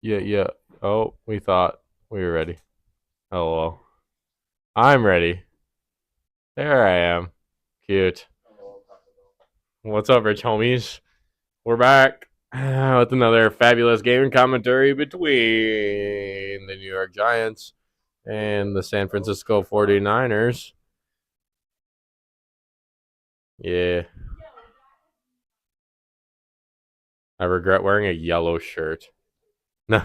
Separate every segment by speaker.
Speaker 1: Yeah. Oh, we thought we were ready. Hello. I'm ready. There I am. Cute. What's up, rich homies? We're back with another fabulous gaming commentary between the New York Giants and the San Francisco 49ers. Yeah. I regret wearing a yellow shirt. No.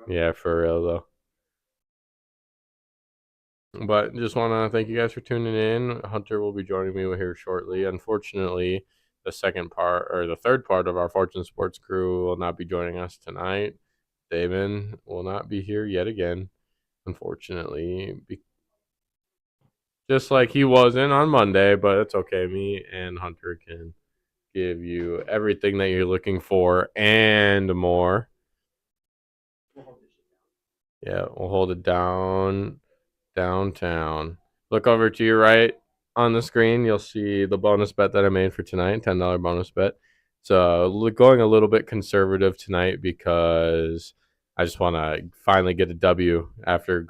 Speaker 1: Yeah, for real, though. But just want to thank you guys for tuning in. Hunter will be joining me here shortly. Unfortunately, the third part of our Fortune Sports crew will not be joining us tonight. Damon will not be here yet again, unfortunately, just like he wasn't on Monday, but it's okay. Me and Hunter can give you everything that you're looking for and more. Yeah, we'll hold it downtown. Look over to your right on the screen. You'll see the bonus bet that I made for tonight, $10 bonus bet. So going a little bit conservative tonight because I just want to finally get a W after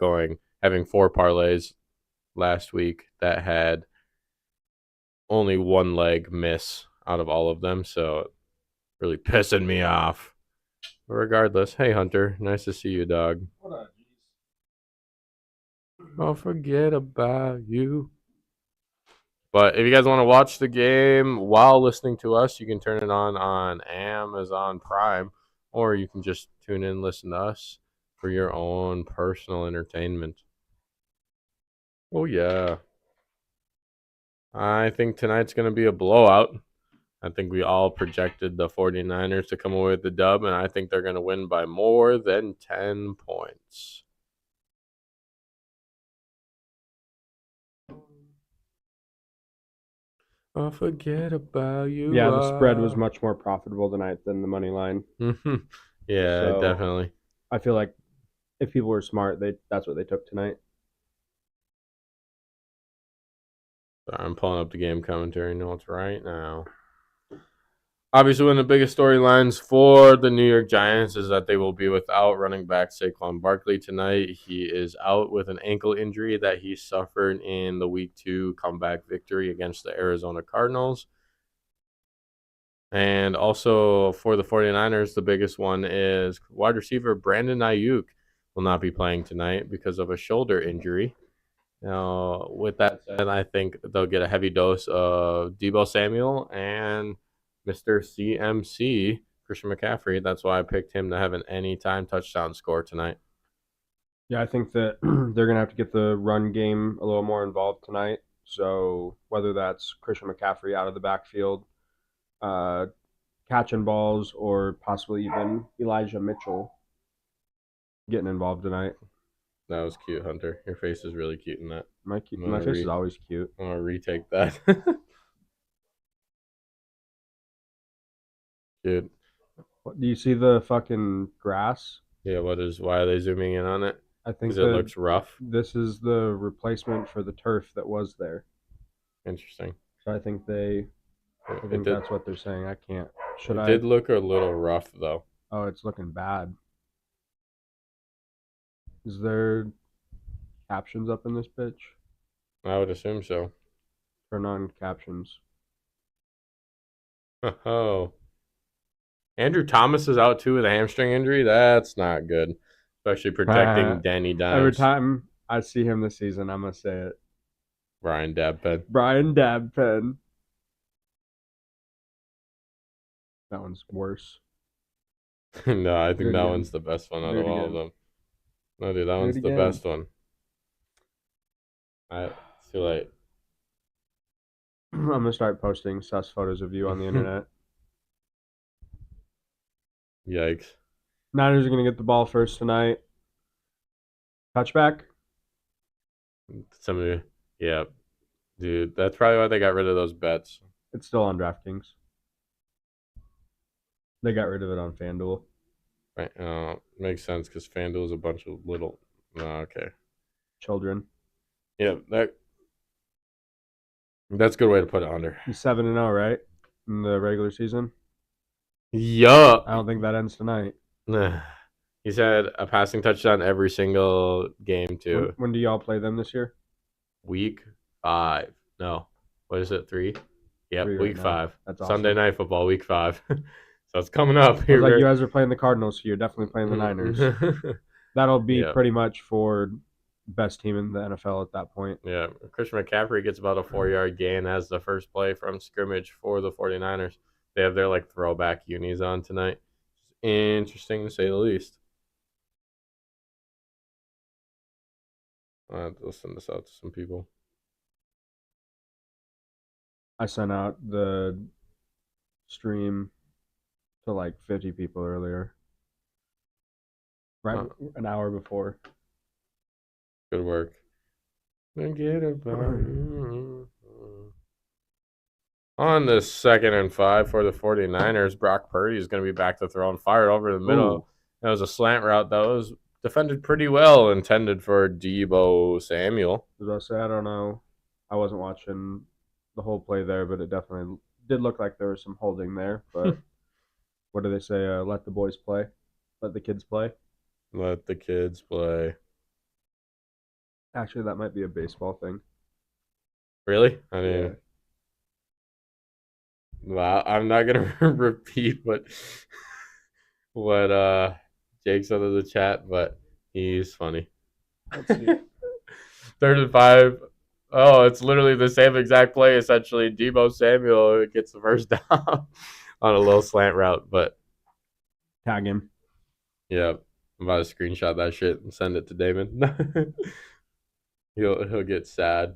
Speaker 1: having 4 parlays last week that had only one leg miss out of all of them. So really pissing me off. But regardless, hey Hunter, nice to see you, dog. I'll forget about you. But if you guys want to watch the game while listening to us, you can turn it on Amazon Prime, or you can just tune in and listen to us for your own personal entertainment. Oh, yeah. I think tonight's going to be a blowout. I think we all projected the 49ers to come away with the dub, and I think they're going to win by more than 10 points. I'll forget about you.
Speaker 2: Yeah, the spread was much more profitable tonight than the money line.
Speaker 1: Yeah,
Speaker 2: So,
Speaker 1: definitely.
Speaker 2: I feel like if people were smart, that's what they took tonight.
Speaker 1: I'm pulling up the game commentary notes right now. Obviously, one of the biggest storylines for the New York Giants is that they will be without running back Saquon Barkley tonight. He is out with an ankle injury that he suffered in the Week 2 comeback victory against the Arizona Cardinals. And also for the 49ers, the biggest one is wide receiver Brandon Ayuk will not be playing tonight because of a shoulder injury. Now, with that said, I think they'll get a heavy dose of Deebo Samuel and Mr. CMC, Christian McCaffrey. That's why I picked him to have an anytime touchdown score tonight.
Speaker 2: Yeah, I think that they're going to have to get the run game a little more involved tonight. So, whether that's Christian McCaffrey out of the backfield, catching balls, or possibly even Elijah Mitchell getting involved tonight.
Speaker 1: That was cute, Hunter. Your face is really cute in that.
Speaker 2: My face is always cute.
Speaker 1: I'm going to retake that. Dude.
Speaker 2: Do you see the fucking grass?
Speaker 1: Yeah, why are they zooming in on it?
Speaker 2: I think
Speaker 1: Because it looks rough.
Speaker 2: This is the replacement for the turf that was there.
Speaker 1: Interesting.
Speaker 2: So I think that's what they're saying. I can't.
Speaker 1: It did look a little rough, though.
Speaker 2: Oh, it's looking bad. Is there captions up in this bitch?
Speaker 1: I would assume so.
Speaker 2: Turn on captions.
Speaker 1: Oh. Andrew Thomas is out too with a hamstring injury. That's not good, especially protecting Danny Dimes.
Speaker 2: Every time I see him this season, I'm gonna say it.
Speaker 1: Brian Dabpen.
Speaker 2: That one's worse.
Speaker 1: No, I think that one's the best one out of all of them. No, dude, that one's the best one. It's too late.
Speaker 2: I'm gonna start posting sus photos of you on the internet.
Speaker 1: Yikes.
Speaker 2: Niners are gonna get the ball first tonight. Touchback.
Speaker 1: Yeah, dude, that's probably why they got rid of those bets.
Speaker 2: It's still on DraftKings. They got rid of it on FanDuel.
Speaker 1: Right. Makes sense because FanDuel is a bunch of little. Okay.
Speaker 2: Children.
Speaker 1: Yeah, that's a good way to put it, Under.
Speaker 2: 7-0, right? In the regular season.
Speaker 1: Yeah.
Speaker 2: I don't think that ends tonight.
Speaker 1: He's had a passing touchdown every single game too.
Speaker 2: When do y'all play them this year?
Speaker 1: Week 5. No, what is it? 3? Yep,
Speaker 2: 3 right
Speaker 1: week
Speaker 2: now.
Speaker 1: 5.
Speaker 2: That's
Speaker 1: Sunday
Speaker 2: awesome.
Speaker 1: Night Football, week 5. So it's coming up
Speaker 2: I was
Speaker 1: here.
Speaker 2: like, you guys are playing the Cardinals, so you're definitely playing the Niners. That'll be
Speaker 1: Yeah.
Speaker 2: pretty much for best team in the NFL at that point.
Speaker 1: Yeah, Christian McCaffrey gets about a 4-yard gain as the first play from scrimmage for the 49ers. They have their like throwback unis on tonight. Interesting to say the least. I'll have to send this out to some people.
Speaker 2: I sent out the stream to like 50 people earlier, right an hour before.
Speaker 1: Good work. Forget about you. On the 2nd and 5 for the 49ers, Brock Purdy is going to be back to throw and fire over the middle.
Speaker 2: Ooh.
Speaker 1: That was a slant route that was defended pretty well, intended for Deebo Samuel.
Speaker 2: As I say, I don't know. I wasn't watching the whole play there, but it definitely did look like there was some holding there. But what do they say? Let the boys play. Let the kids play.
Speaker 1: Let the kids play.
Speaker 2: Actually, that might be a baseball thing.
Speaker 1: Really? I mean, well, I'm not gonna repeat what Jake said in the chat, but he's funny.
Speaker 2: Let's see.
Speaker 1: 3rd and 5. Oh, it's literally the same exact play. Essentially, Deebo Samuel gets the first down on a little slant route, but
Speaker 2: Tag him.
Speaker 1: yeah, I'm about to screenshot that shit and send it to Damon. he'll get sad.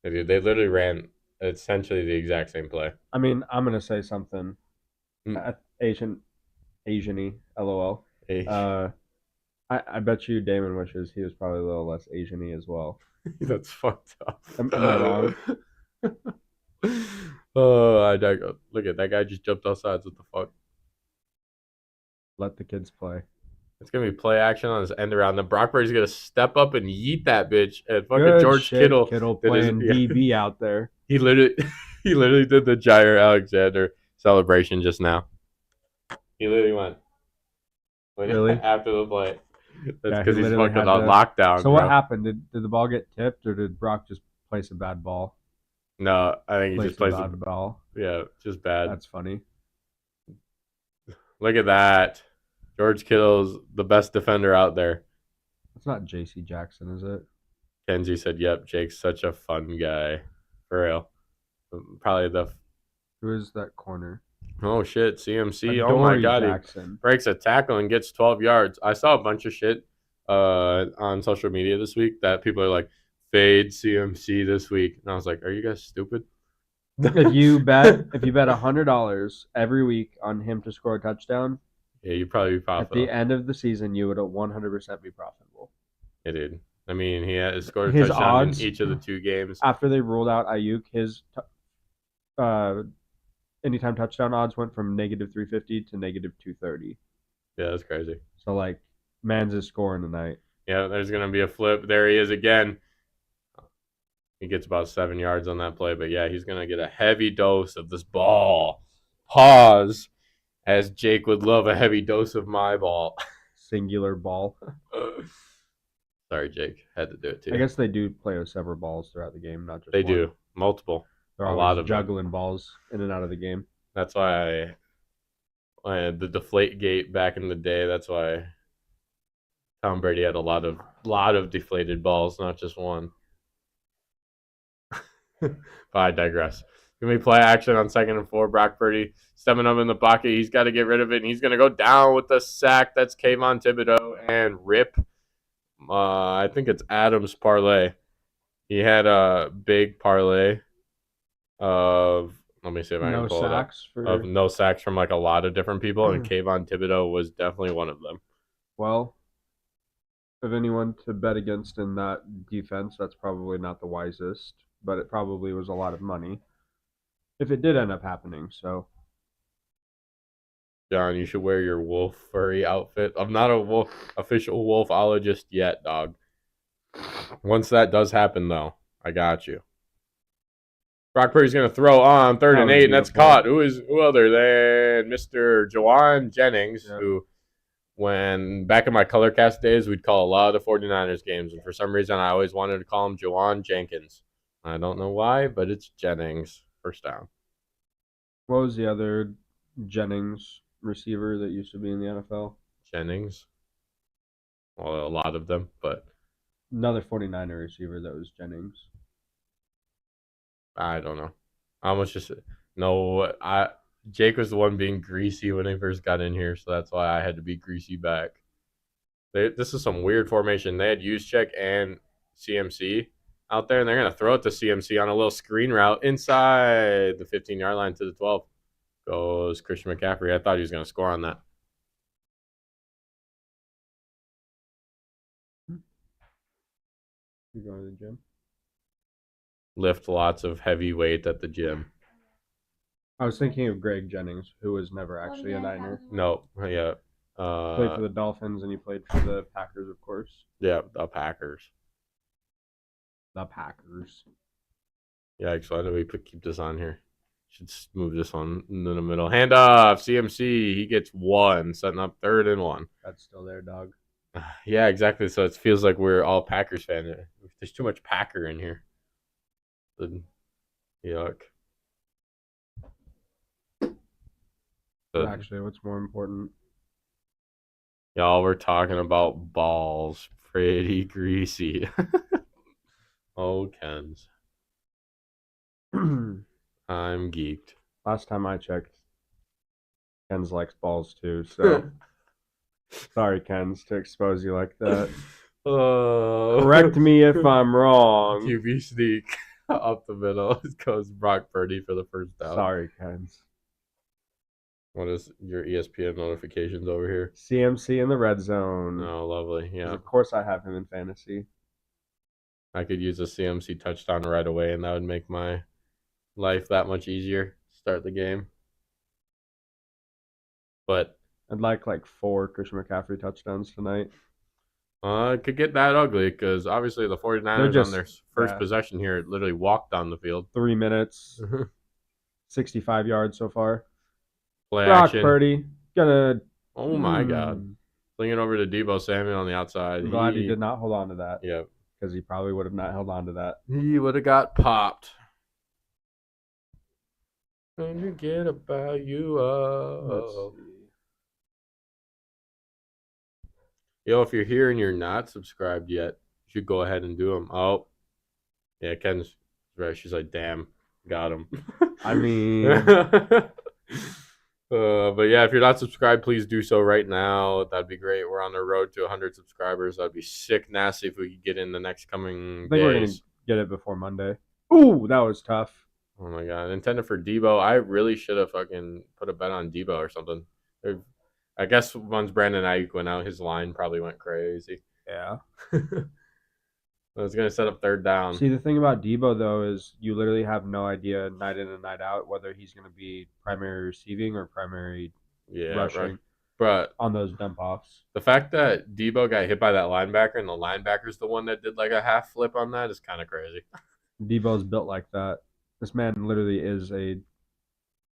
Speaker 1: They literally ran essentially the exact same play.
Speaker 2: I mean, I'm gonna say something. Asian-y, LOL. I bet you Damon wishes he was probably a little less Asian-y as well.
Speaker 1: That's fucked up.
Speaker 2: Am I wrong?
Speaker 1: Oh, look at that guy just jumped off sides. What the fuck?
Speaker 2: Let the kids play.
Speaker 1: It's gonna be play action on this end around. Then Brock Purdy's gonna step up and yeet that bitch. And fucking
Speaker 2: Good
Speaker 1: George
Speaker 2: shit,
Speaker 1: Kittle
Speaker 2: playing DB out there.
Speaker 1: He literally did the Jair Alexander celebration just now. He literally went.
Speaker 2: Really?
Speaker 1: After the play. That's because
Speaker 2: he
Speaker 1: he's fucking on
Speaker 2: to...
Speaker 1: lockdown.
Speaker 2: So what happened? Did the ball get tipped, or did Brock just place a bad ball?
Speaker 1: No, I think he just plays
Speaker 2: a bad ball.
Speaker 1: Yeah, just bad.
Speaker 2: That's funny.
Speaker 1: Look at that. George Kittle's the best defender out there.
Speaker 2: It's not J.C. Jackson, is it?
Speaker 1: Kenzie said, "Yep, Jake's such a fun guy, for real." Probably the.
Speaker 2: Who is that corner?
Speaker 1: Oh shit, CMC!
Speaker 2: Adoree
Speaker 1: oh my god,
Speaker 2: Jackson.
Speaker 1: He breaks a tackle and gets 12 yards. I saw a bunch of shit on social media this week that people are like, "Fade CMC this week," and I was like, "Are you guys stupid?"
Speaker 2: if you bet $100 every week on him to score a touchdown,
Speaker 1: yeah, you'd probably be profitable.
Speaker 2: At the end of the season, you would 100% be profitable.
Speaker 1: Yeah, dude. I mean, he has scored a touchdown odds, in each of the 2 games.
Speaker 2: After they ruled out Ayuk, his anytime touchdown odds went from -350 to -230.
Speaker 1: Yeah, that's crazy.
Speaker 2: So, like, Mans is scoring tonight.
Speaker 1: Yeah, there's going to be a flip. There he is again. He gets about 7 yards on that play, but yeah, he's going to get a heavy dose of this ball. Pause, as Jake would love a heavy dose of my ball.
Speaker 2: Singular ball.
Speaker 1: Sorry, Jake. Had to do it too.
Speaker 2: I guess they do play with several balls throughout the game, not just
Speaker 1: They
Speaker 2: one.
Speaker 1: do. Multiple.
Speaker 2: They're a lot of juggling balls in and out of the game.
Speaker 1: That's why the deflate gate back in the day, that's why Tom Brady had a lot of deflated balls, not just one. But I digress. Can we play action on 2nd and 4? Brock Purdy stepping up in the pocket. He's got to get rid of it, and he's going to go down with the sack. That's Kayvon Thibodeau and rip. I think it's Adams' parlay. He had a big parlay of, let me see if I can pull it up, of no sacks from like a lot of different people, and Kayvon Thibodeau was definitely one of them.
Speaker 2: Well, of anyone to bet against in that defense, that's probably not the wisest, but it probably was a lot of money if it did end up happening. So,
Speaker 1: John, you should wear your wolf furry outfit. I'm not a official wolfologist yet, dog. Once that does happen, though, I got you. Brock Purdy's going to throw on 3rd and 8, and that's
Speaker 2: beautiful.
Speaker 1: caught. Who other than Mr. Jawan Jennings,
Speaker 2: Yeah.
Speaker 1: who, when back in my ColorCast days, we'd call a lot of the 49ers games, and for some reason I always wanted to call him Jawan Jenkins. I don't know why, but it's Jennings. First down.
Speaker 2: What was the other Jennings receiver that used to be in the NFL?
Speaker 1: Jennings. Well, a lot of them, but
Speaker 2: Another 49er receiver that was Jennings.
Speaker 1: I don't know. I almost just no. Jake was the one being greasy when he first got in here, so that's why I had to be greasy back. This is some weird formation. They had Juszczyk and CMC out there, and they're gonna throw it to CMC on a little screen route inside the 15-yard line to the 12. Goes Christian McCaffrey. I thought he was gonna score on that.
Speaker 2: You going to the gym?
Speaker 1: Lift lots of heavy weight at the gym.
Speaker 2: I was thinking of Greg Jennings, who was never actually a Niner.
Speaker 1: No, yeah.
Speaker 2: Played for the Dolphins, and he played for the Packers, of course.
Speaker 1: Yeah, the Packers.
Speaker 2: The Packers.
Speaker 1: Yeah, so why do we keep this on here? Should move this one in the middle. Hand off, CMC. He gets 1, setting up 3rd and 1.
Speaker 2: That's still there, dog.
Speaker 1: Yeah, exactly. So it feels like we're all Packers fans. There's too much Packer in here. Yuck.
Speaker 2: Actually, what's more important?
Speaker 1: Y'all were talking about balls. Pretty greasy. Oh, Ken's. I'm geeked.
Speaker 2: Last time I checked, Ken's likes balls too, so sorry, Ken's, to expose you like that. Correct me if I'm wrong.
Speaker 1: QB sneak up the middle. It goes Brock Purdy for the first down.
Speaker 2: Sorry, Ken's.
Speaker 1: What is your ESPN notifications over here?
Speaker 2: CMC in the red zone.
Speaker 1: Oh, lovely. Yeah.
Speaker 2: Of course I have him in fantasy.
Speaker 1: I could use a CMC touchdown right away, and that would make my life that much easier. Start the game. But
Speaker 2: I'd like 4 Christian McCaffrey touchdowns tonight.
Speaker 1: It could get that ugly because obviously the 49ers on their first possession here literally walked down the field.
Speaker 2: 3 minutes, 65 yards so far.
Speaker 1: Play
Speaker 2: Brock
Speaker 1: action.
Speaker 2: Purdy gonna.
Speaker 1: Oh my God! Fling it over to Deebo Samuel on the outside.
Speaker 2: I'm glad he did not hold on to that.
Speaker 1: Yeah,
Speaker 2: because he probably would have not held on to that.
Speaker 1: He would have got popped. And forget about you. Yo, if you're here and you're not subscribed yet, you should go ahead and do them. Oh, yeah, Ken's right. She's like, damn, got him.
Speaker 2: I mean,
Speaker 1: but yeah, if you're not subscribed, please do so right now. That'd be great. We're on the road to 100 subscribers. That'd be sick nasty if we could get in the next coming
Speaker 2: I think we're gonna get it before Monday. Ooh, that was tough.
Speaker 1: Oh my God, intended for Deebo. I really should have fucking put a bet on Deebo or something. I guess once Brandon Ayuk went out, his line probably went crazy.
Speaker 2: Yeah.
Speaker 1: I was going to set up 3rd down.
Speaker 2: See, the thing about Deebo, though, is you literally have no idea night in and night out whether he's going to be primary receiving or primary rushing.
Speaker 1: Right. But
Speaker 2: on those dump offs.
Speaker 1: The fact that Deebo got hit by that linebacker and the linebacker's the one that did like a half flip on that is kind of crazy.
Speaker 2: Deebo's built like that. This man literally is a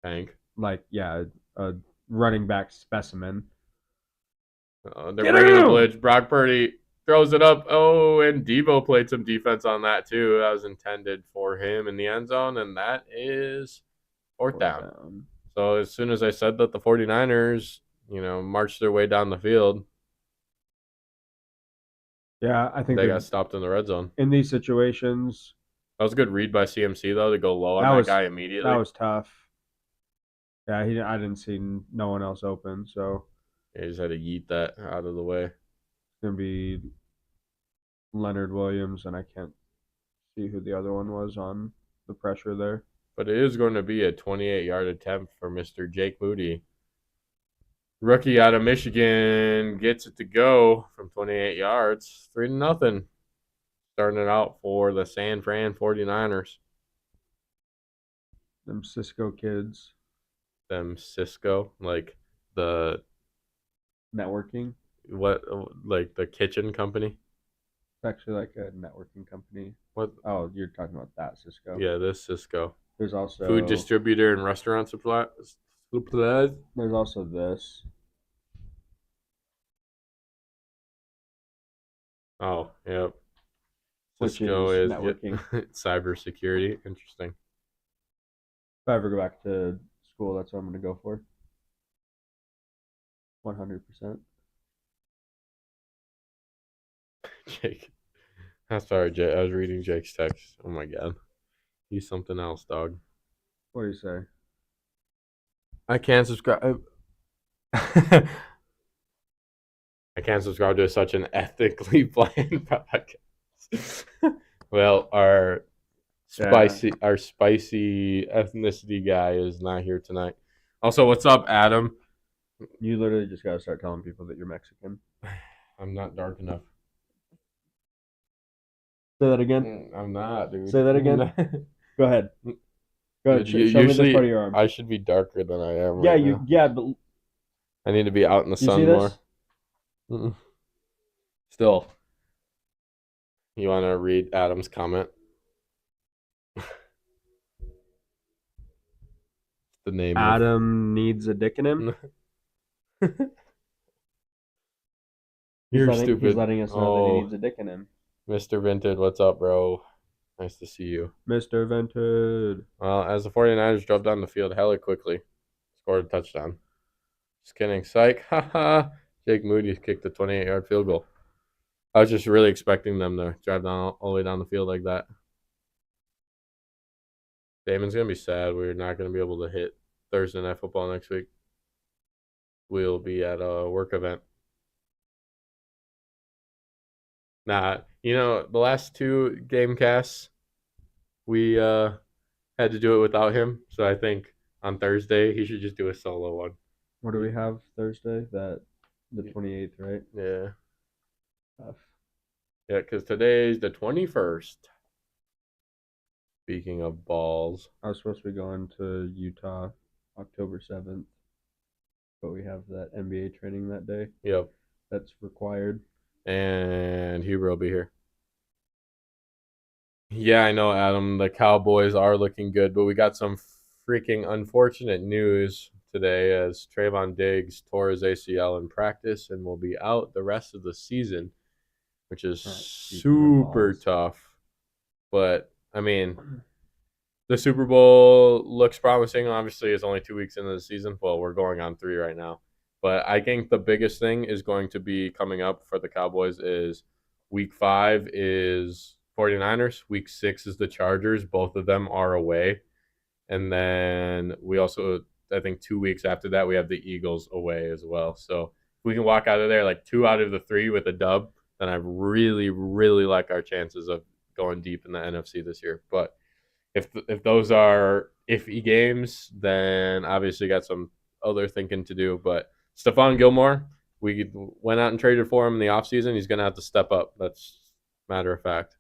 Speaker 1: tank.
Speaker 2: A running back specimen.
Speaker 1: They're bringing the blitz. Brock Purdy throws it up. Oh, and Deebo played some defense on that too. That was intended for him in the end zone, and that is fourth down. So as soon as I said that the 49ers, marched their way down the field.
Speaker 2: Yeah, I think
Speaker 1: they got stopped in the red zone.
Speaker 2: In these situations.
Speaker 1: That was a good read by CMC, though, to go low on that guy immediately.
Speaker 2: That was tough. Yeah, I didn't see no one else open, so.
Speaker 1: Yeah, he just had to yeet that out of the way.
Speaker 2: It's going to be Leonard Williams, and I can't see who the other one was on the pressure there.
Speaker 1: But it is going to be a 28-yard attempt for Mr. Jake Moody. Rookie out of Michigan gets it to go from 28 yards. 3-0. Starting it out for the San Fran 49ers.
Speaker 2: Them Cisco kids.
Speaker 1: Them Cisco, like the
Speaker 2: networking.
Speaker 1: What, like the kitchen company?
Speaker 2: It's actually like a networking company.
Speaker 1: What?
Speaker 2: Oh, you're talking about that Cisco.
Speaker 1: Yeah, this Cisco.
Speaker 2: There's also
Speaker 1: food distributor and restaurant supply. Supplies.
Speaker 2: There's also this.
Speaker 1: Oh, yep.
Speaker 2: Which
Speaker 1: Cisco
Speaker 2: is
Speaker 1: is
Speaker 2: networking.
Speaker 1: cybersecurity. Interesting.
Speaker 2: If I ever go back to school, that's what I'm going to go for. 100%.
Speaker 1: Jake. I'm sorry, Jake. I was reading Jake's text. Oh my god. He's something else, dog.
Speaker 2: What do you say?
Speaker 1: I can't subscribe. I can't subscribe to such an ethically bland podcast. Well, our spicy ethnicity guy is not here tonight. Also, what's up, Adam?
Speaker 2: You literally just got to start telling people that you're Mexican.
Speaker 1: I'm not dark enough.
Speaker 2: Say that again.
Speaker 1: I'm not, dude.
Speaker 2: Say that again. Go ahead. Go ahead. Show me this
Speaker 1: Usually,
Speaker 2: part of your arm.
Speaker 1: I should be darker than I am.
Speaker 2: Yeah,
Speaker 1: right
Speaker 2: you.
Speaker 1: now.
Speaker 2: Yeah, but
Speaker 1: I need to be out in the
Speaker 2: you
Speaker 1: sun
Speaker 2: see
Speaker 1: more.
Speaker 2: this?
Speaker 1: Mm-mm. Still, you want to read Adam's comment? The name.
Speaker 2: Adam needs a dick in him.
Speaker 1: You're stupid.
Speaker 2: He's letting us know that he needs a dick in him.
Speaker 1: Mr. Vinted, what's up, bro? Nice to see you.
Speaker 2: Mr. Vented.
Speaker 1: Well, as the 49ers drove down the field hella quickly, scored a touchdown. Just kidding. Psych. Haha. Jake Moody kicked a 28-yard field goal. I was just really expecting them to drive down all the way down the field like that. Damon's going to be sad. We're not going to be able to hit Thursday Night Football next week. We'll be at a work event. Nah, the last two game casts, we had to do it without him. So I think on Thursday he should just do a solo one.
Speaker 2: What do we have Thursday? The 28th, right?
Speaker 1: Yeah.
Speaker 2: Tough.
Speaker 1: Yeah, because today's the 21st. Speaking of balls.
Speaker 2: I was supposed to be going to Utah October 7th, but we have that NBA training that day.
Speaker 1: Yep.
Speaker 2: That's required.
Speaker 1: And Huber will be here. Yeah, I know, Adam. The Cowboys are looking good, but we got some freaking unfortunate news today as Trayvon Diggs tore his ACL in practice and will be out the rest of the season, which is super tough. But, I mean, the Super Bowl looks promising. Obviously, it's only 2 weeks into the season. Well, we're going on 3 right now. But I think the biggest thing is going to be coming up for the Cowboys is week 5 is 49ers. Week 6 is the Chargers. Both of them are away. And then we also, I think 2 weeks after that, we have the Eagles away as well. So if we can walk out of there like 2 out of the 3 with a dub, then I really, really like our chances of going deep in the NFC this year. But if those are iffy games, then obviously got some other thinking to do. But Stephon Gilmore, we went out and traded for him in the offseason. He's going to have to step up. That's matter of fact.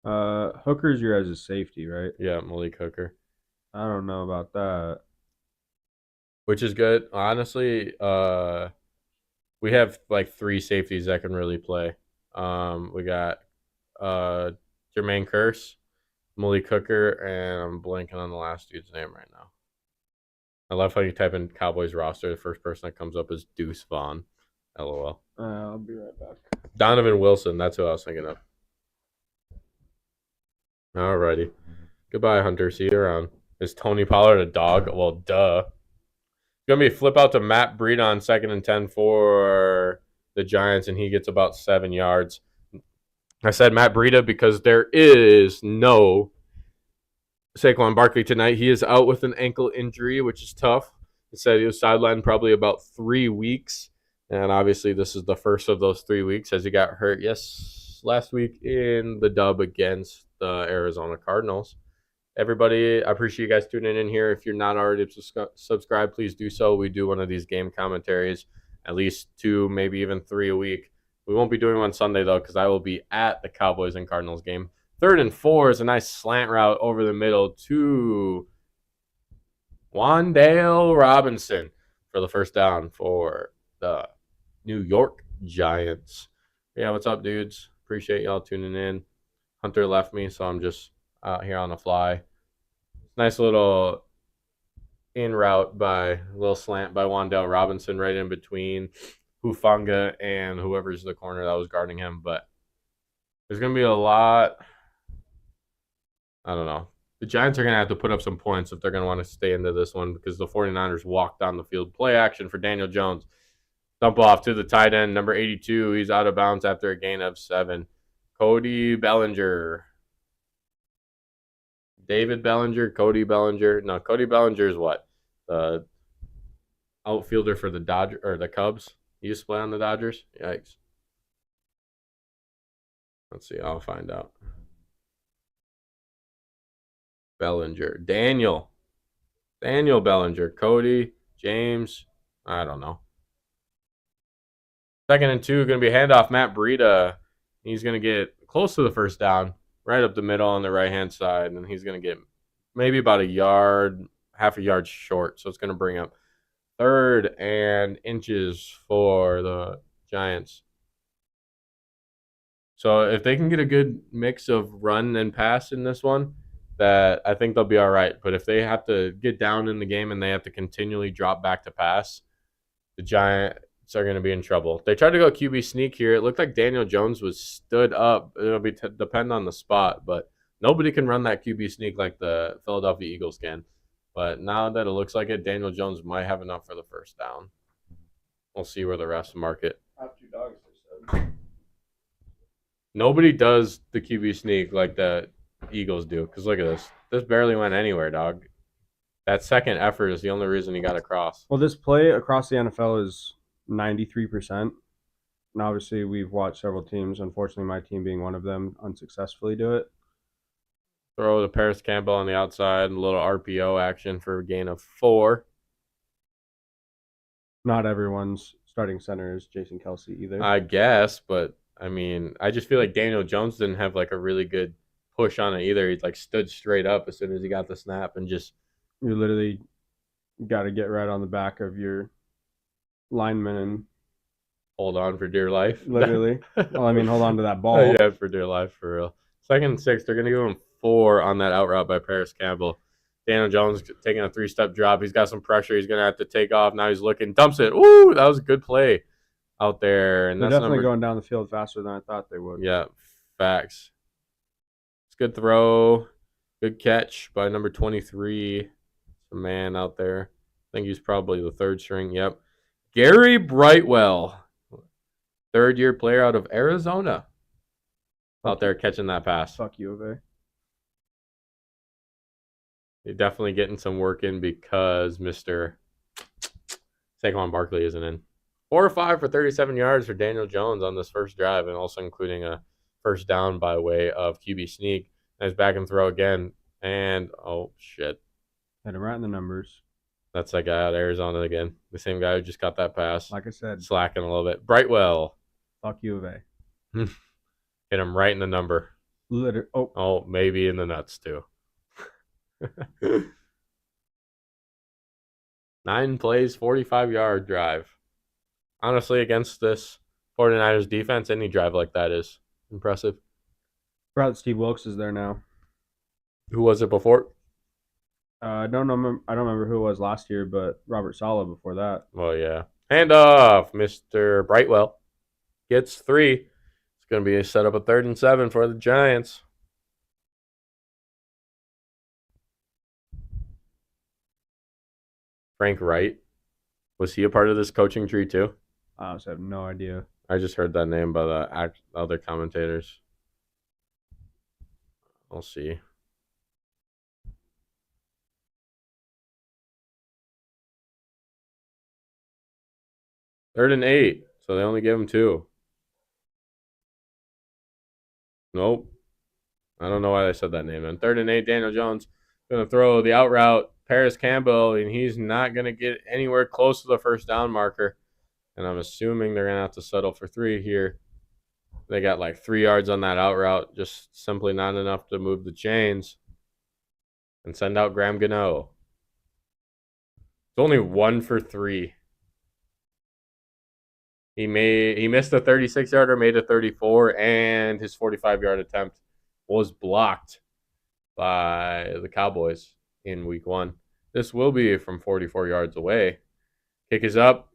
Speaker 2: Hooker's your guys' safety, right?
Speaker 1: Yeah, Malik Hooker.
Speaker 2: I don't know about that.
Speaker 1: Which is good. Honestly, we have like 3 safeties that can really play. We got Jermaine Kearse, Malik Hooker, and I'm blanking on the last dude's name right now. I love how you type in Cowboys roster. The first person that comes up is Deuce Vaughn. LOL.
Speaker 2: I'll be right back.
Speaker 1: Donovan Wilson. That's who I was thinking of. Alrighty. Goodbye, Hunter. See you around. Is Tony Pollard a dog? Well, duh. It's going to be a flip out to Matt Breida on 2nd and 10 for the Giants, and he gets about 7 yards. I said Matt Breida because there is no Saquon Barkley tonight. He is out with an ankle injury, which is tough. It said he was sidelined probably about 3 weeks. And obviously this is the first of those 3 weeks as he got hurt, last week in the dub against the Arizona Cardinals. Everybody, I appreciate you guys tuning in here. If you're not already subscribed, please do so. We do one of these game commentaries, at least 2, maybe even 3 a week. We won't be doing one Sunday, though, because I will be at the Cowboys and Cardinals game. 3rd and 4 is a nice slant route over the middle to Wan'Dale Robinson for the first down for the New York Giants. Yeah, what's up, dudes? Appreciate y'all tuning in. Hunter left me, so I'm just out here on the fly. Nice little in route by a little slant by Wan'Dale Robinson right in between Hufanga and whoever's the corner that was guarding him. But there's going to be a lot. I don't know. The Giants are going to have to put up some points if they're going to want to stay into this one because the 49ers walked down the field. Play action for Daniel Jones. Dump off to the tight end, number 82. He's out of bounds after a gain of 7. Cody Bellinger. David Bellinger, Cody Bellinger. No, Cody Bellinger is what? The outfielder for the Dodgers or the Cubs. He used to play on the Dodgers. Yikes. Let's see. I'll find out. Bellinger. Daniel Bellinger. Cody. James. I don't know. 2nd and 2. Going to be handoff. Matt Breida. He's going to get close to the first down. Right up the middle on the right-hand side. And he's going to get maybe about a yard, half a yard short. So it's going to bring up 3rd and inches for the Giants. So if they can get a good mix of run and pass in this one, that I think they'll be all right. But if they have to get down in the game and they have to continually drop back to pass, the Giants are going to be in trouble. They tried to go QB sneak here. It looked like Daniel Jones was stood up. It'll be depend on the spot, but nobody can run that QB sneak like the Philadelphia Eagles can. But now that it looks like it, Daniel Jones might have enough for the first down. We'll see where the refs mark it.
Speaker 2: Top 2 dogs, they said.
Speaker 1: Nobody does the QB sneak like the Eagles do. Because look at this. This barely went anywhere, dog. That second effort is the only reason he got across.
Speaker 2: Well, this play across the NFL is 93%. And obviously, we've watched several teams, unfortunately my team being one of them, unsuccessfully do it.
Speaker 1: Throw to Paris Campbell on the outside, a little RPO action for a gain of 4.
Speaker 2: Not everyone's starting center is Jason Kelsey either.
Speaker 1: I guess, but I mean, I just feel like Daniel Jones didn't have like a really good push on it either. He like stood straight up as soon as he got the snap and just.
Speaker 2: You literally got to get right on the back of your lineman and
Speaker 1: hold on for dear life.
Speaker 2: Literally. Well, I mean, hold on to that ball.
Speaker 1: Yeah, for dear life, for real. 2nd and 6, they're going to give him 4 on that out route by Paris Campbell. Daniel Jones taking a 3-step drop. He's got some pressure. He's going to have to take off. Now he's looking. Dumps it. Ooh, that was a good play out there. And
Speaker 2: they're definitely going down the field faster than I thought they would.
Speaker 1: Yeah, facts. It's a good throw. Good catch by number 23. It's a man out there. I think he's probably the 3rd string. Yep. Gary Brightwell, 3rd-year player out of Arizona, out there catching that pass.
Speaker 2: Fuck U of A.
Speaker 1: You're definitely getting some work in because Mr. Saquon Barkley isn't in. 4 or 5 for 37 yards for Daniel Jones on this first drive, and also including a first down by way of QB sneak. Nice back and throw again, and oh shit,
Speaker 2: had him right in the numbers.
Speaker 1: That's that guy out of Arizona again. The same guy who just got that pass.
Speaker 2: Like I said,
Speaker 1: slacking a little bit. Brightwell.
Speaker 2: Fuck U of A.
Speaker 1: Hit him right in the number.
Speaker 2: Oh,
Speaker 1: maybe in the nuts too. 9 plays, 45-yard drive. Honestly, against this 49ers defense, any drive like that is impressive.
Speaker 2: Forgot Steve Wilkes is there now.
Speaker 1: Who was it before?
Speaker 2: I don't remember who it was last year, but Robert Saleh before that.
Speaker 1: Well, yeah. Hand off, Mr. Brightwell. Gets 3. It's going to be a set up a 3rd and 7 for the Giants. Frank Wright. Was he a part of this coaching tree too?
Speaker 2: I honestly have no idea.
Speaker 1: I just heard that name by the other commentators. I'll see. Third and 8, so they only gave him 2. Nope. I don't know why they said that name. And 3rd and 8, Daniel Jones going to throw the out route, Paris Campbell, and he's not going to get anywhere close to the first down marker. And I'm assuming they're going to have to settle for 3 here. They got like 3 yards on that out route, just simply not enough to move the chains and send out Graham Gano. It's only 1 for 3. He missed a 36-yarder, made a 34, and his 45-yard attempt was blocked by the Cowboys. in week 1. This will be from 44 yards away. Kick is up,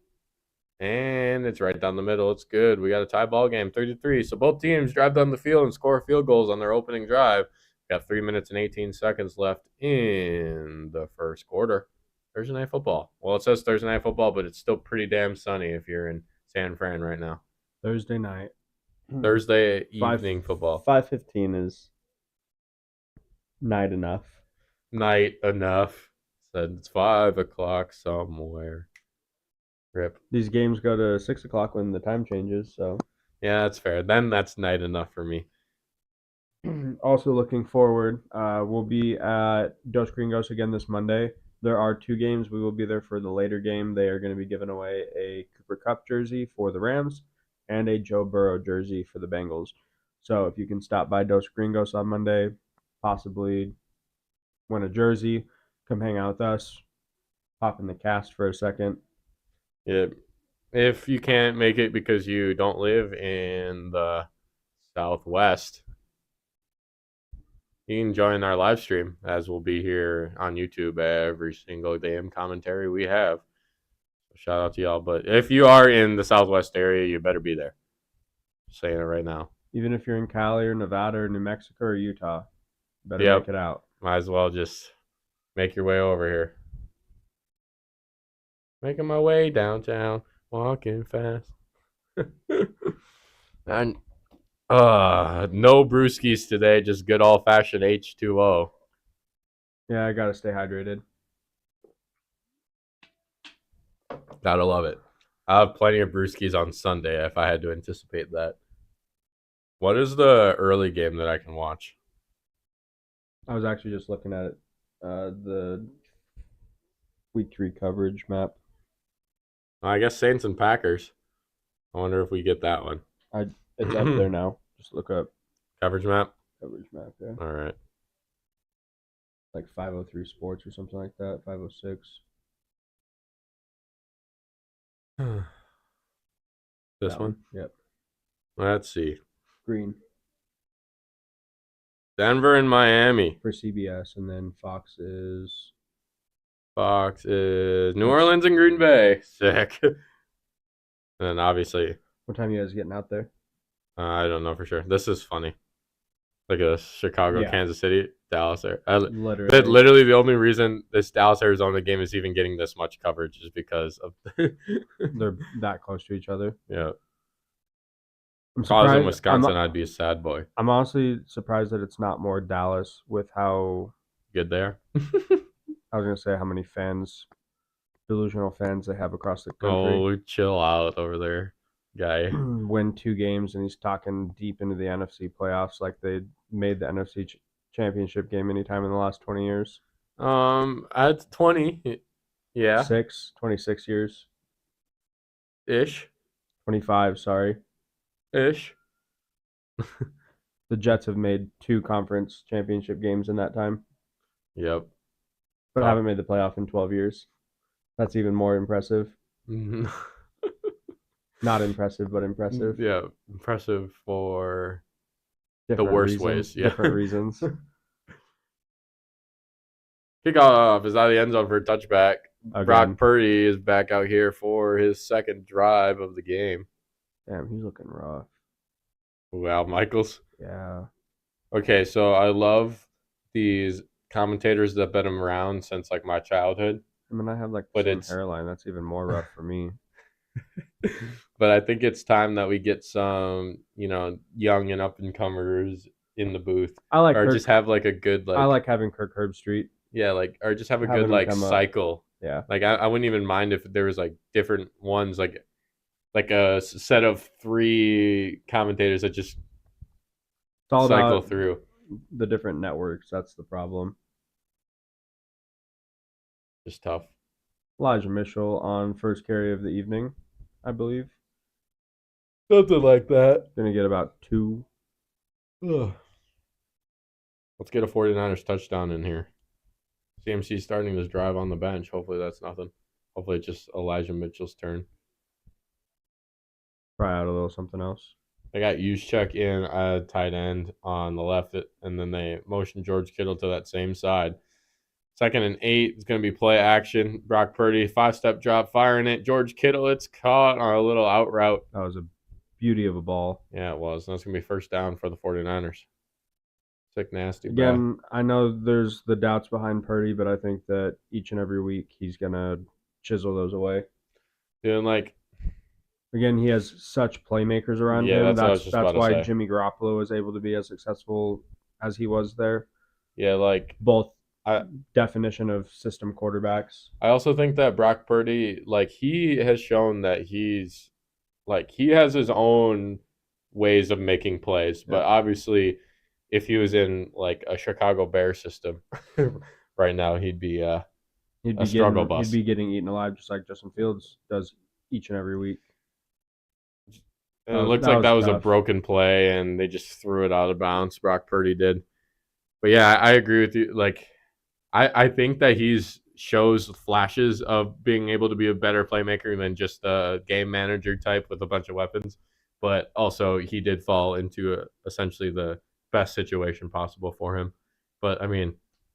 Speaker 1: and it's right down the middle. It's good. We got a tie ball game, 3-3. So both teams drive down the field and score field goals on their opening drive. Got 3 minutes and 18 seconds left in the first quarter. Thursday Night Football. Well, it says Thursday Night Football, but it's still pretty damn sunny if you're in San Fran right now.
Speaker 2: Thursday night.
Speaker 1: Thursday evening football.
Speaker 2: 5:15 is night enough.
Speaker 1: Night enough. Said it's 5 o'clock somewhere. Rip.
Speaker 2: These games go to 6 o'clock when the time changes, so.
Speaker 1: Yeah, that's fair. Then that's night enough for me.
Speaker 2: Also looking forward, we'll be at Dos Gringos again this Monday. There are 2 games. We will be there for the later game. They are going to be giving away a Cooper Kupp jersey for the Rams and a Joe Burrow jersey for the Bengals. So if you can stop by Dos Gringos on Monday, possibly win a jersey, come hang out with us, pop in the cast for a second.
Speaker 1: Yeah. If you can't make it because you don't live in the Southwest, you can join our live stream, as we'll be here on YouTube every single damn commentary we have. So shout out to y'all. But if you are in the Southwest area, you better be there. Just saying it right now.
Speaker 2: Even if you're in Cali or Nevada or New Mexico or Utah, better make it out.
Speaker 1: Might as well just make your way over here. Making my way downtown, walking fast. And no brewskis today, just good old-fashioned H2O.
Speaker 2: Yeah, I got to stay hydrated.
Speaker 1: Gotta love it. I have plenty of brewskis on Sunday if I had to anticipate that. What is the early game that I can watch?
Speaker 2: I was actually just looking at it, the week 3 coverage map.
Speaker 1: I guess Saints and Packers. I wonder if we get that one.
Speaker 2: It's up there now. Just look up
Speaker 1: Coverage map?
Speaker 2: coverage map, yeah.
Speaker 1: All right.
Speaker 2: Like 503 Sports or something like that, 506.
Speaker 1: This
Speaker 2: That
Speaker 1: one?
Speaker 2: Yep.
Speaker 1: Let's see.
Speaker 2: Green
Speaker 1: Denver and Miami.
Speaker 2: for CBS, and then Fox is
Speaker 1: New Orleans and Green Bay. Sick. And then obviously,
Speaker 2: what time you guys getting out there?
Speaker 1: I don't know for sure. This is funny. Like a Chicago,
Speaker 2: Yeah.
Speaker 1: Kansas City, Dallas.
Speaker 2: Literally.
Speaker 1: The only reason this Dallas Arizona game is even getting this much coverage is because of
Speaker 2: They're that close to each other.
Speaker 1: yeah.
Speaker 2: I'm
Speaker 1: If I was in
Speaker 2: surprised.
Speaker 1: Wisconsin, I'd be a sad boy.
Speaker 2: I'm honestly surprised that it's not more Dallas with how
Speaker 1: Good there.
Speaker 2: I was gonna say how many fans, delusional fans they have across the country.
Speaker 1: Oh, chill out over there, guy.
Speaker 2: Win 2 games, and he's talking deep into the NFC playoffs like they made the NFC championship game anytime in the last 20 years.
Speaker 1: At 20, yeah,
Speaker 2: 26 years.
Speaker 1: ish.
Speaker 2: 25, sorry.
Speaker 1: Ish.
Speaker 2: The Jets have made 2 conference championship games in that time,
Speaker 1: Yep.
Speaker 2: but haven't made the playoff in 12 years. That's even more impressive. Not impressive, but impressive.
Speaker 1: Yeah, impressive for
Speaker 2: Different
Speaker 1: the worst
Speaker 2: reasons,
Speaker 1: ways. Yeah.
Speaker 2: Different reasons.
Speaker 1: Kickoff is out of the end zone for a touchback.
Speaker 2: Again.
Speaker 1: Brock Purdy is back out here for his second drive of the game.
Speaker 2: Damn, he's looking rough.
Speaker 1: Wow, Michaels.
Speaker 2: Yeah.
Speaker 1: Okay, so I love these commentators that have been around since like my childhood.
Speaker 2: I mean, I have like the same hairline. That's even more rough for me.
Speaker 1: But I think it's time that we get some, young and up and comers in the booth.
Speaker 2: I like
Speaker 1: just have like a good
Speaker 2: I like having Kirk Herbstreit.
Speaker 1: Yeah, or just have a good like cycle.
Speaker 2: Yeah.
Speaker 1: Like I wouldn't even mind if there was like different ones, like a set of 3 commentators that just cycle through
Speaker 2: the different networks. That's the problem.
Speaker 1: Just tough.
Speaker 2: Elijah Mitchell on first carry of the evening, I believe.
Speaker 1: Something like that.
Speaker 2: Gonna get about 2.
Speaker 1: Ugh. Let's get a 49ers touchdown in here. CMC starting this drive on the bench. Hopefully that's nothing. Hopefully it's just Elijah Mitchell's turn.
Speaker 2: Try out a little something else.
Speaker 1: They got Juszczyk in at tight end on the left, and then they motioned George Kittle to that same side. 2nd and 8 is going to be play action. Brock Purdy, 5-step drop, firing it. George Kittle, it's caught on a little out route.
Speaker 2: That was a beauty of a ball.
Speaker 1: Yeah, it was. That's going to be first down for the 49ers. Sick, nasty,
Speaker 2: Again, I know there's the doubts behind Purdy, but I think that each and every week he's going to chisel those away.
Speaker 1: Doing like,
Speaker 2: again, he has such playmakers around him. That's why Jimmy Garoppolo was able to be as successful as he was there.
Speaker 1: Yeah, like
Speaker 2: both definition of system quarterbacks.
Speaker 1: I also think that Brock Purdy, like, he has shown that he's like, he has his own ways of making plays, but obviously if he was in like a Chicago Bears system right now, he'd be a struggle bus.
Speaker 2: He'd be getting eaten alive just like Justin Fields does each and every week.
Speaker 1: And it looks like that was a broken play, and they just threw it out of bounds. Brock Purdy did. But yeah, I agree with you. Like, I think that he's shows flashes of being able to be a better playmaker than just a game manager type with a bunch of weapons. But also, he did fall into essentially the best situation possible for him. But I mean,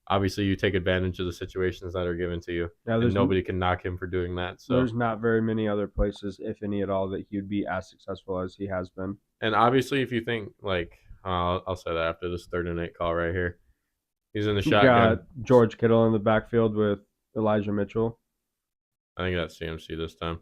Speaker 1: obviously, you take advantage of the situations that are given to you. Yeah, and nobody can knock him for doing that. So
Speaker 2: there's not very many other places, if any at all, that he'd be as successful as he has been.
Speaker 1: And obviously, if you think like, I'll say that after this 3rd and 8 call right here. He's in the shotgun.
Speaker 2: Got George Kittle in the backfield with Elijah Mitchell.
Speaker 1: I think that's CMC this time.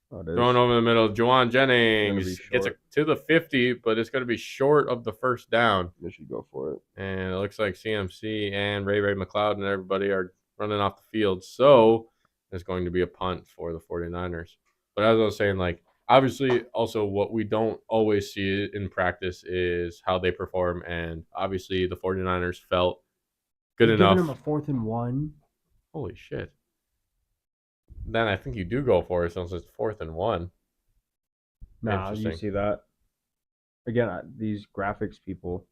Speaker 1: Throwing over the middle. Juwan Jennings gets it to the 50, but it's going to be short of the first down.
Speaker 2: They should go for it.
Speaker 1: And it looks like CMC and Ray McLeod and everybody are running off the field. So it's going to be a punt for the 49ers. But as I was saying, like, obviously, also what we don't always see in practice is how they perform. And obviously, the 49ers felt good enough.
Speaker 2: Giving him a 4th and 1.
Speaker 1: Holy shit. Then I think you do go for it since it's 4th and 1.
Speaker 2: Nah, you see that. Again, these graphics people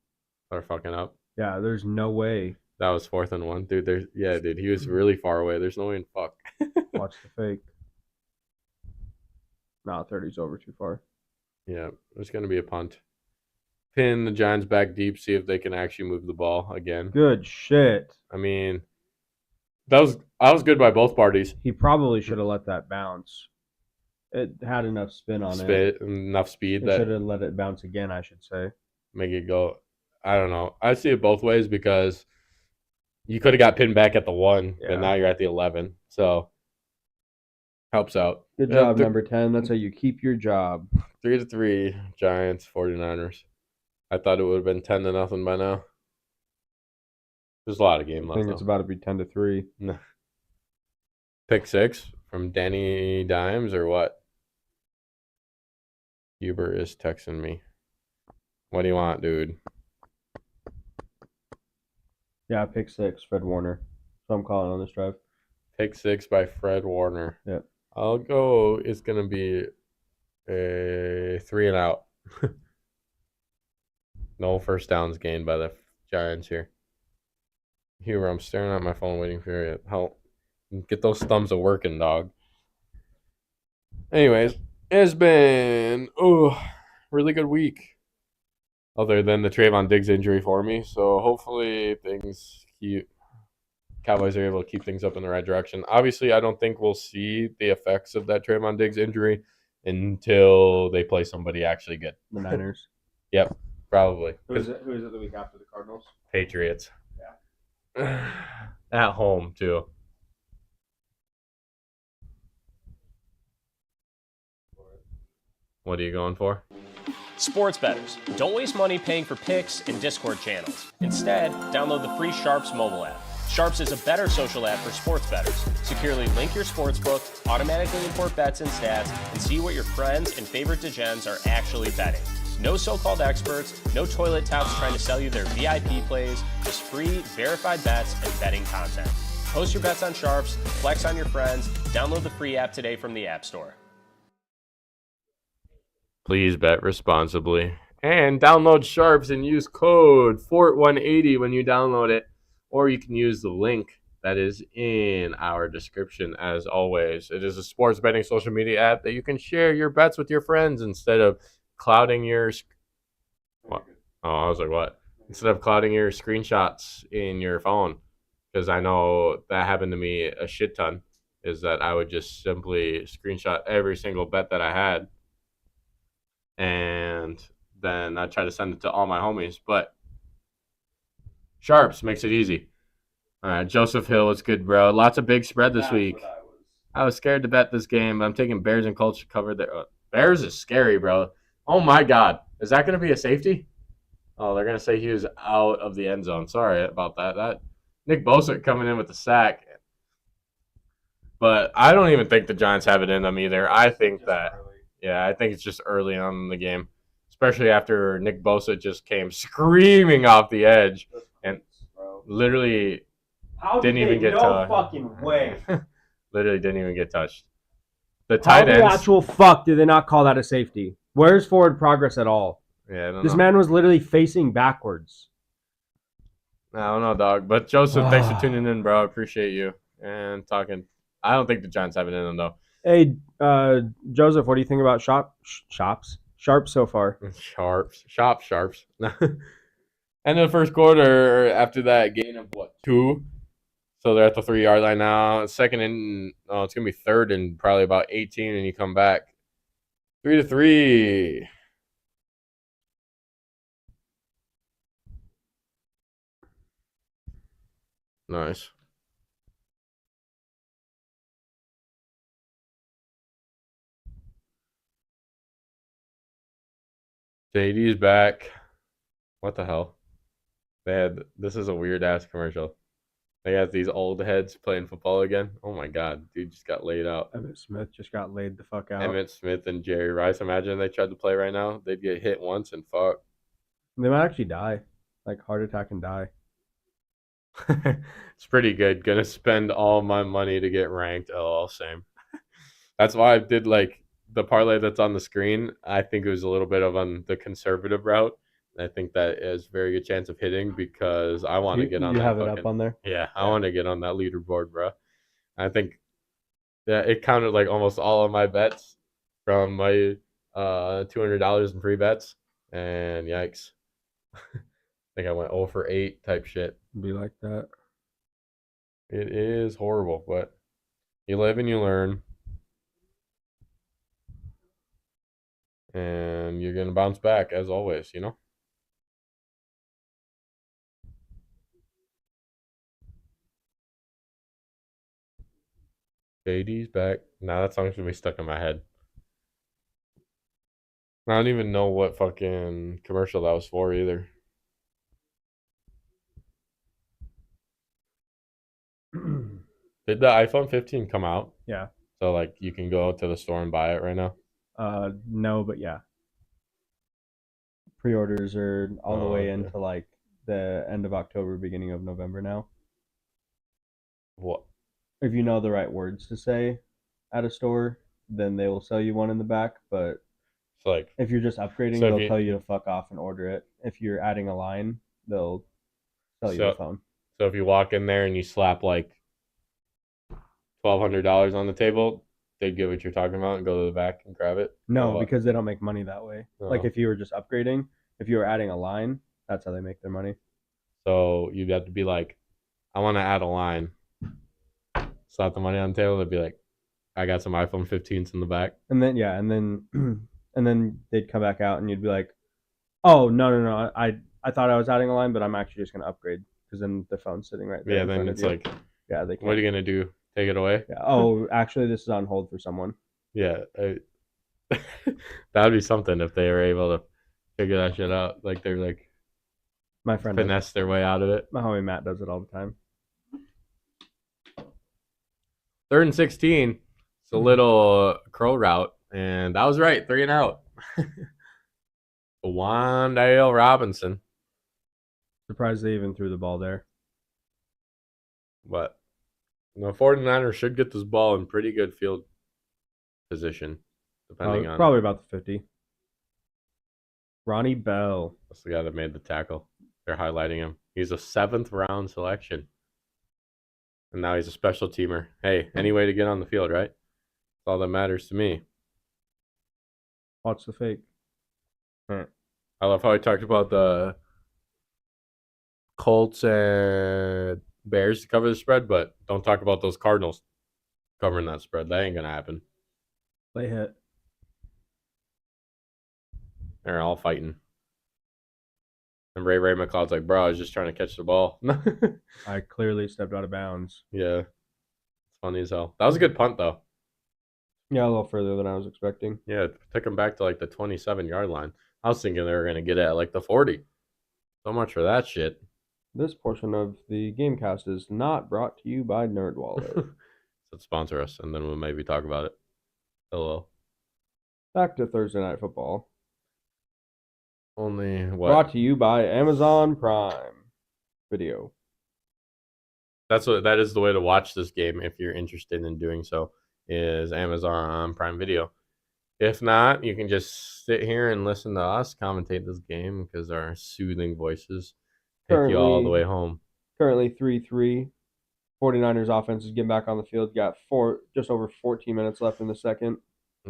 Speaker 1: are fucking up.
Speaker 2: Yeah, there's no way.
Speaker 1: That was 4th and 1. Dude, dude, he was really far away. There's no way in fuck.
Speaker 2: Watch the fake. Nah, 30's over too far.
Speaker 1: Yeah, it's going to be a punt. Pin the Giants back deep, see if they can actually move the ball again.
Speaker 2: Good shit.
Speaker 1: I mean, that was good by both parties.
Speaker 2: He probably should have let that bounce. It had enough spin on it.
Speaker 1: Enough speed.
Speaker 2: It should have let it bounce again, I should say.
Speaker 1: Make it go. I don't know. I see it both ways because you could have got pinned back at the 1, but now you're at the 11. So, helps out.
Speaker 2: Good job, number 10. That's how you keep your job.
Speaker 1: 3-3, Giants, 49ers. I thought it would have been 10-0 by now. There's a lot of game left.
Speaker 2: I think it's about to be 10-3.
Speaker 1: No. Pick 6 from Danny Dimes or what? Huber is texting me. What do you want, dude?
Speaker 2: Yeah, pick 6, Fred Warner. So I'm calling on this drive.
Speaker 1: Pick 6 by Fred Warner.
Speaker 2: Yep.
Speaker 1: I'll go. It's going to be a 3 and out. No first downs gained by the Giants here. Huber, I'm staring at my phone waiting for you. Help. Get those thumbs a working, dog. Anyways, it's been really good week. Other than the Trayvon Diggs injury for me. So hopefully Cowboys are able to keep things up in the right direction. Obviously, I don't think we'll see the effects of that Trayvon Diggs injury until they play somebody actually good.
Speaker 2: The Niners.
Speaker 1: Yep, probably.
Speaker 2: Who is it the week after the Cardinals?
Speaker 1: Patriots. Yeah. At home, too. What are you going for?
Speaker 3: Sports bettors, don't waste money paying for picks and Discord channels. Instead, download the free SHARPZ mobile app. SHARPZ is a better social app for sports bettors. Securely link your sportsbook, automatically import bets and stats, and see what your friends and favorite degens are actually betting. No so-called experts, no toilet touts trying to sell you their VIP plays, just free, verified bets and betting content. Post your bets on SHARPZ, flex on your friends, download the free app today from the App Store.
Speaker 1: Please bet responsibly. And download SHARPZ and use code FORT180 when you download it. Or you can use the link that is in our description as always. It is a sports betting social media app that you can share your bets with your friends instead of clouding your... What? Oh, I was like, what? Instead of clouding your screenshots in your phone. because I know that happened to me a shit ton, is that I would just simply screenshot every single bet that I had, and then I try to send it to all my homies. But Sharps makes it easy. All right, Joseph Hill, what's good, bro? Lots of big spread this week. I was scared to bet this game, but I'm taking Bears and Colts to cover there. Bears is scary, bro. Oh my God, is that going to be a safety? Oh, they're going to say he was out of the end zone. Sorry about that. That Nick Bosa coming in with the sack. But I don't even think the Giants have it in them either. I think that, I think it's just early on in the game, especially after Nick Bosa just came screaming off the edge and literally didn't even get touched.
Speaker 2: No fucking way.
Speaker 1: Literally didn't even get touched. The tight
Speaker 2: How
Speaker 1: ends.
Speaker 2: the actual fuck did they not call that a safety? Where's forward progress at all?
Speaker 1: Yeah, I don't
Speaker 2: This
Speaker 1: know.
Speaker 2: man was literally facing backwards.
Speaker 1: I don't know, dog. But Joseph, thanks for tuning in, bro. I appreciate you and talking. I don't think the Giants have it in them, though.
Speaker 2: Hey, Joseph, what do you think about Sharp so far?
Speaker 1: Sharps. End of the first quarter, after that gain of, 2? So they're at the 3-yard line now. Second and, it's going to be third and probably about 18, and you come back. 3-3. Nice. JD's back. What the hell? This is a weird ass commercial. They got these old heads playing football again. Oh my God, dude just got laid out.
Speaker 2: Emmitt Smith just got laid the fuck out.
Speaker 1: Emmitt Smith and Jerry Rice. Imagine they tried to play right now. They'd get hit once and fuck.
Speaker 2: They might actually die, like heart attack and die.
Speaker 1: It's pretty good. Gonna spend all my money to get ranked. Oh, same. That's why I did like the parlay that's on the screen. I think it was a little bit of on the conservative route. I think that is a very good chance of hitting because I want to get on.
Speaker 2: You
Speaker 1: that
Speaker 2: have it
Speaker 1: fucking,
Speaker 2: up on there.
Speaker 1: Yeah, I want to get on that leaderboard, bro. I think that it counted like almost all of my bets from my $200 in free bets, and yikes. I think I went 0 for 8 type shit.
Speaker 2: Be like that.
Speaker 1: It is horrible, but you live and you learn. And you're going to bounce back, as always, you know? JD's back. Now that song's going to be stuck in my head. I don't even know what fucking commercial that was for either. Did the iPhone 15 come out?
Speaker 2: Yeah.
Speaker 1: So, like, you can go to the store and buy it right now?
Speaker 2: No, but yeah. Pre-orders are all the way
Speaker 1: okay.
Speaker 2: into, like, the end of October, beginning of November now.
Speaker 1: What?
Speaker 2: If you know the right words to say at a store, then they will sell you one in the back, but
Speaker 1: So, like,
Speaker 2: if you're just upgrading,
Speaker 1: So if
Speaker 2: they'll
Speaker 1: you-
Speaker 2: tell you to fuck off and order it. If you're adding a line, they'll sell you
Speaker 1: So-
Speaker 2: the phone.
Speaker 1: so if you walk in there and you slap, like, $1,200 on the table, they'd get what you're talking about and go to the back and grab it?
Speaker 2: No,
Speaker 1: what?
Speaker 2: because they don't make money that way. Like
Speaker 1: Oh.
Speaker 2: if you were just upgrading, if you were adding a line, that's how they make their money.
Speaker 1: So you'd have to be like, I want to add a line. Slap the money on the table. They'd be like, I got some iPhone 15s in the back.
Speaker 2: And then yeah, and then they'd come back out and you'd be like, oh no, I thought I was adding a line, but I'm actually just gonna upgrade because then the phone's sitting right there.
Speaker 1: Yeah,
Speaker 2: in
Speaker 1: then
Speaker 2: front of
Speaker 1: it's
Speaker 2: you.
Speaker 1: like,
Speaker 2: yeah, they can't.
Speaker 1: what are you going to do? Take it away?
Speaker 2: Yeah. Oh, actually, this is on hold for someone.
Speaker 1: Yeah. That would be something if they were able to figure that shit out. Like, they're like,
Speaker 2: My friend does.
Speaker 1: finesse their way out of it.
Speaker 2: My homie Matt does it all the time.
Speaker 1: 3rd and 16. It's a little crow route. And I was right. 3 and out. Wandale Robinson.
Speaker 2: Surprised they even threw the ball there.
Speaker 1: But the 49ers should get this ball in pretty good field position, depending on.
Speaker 2: Probably about the 50. Ronnie Bell.
Speaker 1: That's the guy that made the tackle. They're highlighting him. He's a 7th round selection. And now he's a special teamer. Hey, any way to get on the field, right? That's all that matters to me.
Speaker 2: Watch the fake.
Speaker 1: I love how he talked about the Colts and Bears to cover the spread, but don't talk about those Cardinals covering that spread. That ain't going to happen.
Speaker 2: They hit.
Speaker 1: They're all fighting. And Ray McLeod's like, bro, I was just trying to catch the ball.
Speaker 2: I clearly stepped out of bounds.
Speaker 1: Yeah. It's funny as hell. That was a good punt, though.
Speaker 2: Yeah, a little further than I was expecting.
Speaker 1: Yeah, took them back to like the 27-yard line. I was thinking they were going to get it at like the 40. So much for that shit.
Speaker 2: This portion of the Gamecast is not brought to you by NerdWallet.
Speaker 1: So sponsor us, and then we'll maybe talk about it. Hello.
Speaker 2: Back to Thursday Night Football.
Speaker 1: Only what?
Speaker 2: Brought to you by Amazon Prime Video.
Speaker 1: That is the way to watch this game if you're interested in doing so, is Amazon Prime Video. If not, you can just sit here and listen to us commentate this game because our soothing voices take you all the way home.
Speaker 2: Currently 3-3. 49ers offense is getting back on the field. Got just over 14 minutes left in the second.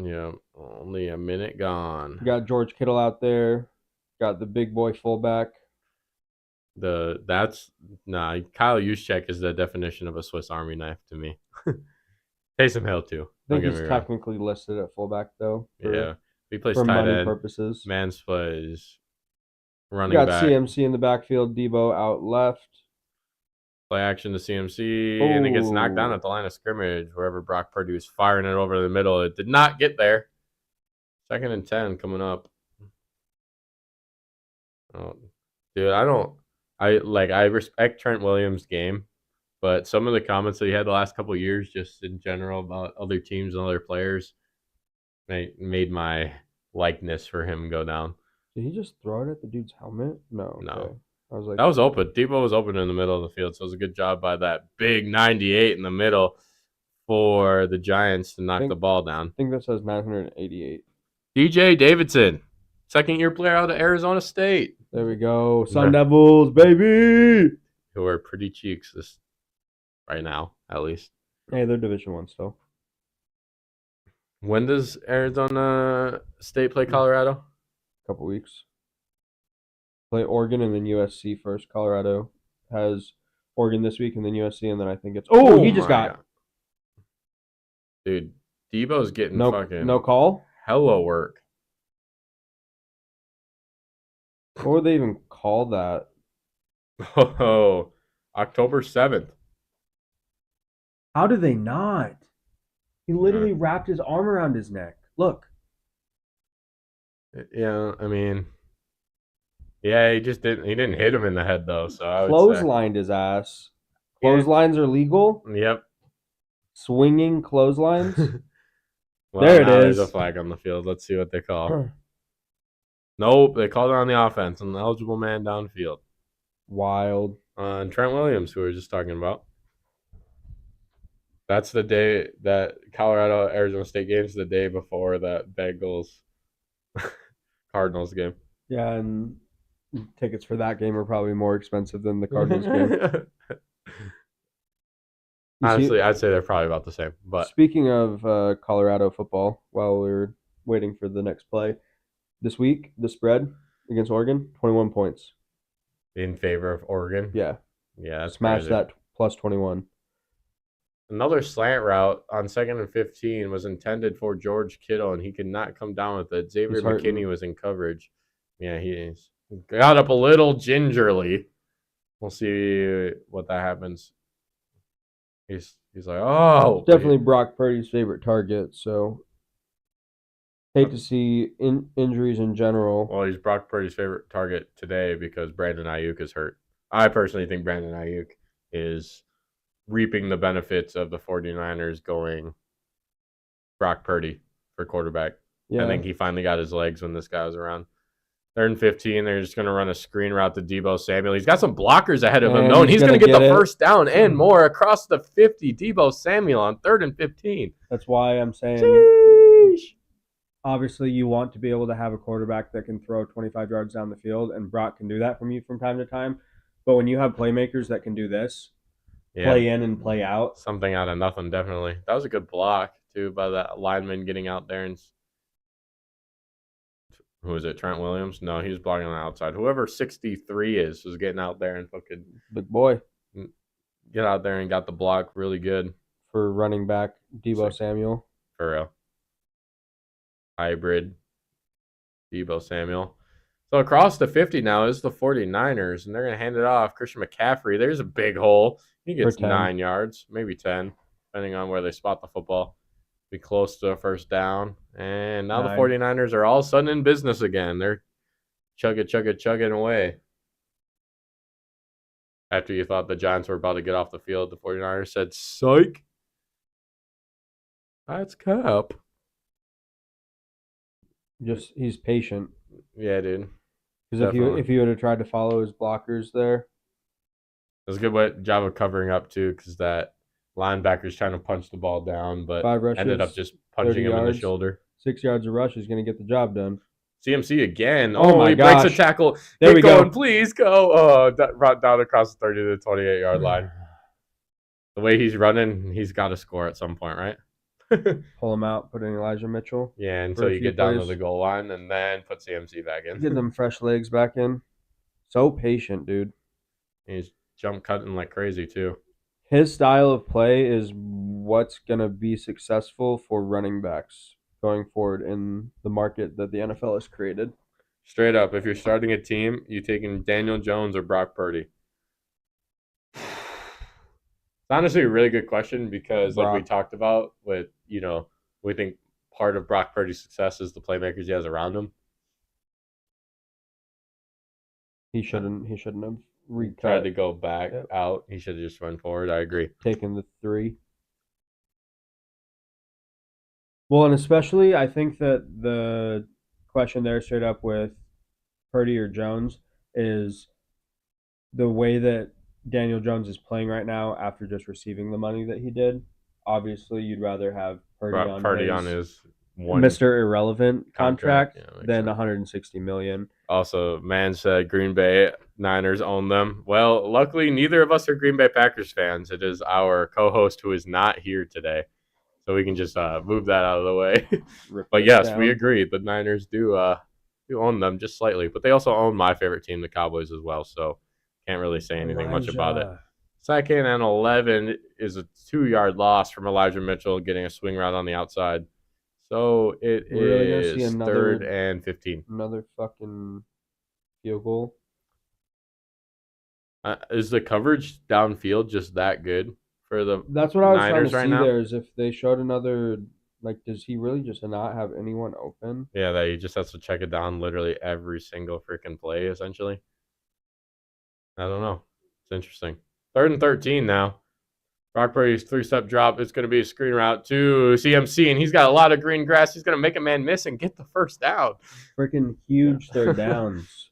Speaker 1: Yeah, only a minute gone.
Speaker 2: Got George Kittle out there. Got the big boy fullback.
Speaker 1: Kyle Juszczyk is the definition of a Swiss Army knife to me. Taysom Hill too.
Speaker 2: I think he's technically listed at fullback though.
Speaker 1: He plays
Speaker 2: for
Speaker 1: tight
Speaker 2: money
Speaker 1: end
Speaker 2: purposes.
Speaker 1: Mans plays running back.
Speaker 2: Got CMC in the backfield. Debo out left.
Speaker 1: Play action to CMC, and it gets knocked down at the line of scrimmage wherever Brock Purdy was firing it over the middle. It did not get there. 2nd and 10 coming up. Oh, dude, I respect Trent Williams' game, but some of the comments that he had the last couple of years, just in general about other teams and other players, made my likeness for him go down.
Speaker 2: Did he just throw it at the dude's helmet? No. Okay. I was like,
Speaker 1: that was open. Debo was open in the middle of the field, so it was a good job by that big 98 in the middle for the Giants to knock the ball down.
Speaker 2: I think that says 988.
Speaker 1: DJ Davidson, 2nd-year player out of Arizona State.
Speaker 2: There we go. Sun Devils, baby!
Speaker 1: Who are pretty cheeks right now, at least.
Speaker 2: Hey, they're Division I still.
Speaker 1: When does Arizona State play Colorado?
Speaker 2: A couple weeks. Play Oregon and then USC first. Colorado has Oregon this week and then USC, and then I think it's... Oh, he just got...
Speaker 1: Dude, Debo's getting
Speaker 2: no call?
Speaker 1: Hella work.
Speaker 2: What would they even call that?
Speaker 1: Oh, October 7th.
Speaker 2: How do they not? He literally wrapped his arm around his neck. Look.
Speaker 1: Yeah, I mean... Yeah, he didn't hit him in the head, though. So I would
Speaker 2: clotheslined his ass. Clotheslines are legal?
Speaker 1: Yep.
Speaker 2: Swinging clotheslines?
Speaker 1: Well,
Speaker 2: there it is.
Speaker 1: There's a flag on the field. Let's see what they call. Nope, they called it on the offense. An eligible man downfield.
Speaker 2: Wild.
Speaker 1: And Trent Williams, who we were just talking about. That's the day that Colorado-Arizona State game is the day before that Bengals-Cardinals game.
Speaker 2: Yeah, and tickets for that game are probably more expensive than the Cardinals game.
Speaker 1: Honestly, I'd say they're probably about the same. But
Speaker 2: speaking of Colorado football, while we're waiting for the next play, this week, the spread against Oregon, 21 points.
Speaker 1: In favor of Oregon?
Speaker 2: Yeah.
Speaker 1: Yeah, that's
Speaker 2: smash
Speaker 1: crazy.
Speaker 2: That plus 21.
Speaker 1: Another slant route on 2nd and 15 was intended for George Kittle, and he could not come down with it. Xavier McKinney was in coverage. Yeah, he got up a little gingerly. We'll see what that happens. He's like, oh.
Speaker 2: Definitely Brock Purdy's favorite target, so hate to see injuries in general.
Speaker 1: Well, he's Brock Purdy's favorite target today because Brandon Ayuk is hurt. I personally think Brandon Ayuk is reaping the benefits of the 49ers going Brock Purdy for quarterback.
Speaker 2: Yeah.
Speaker 1: I think he finally got his legs when this guy was around. 3rd and 15, they're just going to run a screen route to Deebo Samuel. He's got some blockers ahead of him, though, and he's going to get the first down and more across the 50. Deebo Samuel on 3rd and 15.
Speaker 2: That's why I'm saying, obviously, you want to be able to have a quarterback that can throw 25 yards down the field, and Brock can do that from you from time to time. But when you have playmakers that can do this, play in and play out.
Speaker 1: Something out of nothing, definitely. That was a good block, too, by that lineman getting out there and... Who is it? Trent Williams? No, he was blocking on the outside. Whoever 63 is was getting out there and fucking
Speaker 2: big boy.
Speaker 1: get out there and got the block really good.
Speaker 2: For running back Deebo
Speaker 1: Sick.
Speaker 2: Samuel.
Speaker 1: For real. Hybrid Deebo Samuel. So across the 50 now is the 49ers, and they're going to hand it off. Christian McCaffrey, there's a big hole. He gets 9 yards, maybe 10, depending on where they spot the football. Be close to a first down. And now the 49ers are all of a sudden in business again. They're chugging away. After you thought the Giants were about to get off the field, the 49ers said, psych. That's Cap.
Speaker 2: Just he's patient.
Speaker 1: Yeah, dude.
Speaker 2: Because if you would have tried to follow his blockers there,
Speaker 1: it was a good job of covering up too, because that linebacker's trying to punch the ball down, but
Speaker 2: 5 rushes,
Speaker 1: ended up just punching him in the shoulder.
Speaker 2: 6 yards of rush is going to get the job done.
Speaker 1: CMC again.
Speaker 2: My
Speaker 1: he
Speaker 2: gosh.
Speaker 1: breaks a tackle.
Speaker 2: There we go.
Speaker 1: Please go. Oh, down across the 30 to 28-yard line. The way he's running, he's got to score at some point, right?
Speaker 2: Pull him out, put in Elijah Mitchell.
Speaker 1: Yeah, until you get down to the goal line, and then put CMC back in.
Speaker 2: Get them fresh legs back in. So patient, dude.
Speaker 1: He's jump cutting like crazy, too.
Speaker 2: His style of play is what's going to be successful for running backs going forward in the market that the NFL has created.
Speaker 1: Straight up, if you're starting a team, you taking Daniel Jones or Brock Purdy? It's honestly a really good question because, like we talked about, with we think part of Brock Purdy's success is the playmakers he has around him.
Speaker 2: He shouldn't have
Speaker 1: tried to go back out. He should have just run forward. I agree.
Speaker 2: Taken the 3. Well, and especially I think that the question there straight up with Purdy or Jones is the way that Daniel Jones is playing right now after just receiving the money that he did. Obviously, you'd rather have Purdy on his Mr. Irrelevant contract than $160 million.
Speaker 1: Also, man said Green Bay Niners own them. Well, luckily, neither of us are Green Bay Packers fans. It is our co-host who is not here today. So we can just move that out of the way. But yes, we agree. The Niners do own them just slightly. But they also own my favorite team, the Cowboys, as well. So can't really say anything much about it. Second and 11 is a 2-yard loss from Elijah Mitchell getting a swing route on the outside. So it is 3rd and 15.
Speaker 2: Another fucking field goal.
Speaker 1: Is the coverage downfield just that good for the
Speaker 2: That's what I was
Speaker 1: Niners
Speaker 2: trying to
Speaker 1: right
Speaker 2: see
Speaker 1: now?
Speaker 2: there is if they showed another, like, does he really just not have anyone open?
Speaker 1: Yeah, that he just has to check it down literally every single freaking play, essentially. I don't know. It's interesting. 3rd and 13 now. Brock Purdy's 3-step drop. It's going to be a screen route to CMC, and he's got a lot of green grass. He's going to make a man miss and get the first down.
Speaker 2: Freaking huge third downs.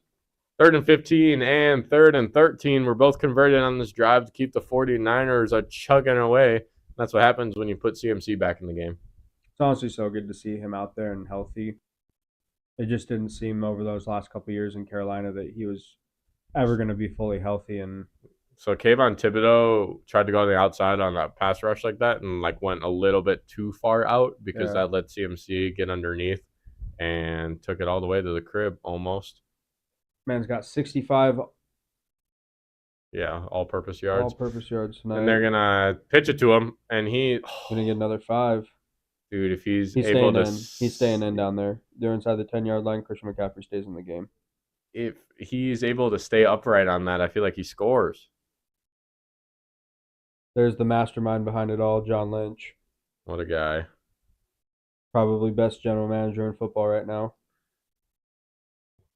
Speaker 1: 3rd and 15 and 3rd and 13 were both converted on this drive to keep the 49ers chugging away. That's what happens when you put CMC back in the game.
Speaker 2: It's honestly so good to see him out there and healthy. It just didn't seem over those last couple of years in Carolina that he was ever going to be fully healthy. And
Speaker 1: so Kayvon Thibodeau tried to go on the outside on a pass rush like that and went a little bit too far out because that let CMC get underneath and took it all the way to the crib almost.
Speaker 2: Man's got 65
Speaker 1: all-purpose yards.
Speaker 2: All-purpose yards tonight.
Speaker 1: And they're going to pitch it to him, and he's
Speaker 2: going to get another 5.
Speaker 1: Dude, if he's able to...
Speaker 2: He's staying in down there. They're inside the 10-yard line. Christian McCaffrey stays in the game.
Speaker 1: If he's able to stay upright on that, I feel like he scores.
Speaker 2: There's the mastermind behind it all, John Lynch.
Speaker 1: What a guy.
Speaker 2: Probably best general manager in football right now.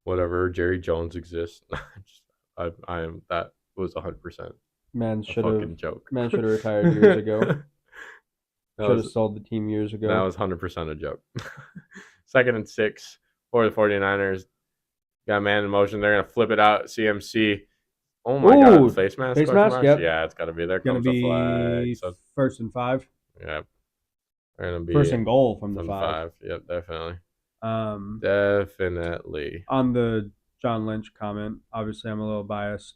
Speaker 1: Whatever, Jerry Jones exists. I am. That was 100%.
Speaker 2: Man should have
Speaker 1: joke.
Speaker 2: Man should have retired years ago. Should have sold the team years ago.
Speaker 1: That was 100% a joke. 2nd and 6 for the 49ers. Got a man in motion. They're gonna flip it out. CMC. Oh my God! Face mask.
Speaker 2: Face mask. Yep.
Speaker 1: Yeah, it's got to be there.
Speaker 2: Going to be
Speaker 1: flag, so
Speaker 2: 1st and 5.
Speaker 1: Yeah. They're gonna be
Speaker 2: 1st and goal from the 5.
Speaker 1: Yep, definitely.
Speaker 2: Definitely. On the John Lynch comment, obviously I'm a little biased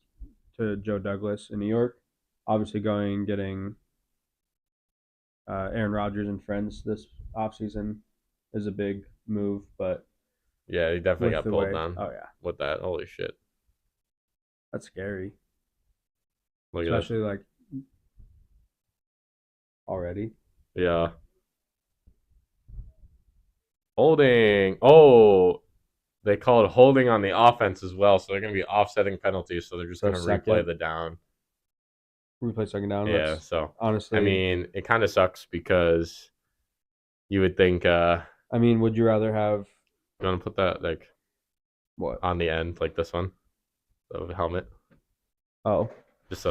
Speaker 2: to Joe Douglas in New York. Obviously getting Aaron Rodgers and friends this offseason is a big move, but
Speaker 1: yeah, he definitely got pulled down.
Speaker 2: Oh yeah,
Speaker 1: with that, holy shit,
Speaker 2: that's scary.
Speaker 1: Look
Speaker 2: Especially already.
Speaker 1: Yeah. Holding. Oh, they call it holding on the offense as well. So they're going to be offsetting penalties. So they're just
Speaker 2: So
Speaker 1: going to replay
Speaker 2: second.
Speaker 1: the down.
Speaker 2: Replay second down.
Speaker 1: Yeah.
Speaker 2: That's
Speaker 1: So,
Speaker 2: honestly,
Speaker 1: I mean, it kind of sucks because you would think,
Speaker 2: would you rather have
Speaker 1: you want to put that like
Speaker 2: what?
Speaker 1: on the end, like this one, the helmet?
Speaker 2: Oh,
Speaker 1: Just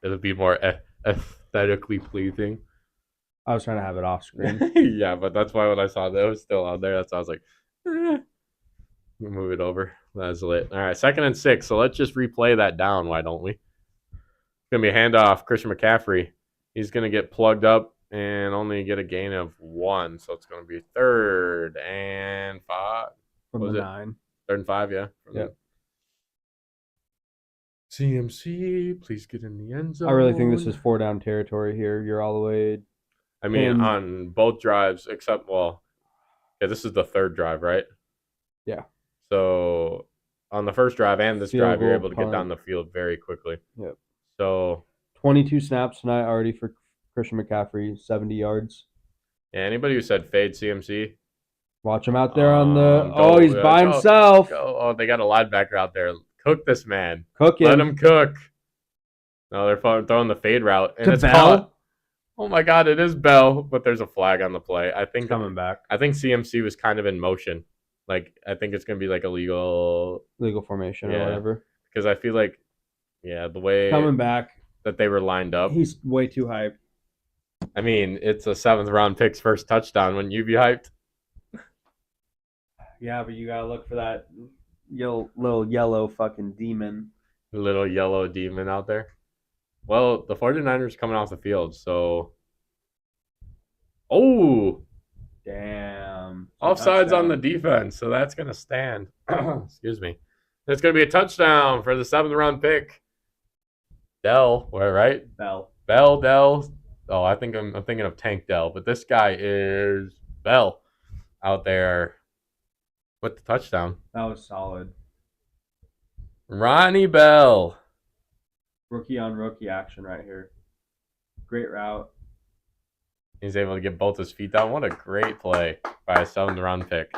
Speaker 1: it'll be more aesthetically pleasing.
Speaker 2: I was trying to have it off screen.
Speaker 1: Yeah, but that's why when I saw that it was still out there, that's why I was like, we'll move it over. That's lit. All right, 2nd and 6. So let's just replay that down. Why don't we? It's gonna be a handoff. Christian McCaffrey. He's gonna get plugged up and only get a gain of 1. So it's gonna be 3rd and 5.
Speaker 2: From the 9.
Speaker 1: 3rd and 5, yeah.
Speaker 2: Yep.
Speaker 1: CMC, please get in the end zone.
Speaker 2: I really think this is 4 down territory here. You're all the way.
Speaker 1: I mean, on both drives, except, this is the 3rd drive, right?
Speaker 2: Yeah.
Speaker 1: So on the first drive and this drive, you're able to get down the field very quickly.
Speaker 2: Yep.
Speaker 1: So
Speaker 2: 22 snaps tonight already for Christian McCaffrey, 70 yards.
Speaker 1: Yeah, anybody who said fade CMC,
Speaker 2: watch him out there on the. He's by himself.
Speaker 1: Oh, they got a linebacker out there. Cook this man.
Speaker 2: Cook him.
Speaker 1: Let him cook. No, they're throwing the fade route, and it's
Speaker 2: Bell.
Speaker 1: caught. Oh my God, it is Bell, but there's a flag on the play. I think
Speaker 2: coming back.
Speaker 1: I think CMC was kind of in motion. Like, I think it's gonna be like a legal
Speaker 2: formation or whatever.
Speaker 1: Because I feel like, the way
Speaker 2: coming back
Speaker 1: that they were lined up,
Speaker 2: he's way too hyped.
Speaker 1: I mean, it's a 7th round pick's first touchdown. Wouldn't you be hyped?
Speaker 2: Yeah, but you gotta look for that little yellow fucking demon.
Speaker 1: Little yellow demon out there. Well, the 49ers coming off the field, so. Oh!
Speaker 2: Damn.
Speaker 1: Offsides on the defense, so that's going to stand. Excuse me. It's going to be a touchdown for the 7th round pick. Dell, right?
Speaker 2: Bell.
Speaker 1: Dell. Oh, I'm thinking of Tank Dell, but this guy is Bell out there with the touchdown.
Speaker 2: That was solid.
Speaker 1: Ronnie Bell.
Speaker 2: Rookie on rookie action right here. Great route.
Speaker 1: He's able to get both his feet down. What a great play by a 7th round pick.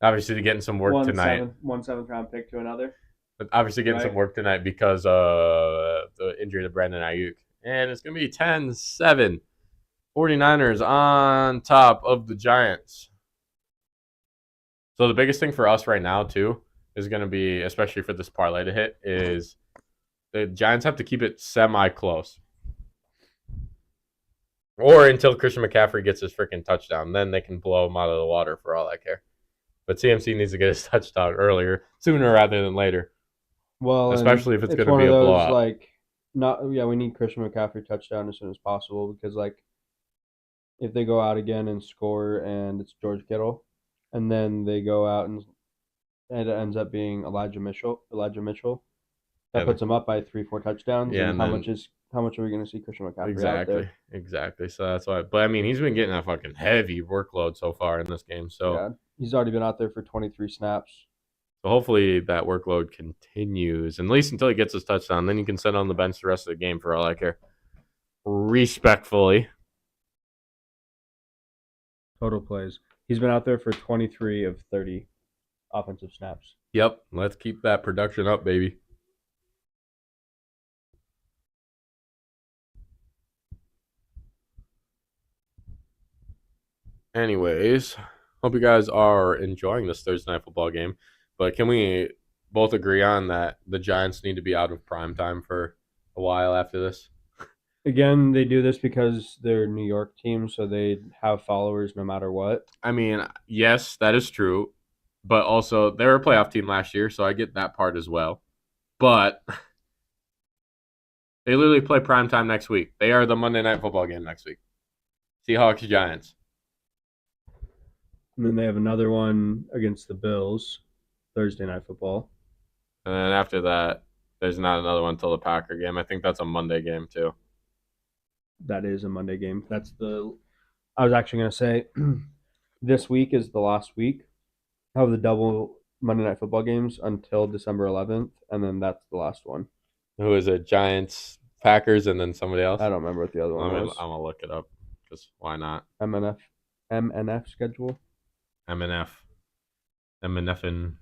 Speaker 1: Obviously, they're getting some work tonight.
Speaker 2: One 7th round pick to another.
Speaker 1: But obviously getting some work tonight because of the injury to Brandon Ayuk. And it's going to be 10-7. 49ers on top of the Giants. So the biggest thing for us right now, too, is going to be, especially for this parlay to hit, is the Giants have to keep it semi-close. Or until Christian McCaffrey gets his freaking touchdown. Then they can blow him out of the water for all I care. But CMC needs to get his touchdown earlier, sooner rather than later.
Speaker 2: Well,
Speaker 1: especially if it's going to be a blowout.
Speaker 2: We need Christian McCaffrey touchdown as soon as possible because, if they go out again and score and it's George Kittle, and then they go out and it ends up being Elijah Mitchell, that puts them up by 3-4 touchdowns.
Speaker 1: Yeah,
Speaker 2: and how much are we going to see Christian McCaffrey out there?
Speaker 1: Exactly. So that's why. But I mean, he's been getting a fucking heavy workload so far in this game. So
Speaker 2: he's already been out there for 23 snaps.
Speaker 1: So hopefully that workload continues, at least until he gets his touchdown. Then you can sit on the bench the rest of the game for all I care. Respectfully.
Speaker 2: Total plays. He's been out there for 23 of 30 offensive snaps.
Speaker 1: Yep. Let's keep that production up, baby. Anyways, hope you guys are enjoying this Thursday night football game. But can we both agree on that the Giants need to be out of prime time for a while after this?
Speaker 2: Again, they do this because they're a New York team, so they have followers no matter what.
Speaker 1: I mean, yes, that is true. But also, they were a playoff team last year, so I get that part as well. But they literally play primetime next week. They are the Monday Night Football game next week. Seahawks, Giants.
Speaker 2: And then they have another one against the Bills, Thursday Night Football.
Speaker 1: And then after that, there's not another one until the Packer game. I think that's a Monday game, too.
Speaker 2: That is a Monday game. I was actually going to say, this week is the last week of the double Monday Night Football games until December 11th, and then that's the last one.
Speaker 1: Who is it? Giants, Packers and then somebody else?
Speaker 2: I don't remember what the other one
Speaker 1: I'm
Speaker 2: was.
Speaker 1: gonna look it up because why not?
Speaker 2: MNF schedule.
Speaker 1: MNF and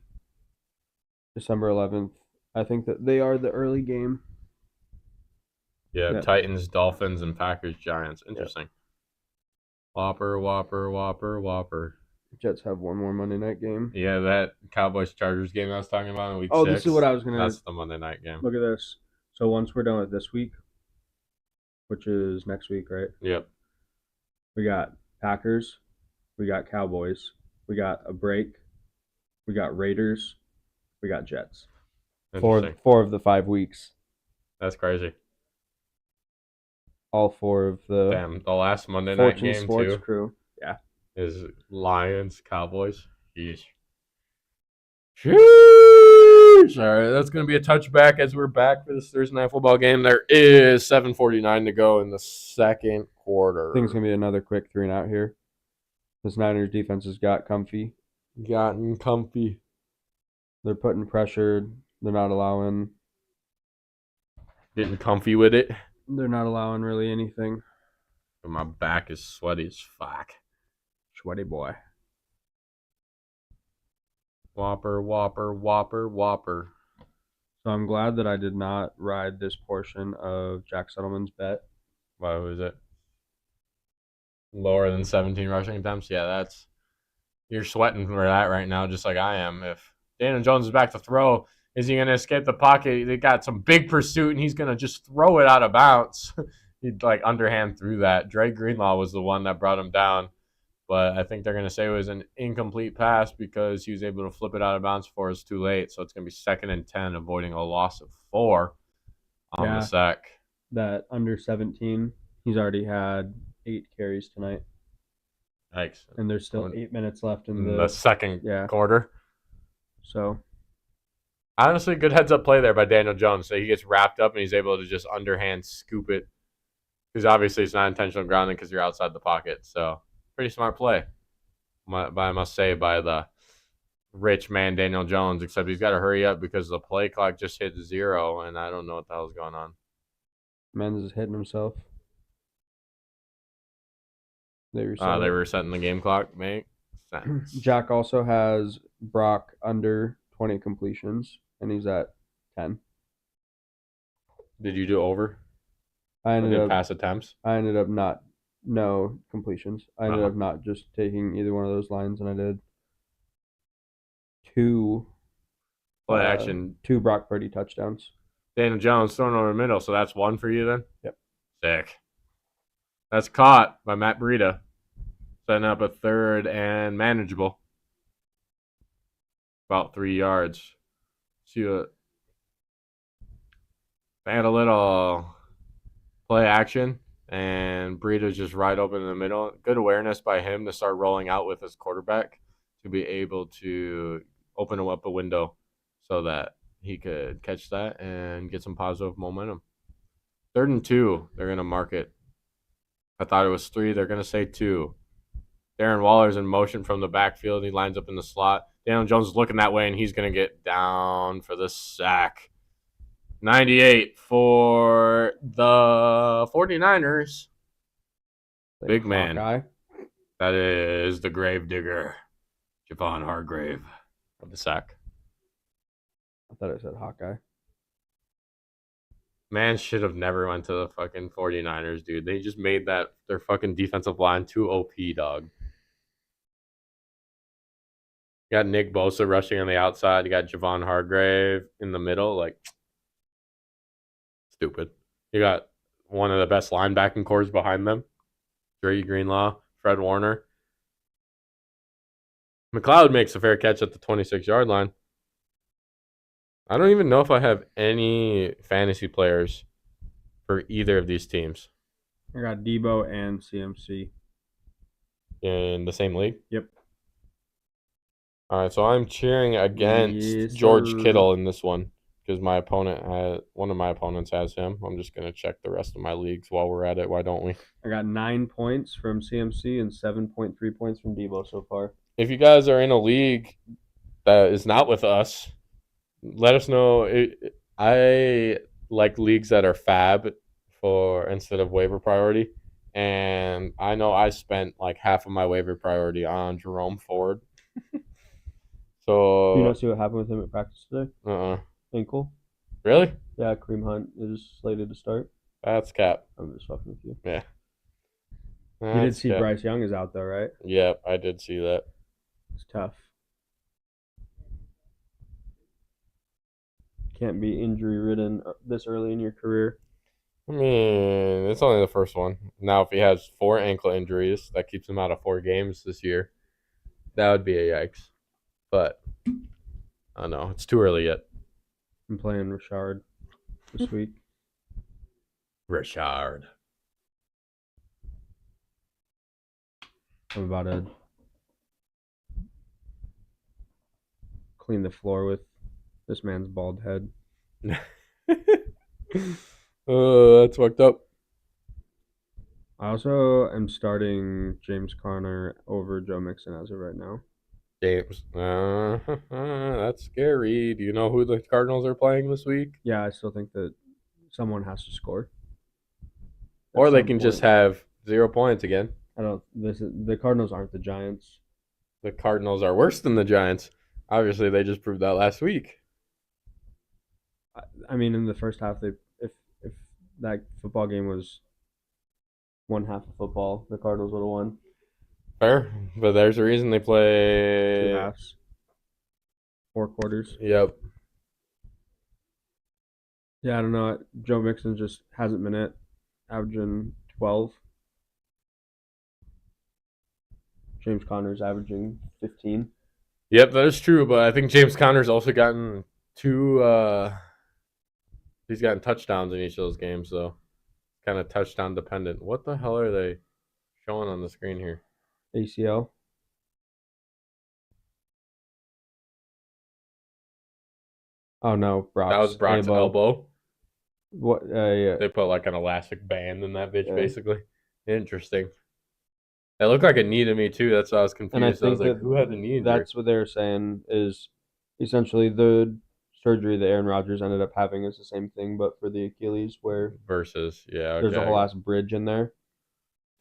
Speaker 2: December 11th. I think that they are the early game.
Speaker 1: yeah, Titans, Dolphins, and Packers, Giants. Interesting. Whopper.
Speaker 2: Jets have one more Monday night game.
Speaker 1: Yeah, that Cowboys-Chargers game I was talking about in week 6.
Speaker 2: Oh, this is what I was going to...
Speaker 1: That's the Monday night game.
Speaker 2: Look at this. So once we're done with this week, which is next week, right?
Speaker 1: Yep.
Speaker 2: We got Packers. We got Cowboys. We got a break. We got Raiders. We got Jets. Four of the 5 weeks.
Speaker 1: That's crazy.
Speaker 2: All 4 of the...
Speaker 1: Damn, the last Monday night game,
Speaker 2: Sports
Speaker 1: too.
Speaker 2: Crew. Yeah.
Speaker 1: Is Lions, Cowboys. Yeesh. Sheesh. All right, that's going to be a touchback as we're back for this Thursday night football game. There is 7:49 to go in the second quarter.
Speaker 2: I think it's going to be another quick 3-and-out here. This Niners defense has gotten comfy. They're putting pressure. They're not allowing...
Speaker 1: Getting comfy with it.
Speaker 2: They're not allowing really anything.
Speaker 1: My back is sweaty as fuck.
Speaker 2: Sweaty boy.
Speaker 1: Whopper.
Speaker 2: So I'm glad that I did not ride this portion of Jack Settleman's bet.
Speaker 1: What was it? Lower than 17 rushing attempts? Yeah, that's... You're sweating for that right now, just like I am. If Daniel Jones is back to throw, is he going to escape the pocket? They got some big pursuit, and he's going to just throw it out of bounds. He'd like underhand through that. Dre Greenlaw was the one that brought him down. But I think they're going to say it was an incomplete pass because he was able to flip it out of bounds before it's too late. So it's going to be 2nd and 10, avoiding a loss of 4 on the sack.
Speaker 2: That under 17, he's already had 8 carries tonight.
Speaker 1: Yikes.
Speaker 2: And there's still 8 minutes left in
Speaker 1: the second quarter.
Speaker 2: So,
Speaker 1: honestly, good heads-up play there by Daniel Jones. So he gets wrapped up and he's able to just underhand scoop it. Because obviously it's not intentional grounding because you're outside the pocket. So, pretty smart play, I must say, by the rich man Daniel Jones, except he's got to hurry up because the play clock just hit 0, and I don't know what the hell's going on.
Speaker 2: Men's is hitting himself.
Speaker 1: They were setting the game clock, mate.
Speaker 2: Jack also has Brock under 20 completions, and he's at 10.
Speaker 1: Did you do over?
Speaker 2: I ended up
Speaker 1: pass attempts.
Speaker 2: I ended up no completions. I ended up not just taking either one of those lines, and I did 2
Speaker 1: play action,
Speaker 2: 2 Brock Purdy touchdowns.
Speaker 1: Daniel Jones throwing over the middle, so that's 1 for you then?
Speaker 2: Yep.
Speaker 1: Sick. That's caught by Matt Breida. Setting up a 3rd and manageable. About 3 yards. See what? They had a little play action, and Breida's just right open in the middle. Good awareness by him to start rolling out with his quarterback to be able to open him up a window so that he could catch that and get some positive momentum. 3rd and 2, they're going to mark it. I thought it was 3. They're going to say 2. Darren Waller's in motion from the backfield. He lines up in the slot. Daniel Jones is looking that way, and he's going to get down for the sack. 98 for the 49ers. Big man.
Speaker 2: Hawkeye.
Speaker 1: That is the grave digger, Javon Hargrave, of the sack.
Speaker 2: I thought it said Hawkeye.
Speaker 1: Man should have never went to the fucking 49ers, dude. They just made that their fucking defensive line too OP, dog. You got Nick Bosa rushing on the outside. You got Javon Hargrave in the middle. Like, stupid. You got one of the best linebacking cores behind them. Dre Greenlaw, Fred Warner. McLeod makes a fair catch at the 26-yard line. I don't even know if I have any fantasy players for either of these teams.
Speaker 2: I got Debo and CMC.
Speaker 1: In the same league?
Speaker 2: Yep.
Speaker 1: All right, so I'm cheering against George Kittle in this one because one of my opponents has him. I'm just going to check the rest of my leagues while we're at it. Why don't we?
Speaker 2: I got 9 points from CMC and 7.3 points from Debo so far.
Speaker 1: If you guys are in a league that is not with us, let us know. I like leagues that are fab for instead of waiver priority. And I know I spent like half of my waiver priority on Jerome Ford.
Speaker 2: Do you
Speaker 1: So,
Speaker 2: not see what happened with him at practice today? Ankle.
Speaker 1: Really?
Speaker 2: Yeah, Kareem Hunt is slated to start.
Speaker 1: That's cap.
Speaker 2: I'm just fucking with you.
Speaker 1: Yeah.
Speaker 2: You did
Speaker 1: That's
Speaker 2: see
Speaker 1: cap.
Speaker 2: Bryce Young is out though, right?
Speaker 1: Yeah, I did see that.
Speaker 2: It's tough. Can't be injury ridden this early in your career.
Speaker 1: I mean, it's only the first one. Now, if he has 4 ankle injuries, that keeps him out of 4 games this year. That would be a yikes. But I don't know. It's too early yet.
Speaker 2: I'm playing Richard this week.
Speaker 1: Richard.
Speaker 2: I'm about to clean the floor with this man's bald head.
Speaker 1: Oh, that's fucked up.
Speaker 2: I also am starting James Conner over Joe Mixon as of right now.
Speaker 1: James. That's scary. Do you know who the Cardinals are playing this week?
Speaker 2: Yeah, I still think that someone has to score.
Speaker 1: Or
Speaker 2: At
Speaker 1: they
Speaker 2: some
Speaker 1: can just
Speaker 2: point.
Speaker 1: have 0 points again.
Speaker 2: I don't. The Cardinals aren't the Giants.
Speaker 1: The Cardinals are worse than the Giants. Obviously, they just proved that last week.
Speaker 2: I mean, in the first half, if that football game was one half of football, the Cardinals would have won.
Speaker 1: Fair, but there's a reason they
Speaker 2: 2
Speaker 1: play.
Speaker 2: halves, 4 quarters.
Speaker 1: Yep.
Speaker 2: Yeah, I don't know. Joe Mixon just hasn't been it, averaging 12. James Conner's averaging 15.
Speaker 1: Yep, that is true. But I think James Conner's also gotten 2. He's gotten touchdowns in each of those games, so kind of touchdown dependent. What the hell are they showing on the screen here?
Speaker 2: ACL. Oh no, Brock's
Speaker 1: That was Brock's elbow.
Speaker 2: What? Yeah.
Speaker 1: They put like an elastic band in that bitch,
Speaker 2: Yeah.
Speaker 1: basically. Interesting. It looked like a knee to me too. That's why I was confused.
Speaker 2: And I
Speaker 1: I was
Speaker 2: think
Speaker 1: like,
Speaker 2: that
Speaker 1: who had the knee injury?
Speaker 2: That's what they were saying is essentially the surgery that Aaron Rodgers ended up having is the same thing, but for the Achilles, where
Speaker 1: Versus, yeah, okay.
Speaker 2: there's a whole ass bridge in there.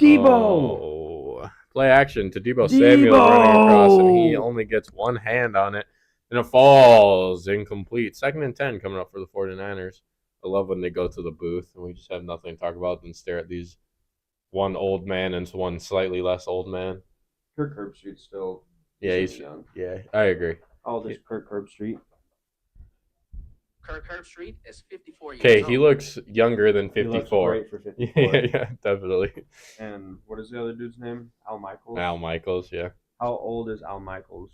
Speaker 1: Oh, play action to Debo Samuel running across, and he only gets one hand on it, and it falls incomplete. 2nd and 10 coming up for the 49ers. I love when they go to the booth and we just have nothing to talk about and stare at these one old man and one slightly less old man.
Speaker 2: Kirk Herbstreit's still
Speaker 1: he's
Speaker 2: young.
Speaker 1: Yeah, I agree.
Speaker 2: How old is Kirk Herbstreit?
Speaker 4: Kirk Herbstreit is 54 years
Speaker 1: Okay,
Speaker 4: old.
Speaker 1: he looks younger than
Speaker 2: He looks
Speaker 1: 54.
Speaker 2: great for 54.
Speaker 1: Yeah, definitely.
Speaker 2: And what is the other dude's name? Al Michaels.
Speaker 1: Al Michaels, yeah.
Speaker 2: How old is Al Michaels?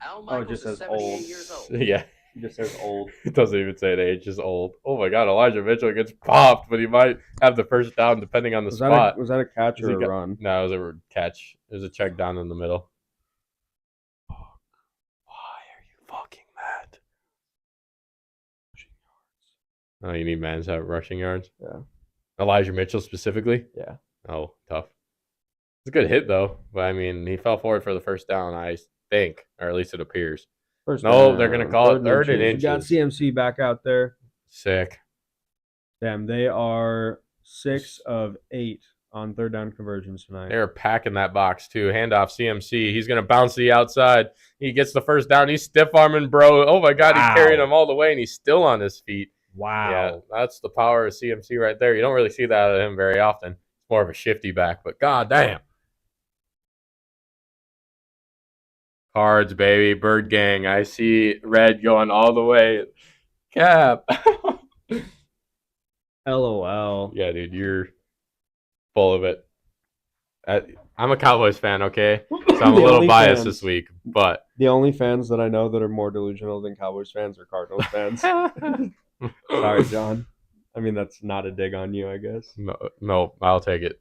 Speaker 4: Al
Speaker 2: it
Speaker 4: Michaels
Speaker 2: just
Speaker 4: is
Speaker 2: says
Speaker 4: 78
Speaker 2: old.
Speaker 4: years old.
Speaker 1: Yeah.
Speaker 2: He just says old.
Speaker 1: It doesn't even say an age, just old. Oh my God, Elijah Mitchell gets popped, but he might have the first down depending on the spot.
Speaker 2: Was that a catch or a run?
Speaker 1: No, it was a catch. It was a check down in the middle. Why are you fucking mad? Oh, you need man's out rushing yards?
Speaker 2: Yeah.
Speaker 1: Elijah Mitchell specifically?
Speaker 2: Yeah.
Speaker 1: Oh, tough. It's a good hit, though. But, I mean, he fell forward for the first down, I think, or at least it appears.
Speaker 2: First
Speaker 1: No,
Speaker 2: down,
Speaker 1: they're going to call it 3rd and inches.
Speaker 2: You got CMC back out there.
Speaker 1: Sick.
Speaker 2: Damn, they are 6 of 8 on 3rd down conversions tonight.
Speaker 1: They're packing that box, too. Handoff CMC. He's going to bounce to the outside. He gets the first down. He's stiff-arming, bro. Oh, my God.
Speaker 2: Wow.
Speaker 1: He's carrying him all the way, and he's still on his feet.
Speaker 2: Wow.
Speaker 1: Yeah, that's the power of CMC right there. You don't really see that out of him very often. It's more of a shifty back, but god damn. Cards, baby. Bird gang. I see red going all the way. Cap.
Speaker 2: LOL.
Speaker 1: Yeah, dude, you're full of it. I'm a Cowboys fan, okay? So I'm a little biased this week, but
Speaker 2: The only fans that I know that are more delusional than Cowboys fans are Cardinals fans. Sorry, John. I mean, that's not a dig on you, I guess.
Speaker 1: No, I'll take it.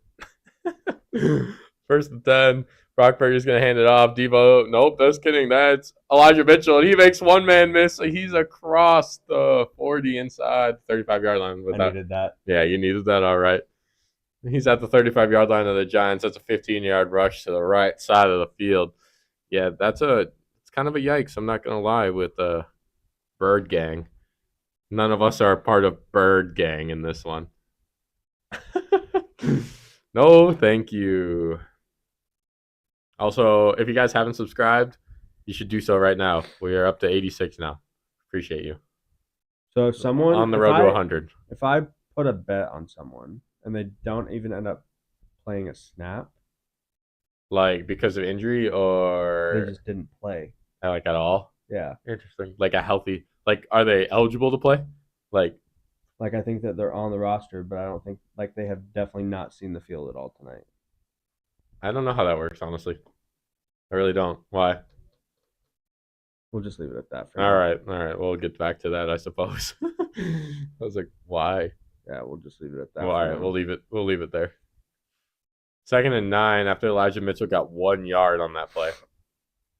Speaker 1: 1st and 10. Brock Purdy's going to hand it off. Debo, nope, just kidding. That's Elijah Mitchell, and he makes one man miss. He's across the 40 inside 35-yard line.
Speaker 2: I needed that.
Speaker 1: Yeah, you needed that, all right. He's at the 35-yard line of the Giants. That's a 15-yard rush to the right side of the field. Yeah, it's kind of a yikes. I'm not going to lie with Bird Gang. None of us are a part of Bird Gang in this one. No, thank you. Also, if you guys haven't subscribed, you should do so right now. We are up to 86 now. Appreciate you.
Speaker 2: So if someone
Speaker 1: on the road to 100.
Speaker 2: If I put a bet on someone and they don't even end up playing a snap,
Speaker 1: like because of injury or
Speaker 2: they just didn't play.
Speaker 1: Like at all?
Speaker 2: Yeah.
Speaker 1: Interesting. Like a healthy, like are they eligible to play? Like
Speaker 2: I think that they're on the roster, but I don't think they have definitely not seen the field at all tonight.
Speaker 1: I don't know how that works, honestly. I really don't. Why?
Speaker 2: We'll just leave it at that.
Speaker 1: All right. We'll get back to that, I suppose. I was like, why?
Speaker 2: Yeah, we'll just leave it at that.
Speaker 1: Well, all right, we'll leave it there. 2nd and 9 after Elijah Mitchell got 1 yard on that play.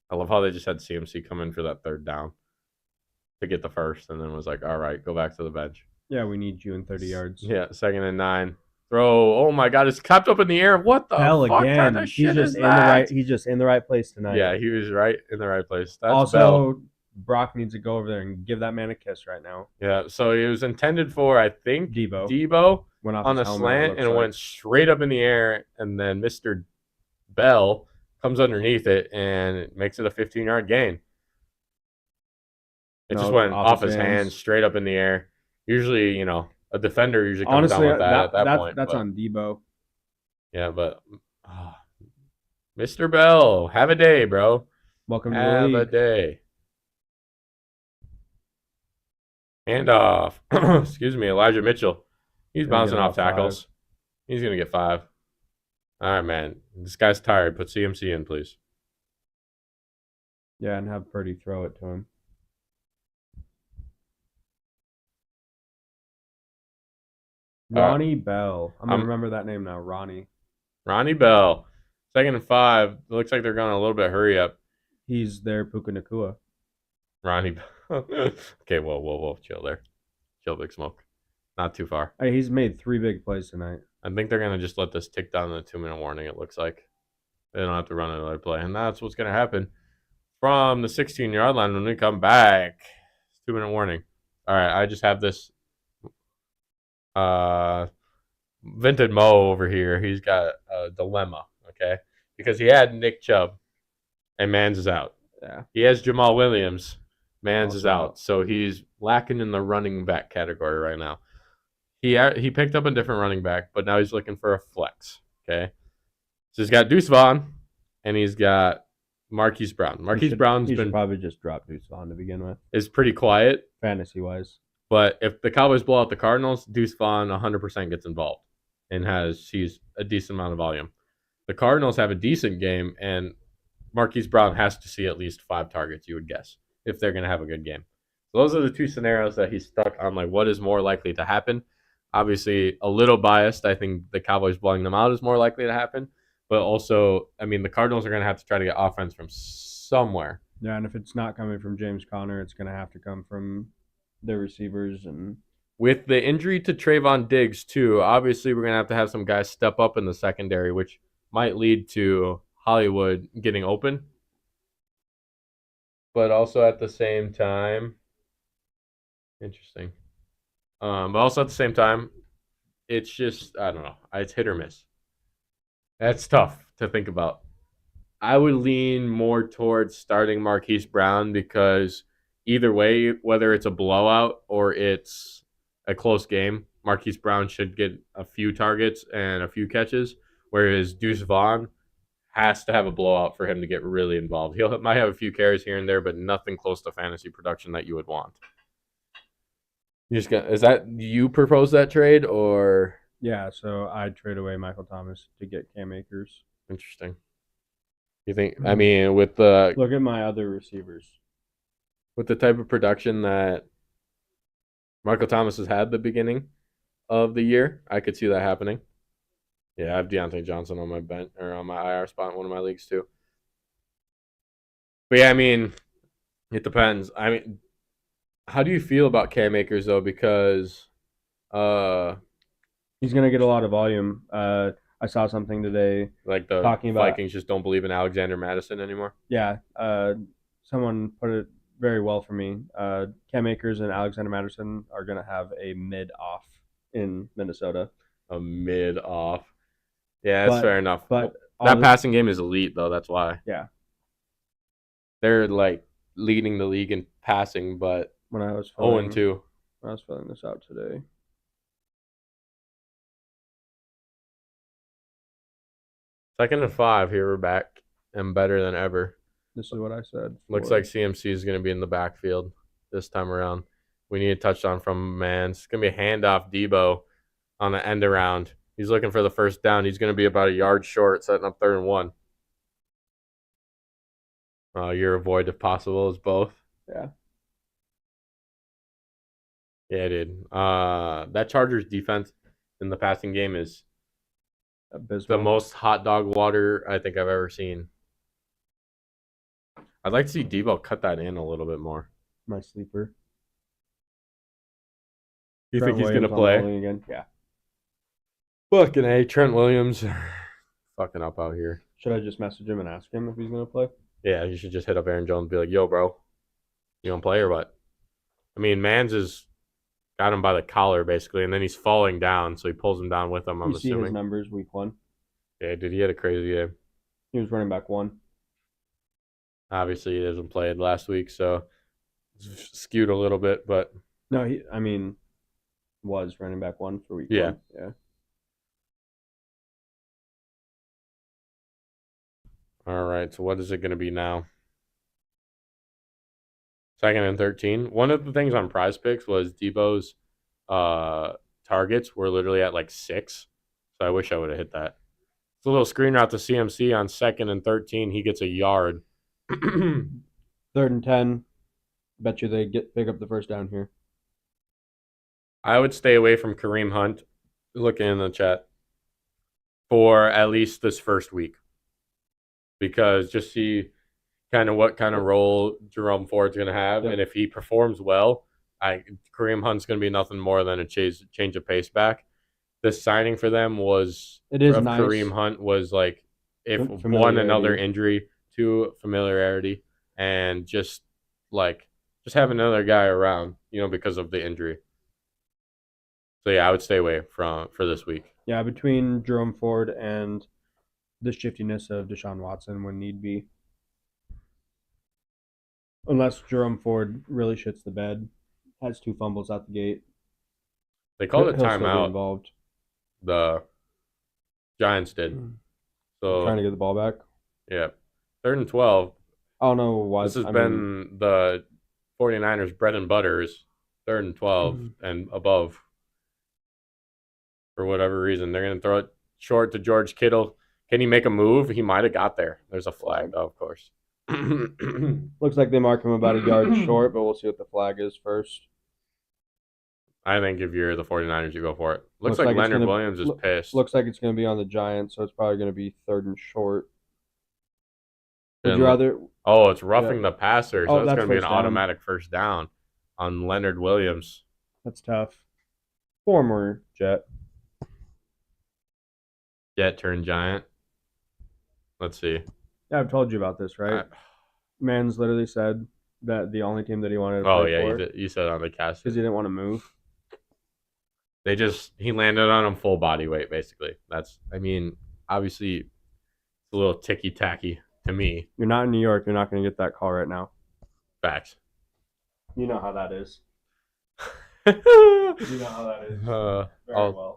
Speaker 1: I love how they just had CMC come in for that 3rd down to get the first, and then was like, all right, go back to the bench.
Speaker 2: Yeah, we need you in 30 yards.
Speaker 1: Yeah, 2nd and 9. Throw. Oh my God, it's kept up in the air. What the
Speaker 2: hell
Speaker 1: fuck
Speaker 2: again?
Speaker 1: kind of shit is that?
Speaker 2: He's just in the right place tonight.
Speaker 1: Yeah, he was right in the right place. That's
Speaker 2: also,
Speaker 1: Bell.
Speaker 2: Brock needs to go over there and give that man a kiss right now.
Speaker 1: Yeah, so he was intended for, I think,
Speaker 2: Debo
Speaker 1: went off on a slant and went straight up in the air, and then Mr. Bell comes underneath it and makes it a 15-yard gain. It just went off his hands straight up in the air. Usually, a defender usually comes down with that at that point.
Speaker 2: That's on Debo.
Speaker 1: Yeah, but Mr. Bell, have a day, bro.
Speaker 2: Welcome to the league.
Speaker 1: Have a day. Handoff. Excuse me, Elijah Mitchell. He's bouncing off tackles. 5. He's going to get 5. All right, man. This guy's tired. Put CMC in, please.
Speaker 2: Yeah, and have Purdy throw it to him. Ronnie Bell. I'm going to remember that name now, Ronnie.
Speaker 1: Ronnie Bell. 2nd and 5. It looks like they're going a little bit hurry up.
Speaker 2: He's their Puka Nacua.
Speaker 1: Ronnie Bell. Okay, whoa. Chill there. Chill, Big Smoke. Not too far.
Speaker 2: Hey, he's made 3 big plays tonight.
Speaker 1: I think they're going to just let this tick down to the 2-minute warning, it looks like. They don't have to run another play. And that's what's going to happen from the 16-yard line when we come back. 2-minute warning. All right, I just have this Vinted Mo over here. He's got a dilemma, okay? Because he had Nick Chubb, and Mans is out.
Speaker 2: Yeah.
Speaker 1: He has Jamal Williams. Mans is out. So he's lacking in the running back category right now. He picked up a different running back, but now he's looking for a flex, okay? So he's got Deuce Vaughn, and he's got Marquise Brown. Marquise Brown's
Speaker 2: should probably just drop Deuce Vaughn to begin with.
Speaker 1: Is pretty quiet.
Speaker 2: Fantasy-wise.
Speaker 1: But if the Cowboys blow out the Cardinals, Deuce Vaughn 100% gets involved and sees a decent amount of volume. The Cardinals have a decent game, and Marquise Brown has to see at least 5 targets, you would guess, if they're going to have a good game. So those are the 2 scenarios that he's stuck on, like what is more likely to happen. Obviously, a little biased. I think the Cowboys blowing them out is more likely to happen. But also, I mean, the Cardinals are going to have to try to get offense from somewhere.
Speaker 2: Yeah, and if it's not coming from James Conner, it's going to have to come from their receivers. And
Speaker 1: with the injury to Trayvon Diggs, too, obviously we're going to have some guys step up in the secondary, which might lead to Hollywood getting open. But also at the same time, interesting. But also at the same time, it's just, I don't know, it's hit or miss. That's tough to think about. I would lean more towards starting Marquise Brown because either way, whether it's a blowout or it's a close game, Marquise Brown should get a few targets and a few catches, whereas Deuce Vaughn has to have a blowout for him to get really involved. He might have a few carries here and there, but nothing close to fantasy production that you would want. Is that you propose that trade or?
Speaker 2: Yeah, so I'd trade away Michael Thomas to get Cam Akers.
Speaker 1: Interesting. You think? I mean, with the
Speaker 2: look at my other receivers,
Speaker 1: with the type of production that Michael Thomas has had at the beginning of the year, I could see that happening. Yeah, I have Deontay Johnson on my bench or on my IR spot in one of my leagues too. But yeah, I mean, it depends. I mean, how do you feel about Cam Akers though? Because
Speaker 2: he's gonna get a lot of volume. I saw something today,
Speaker 1: like the talking about Vikings just don't believe in Alexander Madison anymore.
Speaker 2: Yeah, someone put it very well for me. Cam Akers and Alexander Madison are going to have a mid-off in Minnesota.
Speaker 1: A mid-off. Yeah, that's fair enough.
Speaker 2: But
Speaker 1: that passing game is elite, though. That's why.
Speaker 2: Yeah.
Speaker 1: They're, like, leading the league in passing, but
Speaker 2: when I was
Speaker 1: 0-2.
Speaker 2: When I was filling this out today.
Speaker 1: Second and 5, here we're back and better than ever.
Speaker 2: This is what I said.
Speaker 1: Looks like CMC is going to be in the backfield this time around. We need a touchdown from man. It's going to be a handoff Debo on the end around. He's looking for the first down. He's going to be about a yard short, setting up 3rd and 1. Your avoid, if possible, is both.
Speaker 2: Yeah.
Speaker 1: Yeah, dude. That Chargers defense in the passing game is
Speaker 2: abysmal.
Speaker 1: The most hot dog water I think I've ever seen. I'd like to see Debo cut that in a little bit more.
Speaker 2: My sleeper.
Speaker 1: You think he's going to play?
Speaker 2: Again? Yeah.
Speaker 1: Fucking A. Trent Williams. Fucking up out here.
Speaker 2: Should I just message him and ask him if he's going to play?
Speaker 1: Yeah, you should just hit up Aaron Jones and be like, yo, bro, you going to play or what? I mean, Mans has got him by the collar, basically, and then he's falling down, so he pulls him down with him, I'm assuming.
Speaker 2: You see his numbers week 1?
Speaker 1: Yeah, dude, he had a crazy game.
Speaker 2: He was running back 1.
Speaker 1: Obviously, he hasn't played last week, so it's skewed a little bit, but...
Speaker 2: No, was running back 1 for week 1. Yeah.
Speaker 1: All right, so what is it going to be now? 2nd and 13. One of the things on Prize Picks was Debo's targets were literally at like 6, so I wish I would have hit that. It's a little screen route to CMC on 2nd and 13. He gets a yard.
Speaker 2: 3rd and 10. Bet you they pick up the first down here.
Speaker 1: I would stay away from Kareem Hunt, looking in the chat, for at least this first week. Because just see kind of what kind of role Jerome Ford's going to have. Yep. And if he performs well, Kareem Hunt's going to be nothing more than a change of pace back. This signing for them nice. Kareem Hunt was like, if one, another injury, 2, familiarity, and just have another guy around, because of the injury. So, yeah, I would stay away for this week.
Speaker 2: Yeah, between Jerome Ford and the shiftiness of Deshaun Watson when need be. Unless Jerome Ford really shits the bed, has 2 fumbles out the gate.
Speaker 1: They called a timeout. Involved. The Giants did. So
Speaker 2: trying to get the ball back.
Speaker 1: Yeah. 3rd and 12.
Speaker 2: I don't know why.
Speaker 1: This has been the 49ers' bread and butter is 3rd and 12 and above. For whatever reason, they're going to throw it short to George Kittle. Can he make a move? He might have got there. There's a flag, though, of course.
Speaker 2: Looks like they mark him about a yard short, but we'll see what the flag is first.
Speaker 1: I think if you're the 49ers, you go for it. Looks like Leonard Williams is pissed.
Speaker 2: Looks like it's going to be on the Giants, so it's probably going to be 3rd and short. Would you rather...
Speaker 1: Oh, it's roughing the passer, so it's going to be an automatic first down on Leonard Williams.
Speaker 2: That's tough. Former Jet.
Speaker 1: Jet turned Giant. Let's see.
Speaker 2: Yeah, I've told you about this, right? Man's literally said that the only team that he wanted to play for...
Speaker 1: you said on the cast.
Speaker 2: Because he didn't want to move.
Speaker 1: He landed on him full body weight, basically. Obviously, it's a little ticky-tacky to me.
Speaker 2: You're not in New York. You're not going to get that call right now.
Speaker 1: Facts.
Speaker 2: You know how that is. You know how that is.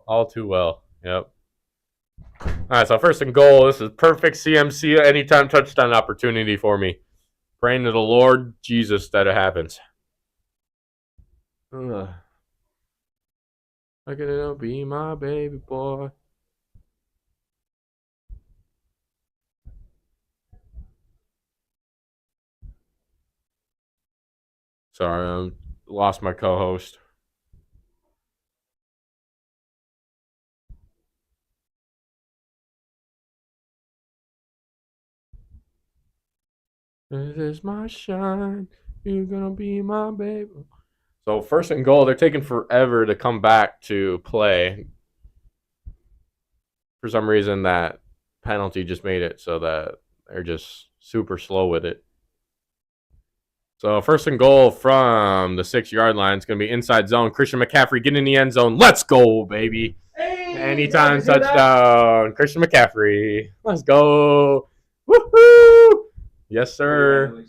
Speaker 1: All too well. Yep. All right, so 1st and goal. This is perfect CMC anytime touchdown opportunity for me. Praying to the Lord Jesus that it happens. Look at it, be my baby boy. Sorry, I lost my co-host. This is my shine. You're gonna be my baby. So 1st and goal, they're taking forever to come back to play. For some reason, that penalty just made it so that they're just super slow with it. So first and goal from the 6-yard line. It's going to be inside zone. Christian McCaffrey getting in the end zone. Let's go, baby.
Speaker 2: Hey,
Speaker 1: Anytime touchdown. Christian McCaffrey. Let's go. Woohoo. Yes, sir.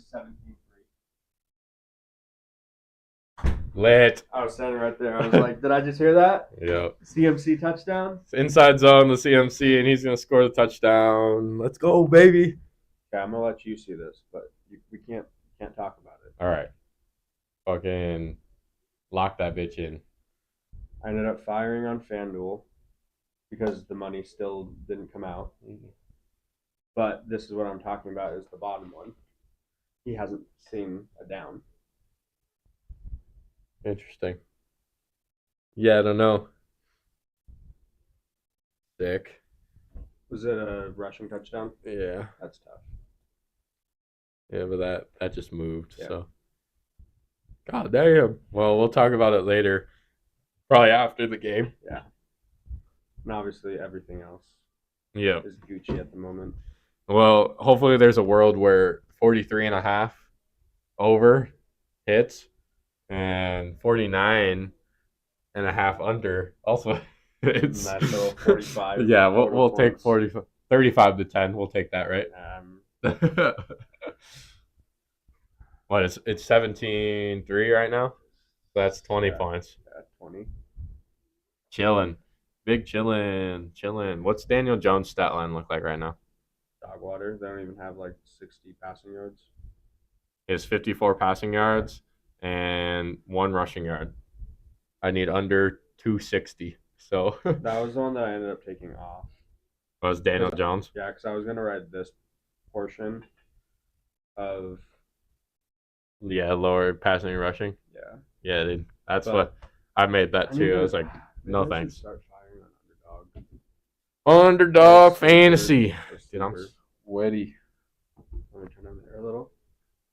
Speaker 1: Lit.
Speaker 2: I was standing right there. I was like, did I just hear that?
Speaker 1: Yep.
Speaker 2: CMC touchdown?
Speaker 1: It's inside zone, the CMC, and he's going to score the touchdown. Let's go, baby.
Speaker 2: Okay, I'm going to let you see this, but we can't talk about it.
Speaker 1: All right. Fucking lock that bitch in.
Speaker 2: I ended up firing on FanDuel because the money still didn't come out. But this is what I'm talking about is the bottom one. He hasn't seen a down.
Speaker 1: Interesting. Yeah, I don't know. Sick.
Speaker 2: Was it a rushing touchdown?
Speaker 1: Yeah.
Speaker 2: That's tough.
Speaker 1: Yeah, but that just moved.
Speaker 2: Yeah.
Speaker 1: So, God damn. Well, we'll talk about it later, probably after the game.
Speaker 2: Yeah. And obviously everything else
Speaker 1: Yeah.
Speaker 2: is Gucci at the moment.
Speaker 1: Well, hopefully there's a world where 43.5 over hits and 49.5 under also hits.
Speaker 2: Nice little 45.
Speaker 1: Yeah, we'll take
Speaker 2: points.
Speaker 1: 35 to 10. We'll take that, right? What is it's 17-3 right now? So that's 20 points.
Speaker 2: Yeah, 20.
Speaker 1: Chilling. Big chilling. What's Daniel Jones' stat line look like right now?
Speaker 2: Dog water. They don't even have like 60 passing yards.
Speaker 1: He has 54 passing yards and 1 rushing yard. I need under 260. So
Speaker 2: That was the one that I ended up taking off.
Speaker 1: was Daniel Jones.
Speaker 2: Yeah, because I was going to write this portion of...
Speaker 1: Yeah, lower passing and rushing.
Speaker 2: Yeah.
Speaker 1: Yeah, dude. That's what I made that too. I was like, no thanks.
Speaker 2: Start firing on
Speaker 1: Underdog fantasy. Dude, I'm sweaty.
Speaker 2: Let me turn on the air a little.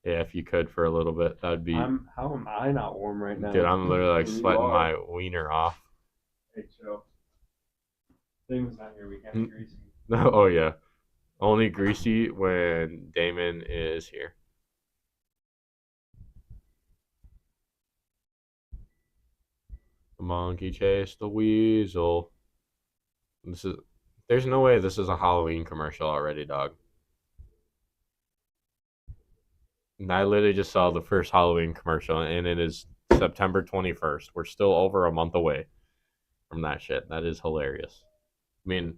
Speaker 1: Yeah, if you could for a little bit, that'd be.
Speaker 2: How am I not warm right now?
Speaker 1: Dude, I'm literally like
Speaker 2: You
Speaker 1: sweating
Speaker 2: are.
Speaker 1: my wiener off.
Speaker 2: Hey, chill. Things not here. We can't be greasy.
Speaker 1: Oh yeah, only greasy when Damon is here. The monkey chased the weasel. There's no way this is a Halloween commercial already, dog. And I literally just saw the first Halloween commercial, and it is September 21st. We're still over a month away from that shit. That is hilarious. I mean,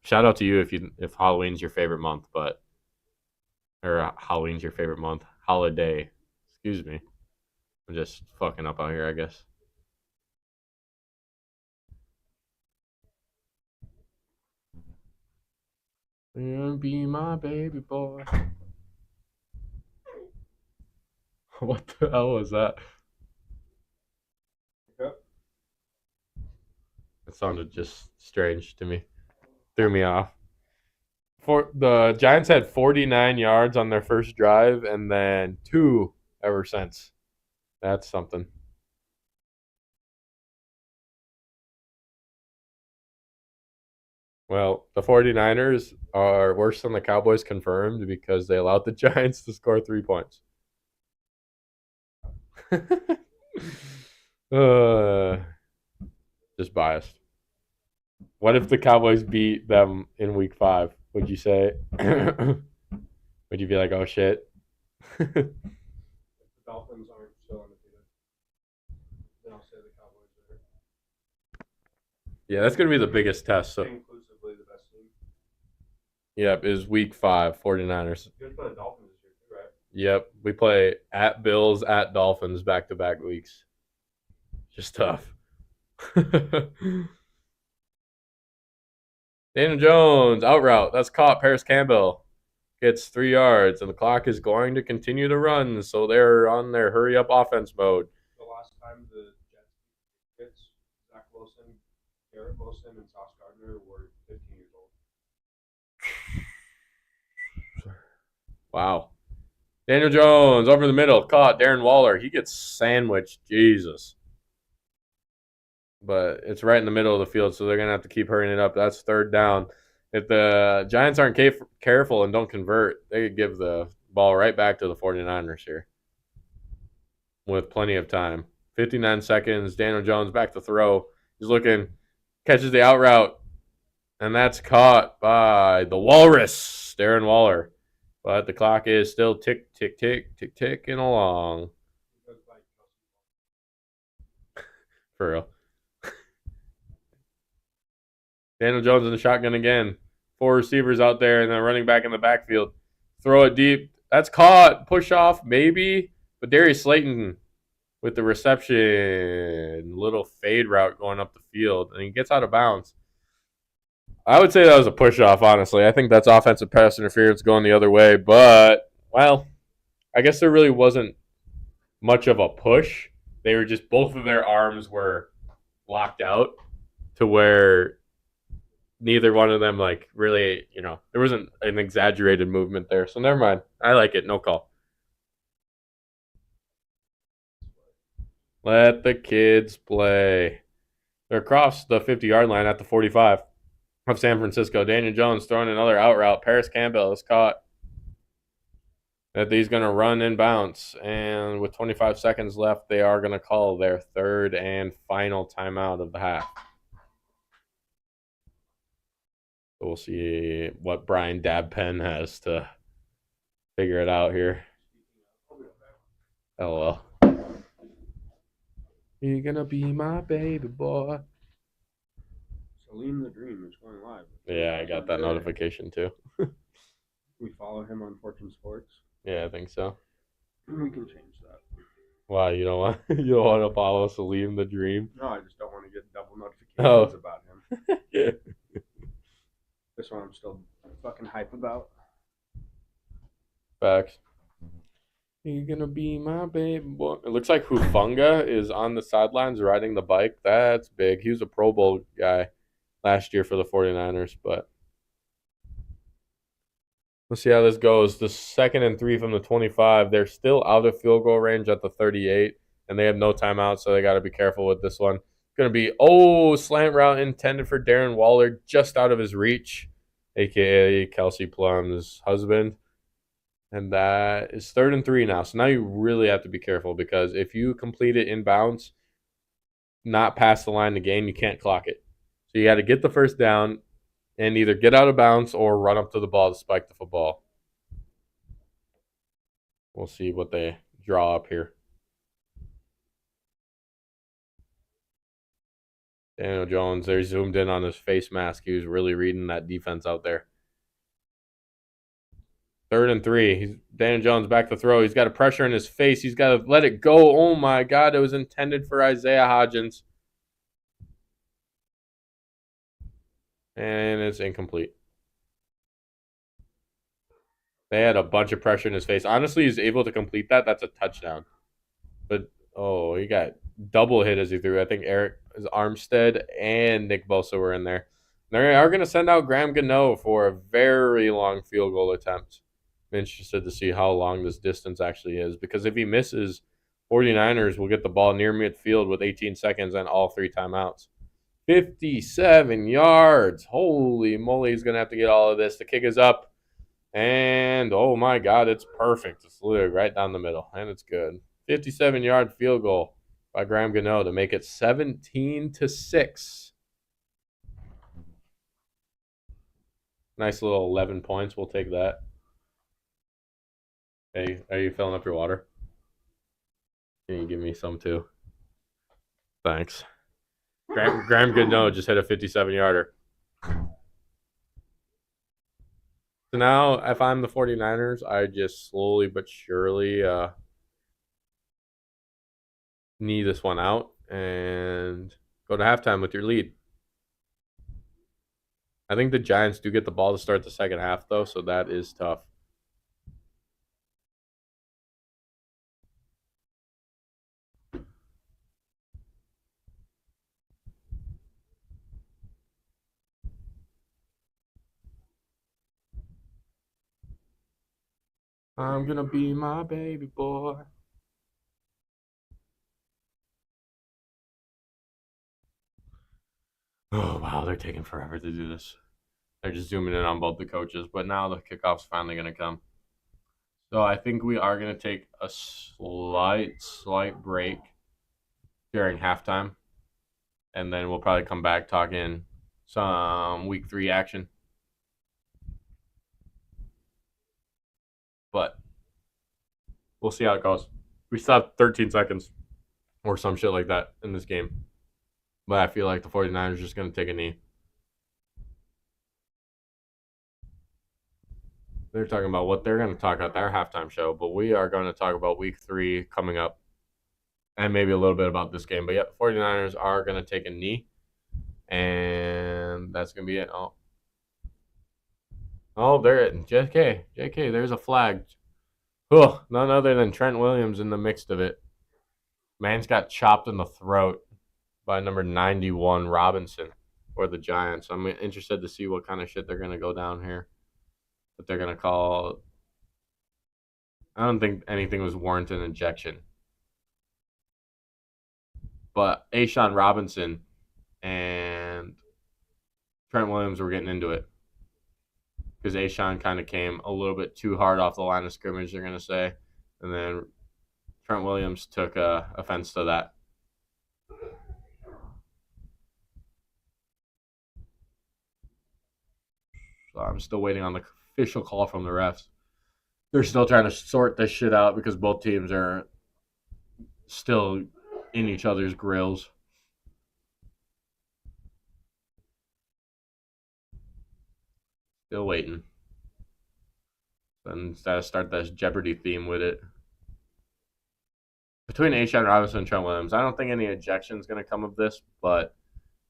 Speaker 1: shout out to you if Halloween's your favorite month, or Halloween's your favorite month. Holiday. Excuse me. I'm just fucking up out here, I guess. Be my baby boy. What the hell was that?
Speaker 2: Yep.
Speaker 1: It sounded just strange to me. Threw me off. The Giants had 49 yards on their first drive and then 2 ever since. That's something. Well, the 49ers are worse than the Cowboys confirmed because they allowed the Giants to score 3 points. Just biased. What if the Cowboys beat them in week 5? Would you say? Would you be like, oh shit?
Speaker 2: The Dolphins aren't still undefeated. Then I'll say the Cowboys are
Speaker 1: Yeah, that's gonna be the biggest test. So,
Speaker 2: inclusively the best team.
Speaker 1: yep, is week 5, 49ers.
Speaker 2: You guys play the Dolphins this year too, right?
Speaker 1: Yep, we play at Bills, at Dolphins, back-to-back weeks. Just tough. Daniel Jones, out route. That's caught. Paris Campbell gets 3 yards, and the clock is going to continue to run, so they're on their hurry-up offense mode.
Speaker 2: The last time the Jets beat Zach Wilson, Garrett Wilson, and Sauce Gardner were 15 years old.
Speaker 1: Wow. Daniel Jones, over the middle, caught. Darren Waller, he gets sandwiched. Jesus. But it's right in the middle of the field, so they're going to have to keep hurrying it up. That's 3rd down. If the Giants aren't careful and don't convert, they could give the ball right back to the 49ers here. with plenty of time. 59 seconds. Daniel Jones back to throw. He's looking, catches the out route, and that's caught by the Walrus, Darren Waller. But the clock is still tick, tick, tick, tick, ticking along. For real. Daniel Jones in the shotgun again. 4 receivers out there and then running back in the backfield. Throw it deep. That's caught. Push off, maybe. But Darius Slayton with the reception. Little fade route going up the field. And he gets out of bounds. I would say that was a push off, honestly. I think that's offensive pass interference going the other way. But, well, I guess there really wasn't much of a push. They were just, both of their arms were locked out to where neither one of them, like, really, there wasn't an exaggerated movement there. So never mind. I like it. No call. Let the kids play. They're across the 50-yard line at the 45 of San Francisco. Daniel Jones throwing another out route. Paris Campbell is caught. That he's going to run and bounce. And with 25 seconds left, they are going to call their third and final timeout of the half. So we'll see what Brian Dabpen has to figure it out here. LOL. You're going to be my baby boy.
Speaker 2: Salim the Dream is going live.
Speaker 1: Yeah, I got that notification too.
Speaker 2: We follow him on Fortune Sports.
Speaker 1: Yeah, I think so.
Speaker 2: We can change that.
Speaker 1: Why, you don't want to follow Salim the Dream?
Speaker 2: No, I just don't want to get double notifications about him.
Speaker 1: Yeah.
Speaker 2: This one I'm still fucking hype about.
Speaker 1: Facts. You're gonna be my baby boy. It looks like Hufanga is on the sidelines riding the bike. That's big. He was a Pro Bowl guy last year for the 49ers, but let's see how this goes. The 2nd and 3 from the 25. They're still out of field goal range at the 38, and they have no timeout, so they got to be careful with this one. It's going to be, slant route intended for Darren Waller, just out of his reach, a.k.a. Kelsey Plum's husband. And that is 3rd and 3 now. So now you really have to be careful, because if you complete it in bounds, not past the line of the game, you can't clock it. So you got to get the first down and either get out of bounds or run up to the ball to spike the football. We'll see what they draw up here. Daniel Jones, they zoomed in on his face mask. He was really reading that defense out there. 3rd and 3. Daniel Jones back to throw. He's got a pressure in his face. He's got to let it go. Oh, my God. It was intended for Isaiah Hodgins. And it's incomplete. They had a bunch of pressure in his face. Honestly, he's able to complete that. That's a touchdown. But, he got double hit as he threw. I think Eric Armstead and Nick Bosa were in there. They are going to send out Graham Gano for a very long field goal attempt. I'm interested to see how long this distance actually is, because if he misses, 49ers will get the ball near midfield with 18 seconds and all 3 timeouts. 57 yards. Holy moly, he's going to have to get all of this. The kick is up. And, oh, my God, it's perfect. It's literally right down the middle, and it's good. 57-yard field goal by Graham Gano to make it 17-6. Nice little 11 points. We'll take that. Hey, are you filling up your water? Can you give me some too? Thanks. Graham Gano just hit a 57-yarder. So now, if I'm the 49ers, I just slowly but surely knee this one out and go to halftime with your lead. I think the Giants do get the ball to start the second half, though, so that is tough. I'm gonna be my baby boy. Oh, wow, they're taking forever to do this. They're just zooming in on both the coaches, but now the kickoff's finally going to come. So I think we are going to take a slight break during halftime. And then we'll probably come back talking some week 3 action. But we'll see how it goes. We still have 13 seconds or some shit like that in this game. But I feel like the 49ers are just going to take a knee. They're talking about what they're going to talk about their halftime show, but we are going to talk about week 3 coming up and maybe a little bit about this game. But yeah, the 49ers are going to take a knee, and that's going to be it. Oh, there it. JK, there's a flag. Oh, none other than Trent Williams in the midst of it. Man's got chopped in the throat by number 91, Robinson, for the Giants. I'm interested to see what kind of shit they're going to go down here. But they're going to call. I don't think anything was warranted ejection. But Ashawn Robinson and Trent Williams were getting into it. Because Ashawn kind of came a little bit too hard off the line of scrimmage, they're going to say. And then Trent Williams took offense to that. So I'm still waiting on the official call from the refs. They're still trying to sort this shit out because both teams are still in each other's grills. Still waiting. Then gotta start this Jeopardy theme with it. Between Ashawn Robinson and Trent Williams, I don't think any ejection is going to come of this, but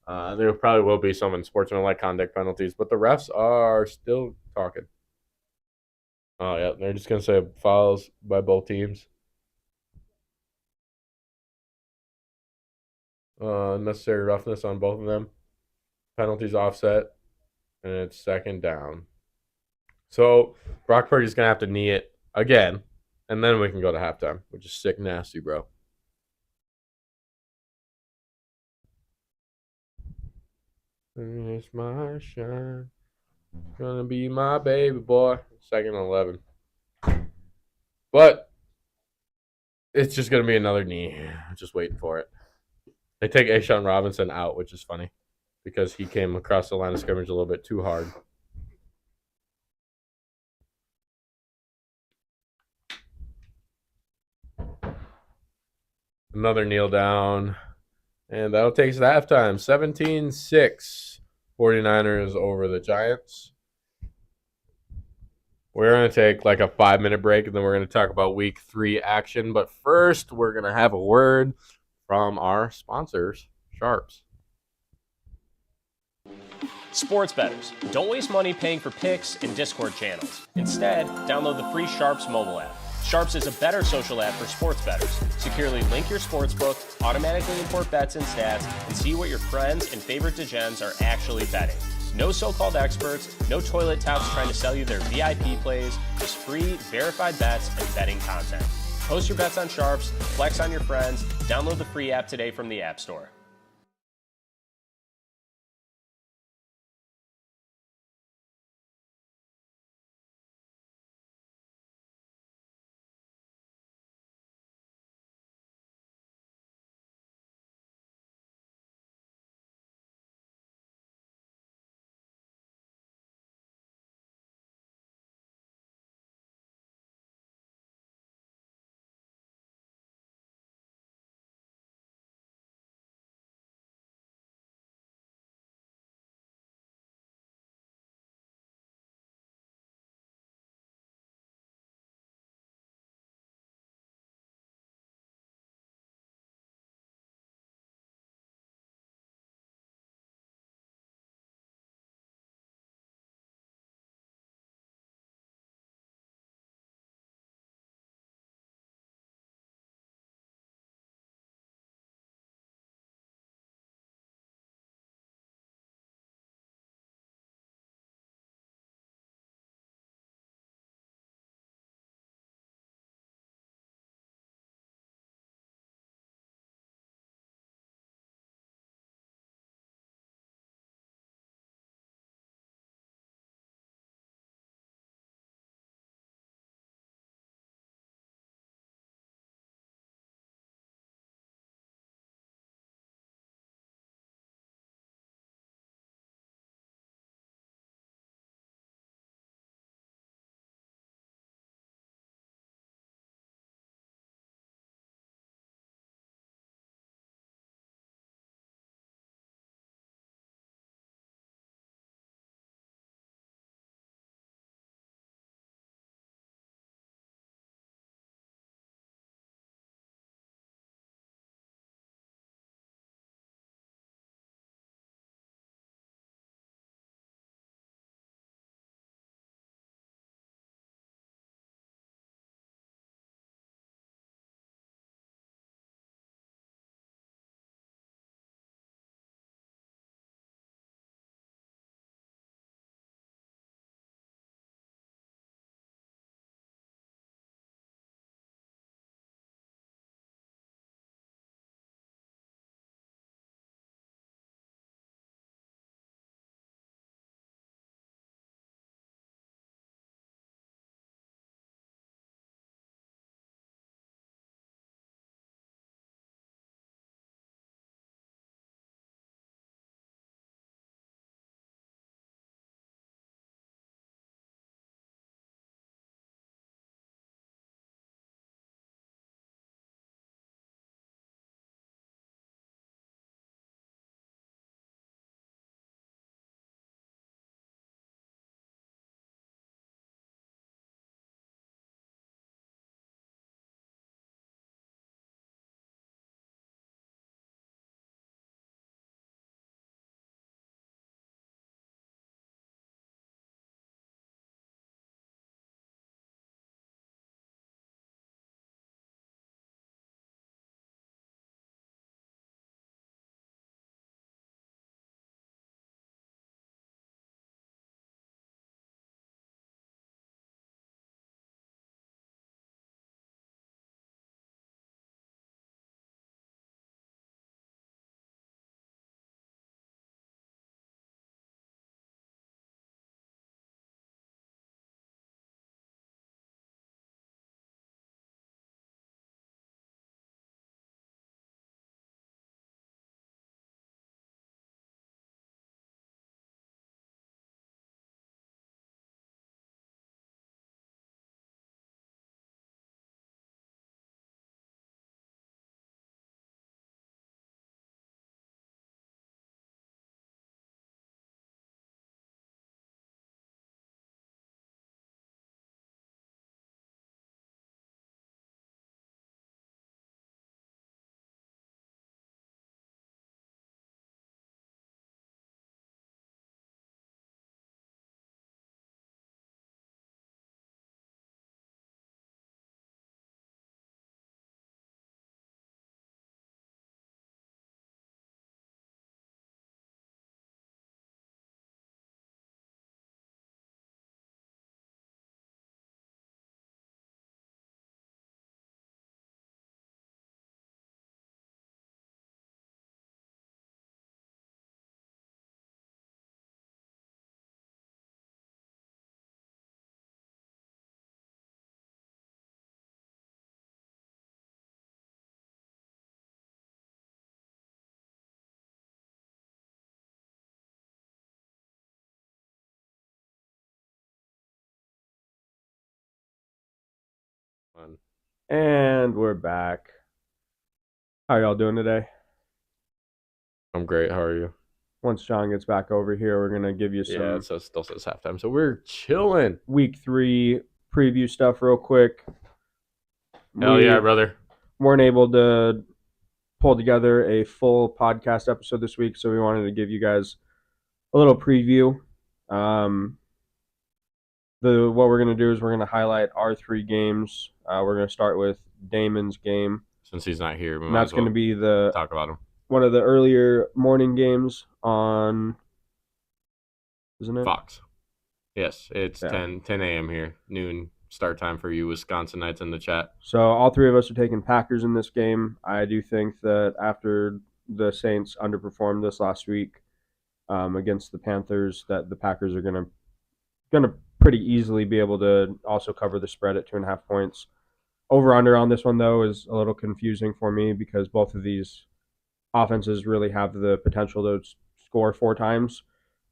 Speaker 1: there probably will be some unsportsmanlike conduct penalties. But the refs are still talking. Oh, yeah, they're just going to say fouls by both teams. Necessary roughness on both of them. Penalties offset, and it's second down. So Brock Purdy's going to have to knee it again, and then we can go to halftime, which is sick nasty, bro. It's my shine. Gonna be my baby boy. 2nd and 11. But it's just going to be another knee. I'm just waiting for it. They take Ashawn Robinson out, which is funny because he came across the line of scrimmage a little bit too hard. Another kneel down. And that'll take us to halftime. 17-6. 49ers over the Giants. We're going to take like a 5-minute break, and then we're going to talk about week 3 action. But first, we're going to have a word from our sponsors, SHARPZ.
Speaker 3: Sports bettors, don't waste money paying for picks and Discord channels. Instead, download the free SHARPZ mobile app. SHARPZ is a better social app for sports bettors. Securely link your sportsbook, automatically import bets and stats, and see what your friends and favorite degens are actually betting. No so-called experts, no toilet touts trying to sell you their VIP plays, just free, verified bets and betting content. Post your bets on SHARPZ, flex on your friends, download the free app today from the App Store.
Speaker 2: And we're back. How y'all doing today?
Speaker 1: I'm great. How are you?
Speaker 2: Once John gets back over here, we're gonna give you some
Speaker 1: Yeah, it still says halftime. So we're chilling.
Speaker 2: week 3 preview stuff real quick.
Speaker 1: Hell yeah, brother.
Speaker 2: Weren't able to pull together a full podcast episode this week, so we wanted to give you guys a little preview. What we're gonna do is we're gonna highlight our 3 games. We're gonna start with Damon's game.
Speaker 1: Since he's not here,
Speaker 2: And that's gonna be the
Speaker 1: talk about him.
Speaker 2: one of the earlier morning games on, isn't it?
Speaker 1: Fox. Yes, it's 10 a.m. here, noon start time for you Wisconsinites in the chat.
Speaker 2: So all 3 of us are taking Packers in this game. I do think that after the Saints underperformed this last week against the Panthers, that the Packers are gonna pretty easily be able to also cover the spread at 2.5 points. Over under on this one though is a little confusing for me because both of these offenses really have the potential to score 4 times.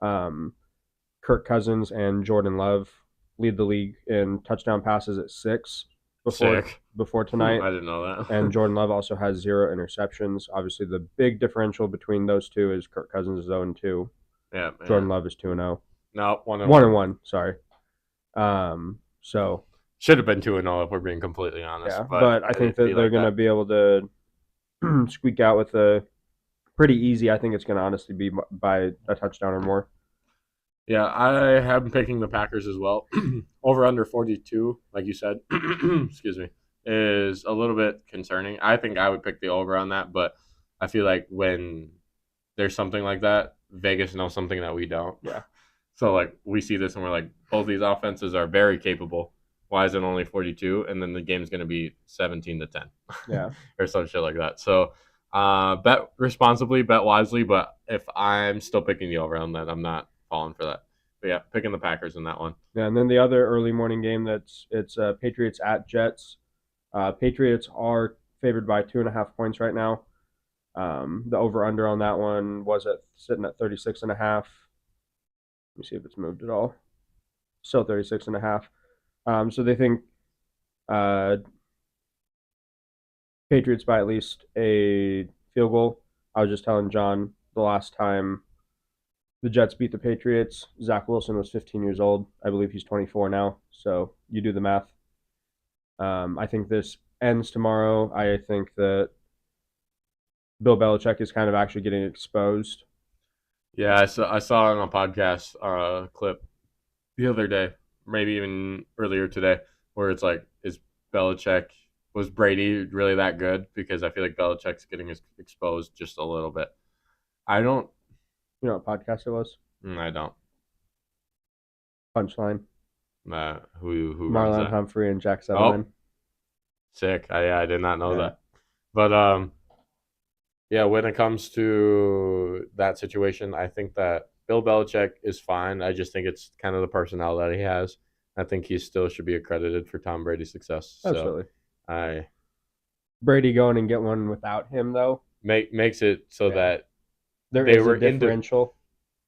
Speaker 2: Kirk Cousins and Jordan Love lead the league in touchdown passes at 6 before tonight.
Speaker 1: I didn't know that.
Speaker 2: And Jordan Love also has 0 interceptions. Obviously, the big differential between those two is Kirk Cousins is 0-2.
Speaker 1: Yeah.
Speaker 2: Jordan Love is 2-0.
Speaker 1: No,
Speaker 2: 1-1. Sorry. So
Speaker 1: should have been 2-0 if we're being completely honest.
Speaker 2: Yeah, but I think that they're going to be able to squeak out with a pretty easy. I think it's going to honestly be by a touchdown or more.
Speaker 1: Yeah, I have been picking the Packers as well. Over under 42, like you said, excuse me, is a little bit concerning. I think I would pick the over on that, but I feel like when there's something like that, Vegas knows something that we don't.
Speaker 2: Yeah.
Speaker 1: So, like, we see this and we're like, both these offenses are very capable. Why is it only 42? And then the game's going to be 17-10.
Speaker 2: Yeah.
Speaker 1: Or some shit like that. So, bet responsibly, bet wisely, but if I'm still picking the over on that, I'm not falling for that. But yeah, picking the Packers in that one.
Speaker 2: Yeah, and then the other early morning game it's Patriots at Jets. Patriots are favored by 2.5 points right now. The over under on that one was sitting at 36.5. Let me see if it's moved at all. Still 36.5. So they think Patriots by at least a field goal. I was just telling John the last time the Jets beat the Patriots, Zach Wilson was 15 years old. I believe he's 24 now. So you do the math. I think this ends tomorrow. I think that Bill Belichick is kind of actually getting exposed.
Speaker 1: Yeah, I saw on a podcast clip the other day, maybe even earlier today, where it's like, was Brady really that good? Because I feel like Belichick's getting exposed just a little bit. I don't.
Speaker 2: You know what podcast it was?
Speaker 1: I don't.
Speaker 2: Punchline.
Speaker 1: Who
Speaker 2: Marlon Humphrey and Jack Settleman.
Speaker 1: Oh, sick. I did not know that. But yeah, when it comes to that situation, I think that Bill Belichick is fine. I just think it's kind of the personnel that he has. I think he still should be accredited for Tom Brady's success.
Speaker 2: Absolutely.
Speaker 1: So
Speaker 2: Brady going and get one without him though
Speaker 1: makes it so that
Speaker 2: they were differential.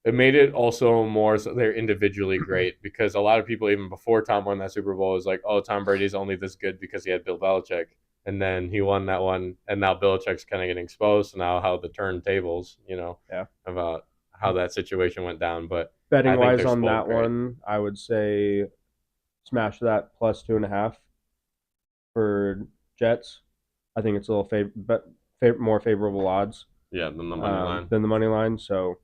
Speaker 1: It made it also more so they're individually great because a lot of people even before Tom won that Super Bowl was like, oh, Tom Brady's only this good because he had Bill Belichick. And then he won that one, and now Belichick's kind of getting exposed. So now how the turntables, about how that situation went down. But
Speaker 2: betting wise on that one, I would say smash that plus 2.5 for Jets. I think it's a little more favorable odds.
Speaker 1: Yeah, than the money line.
Speaker 2: So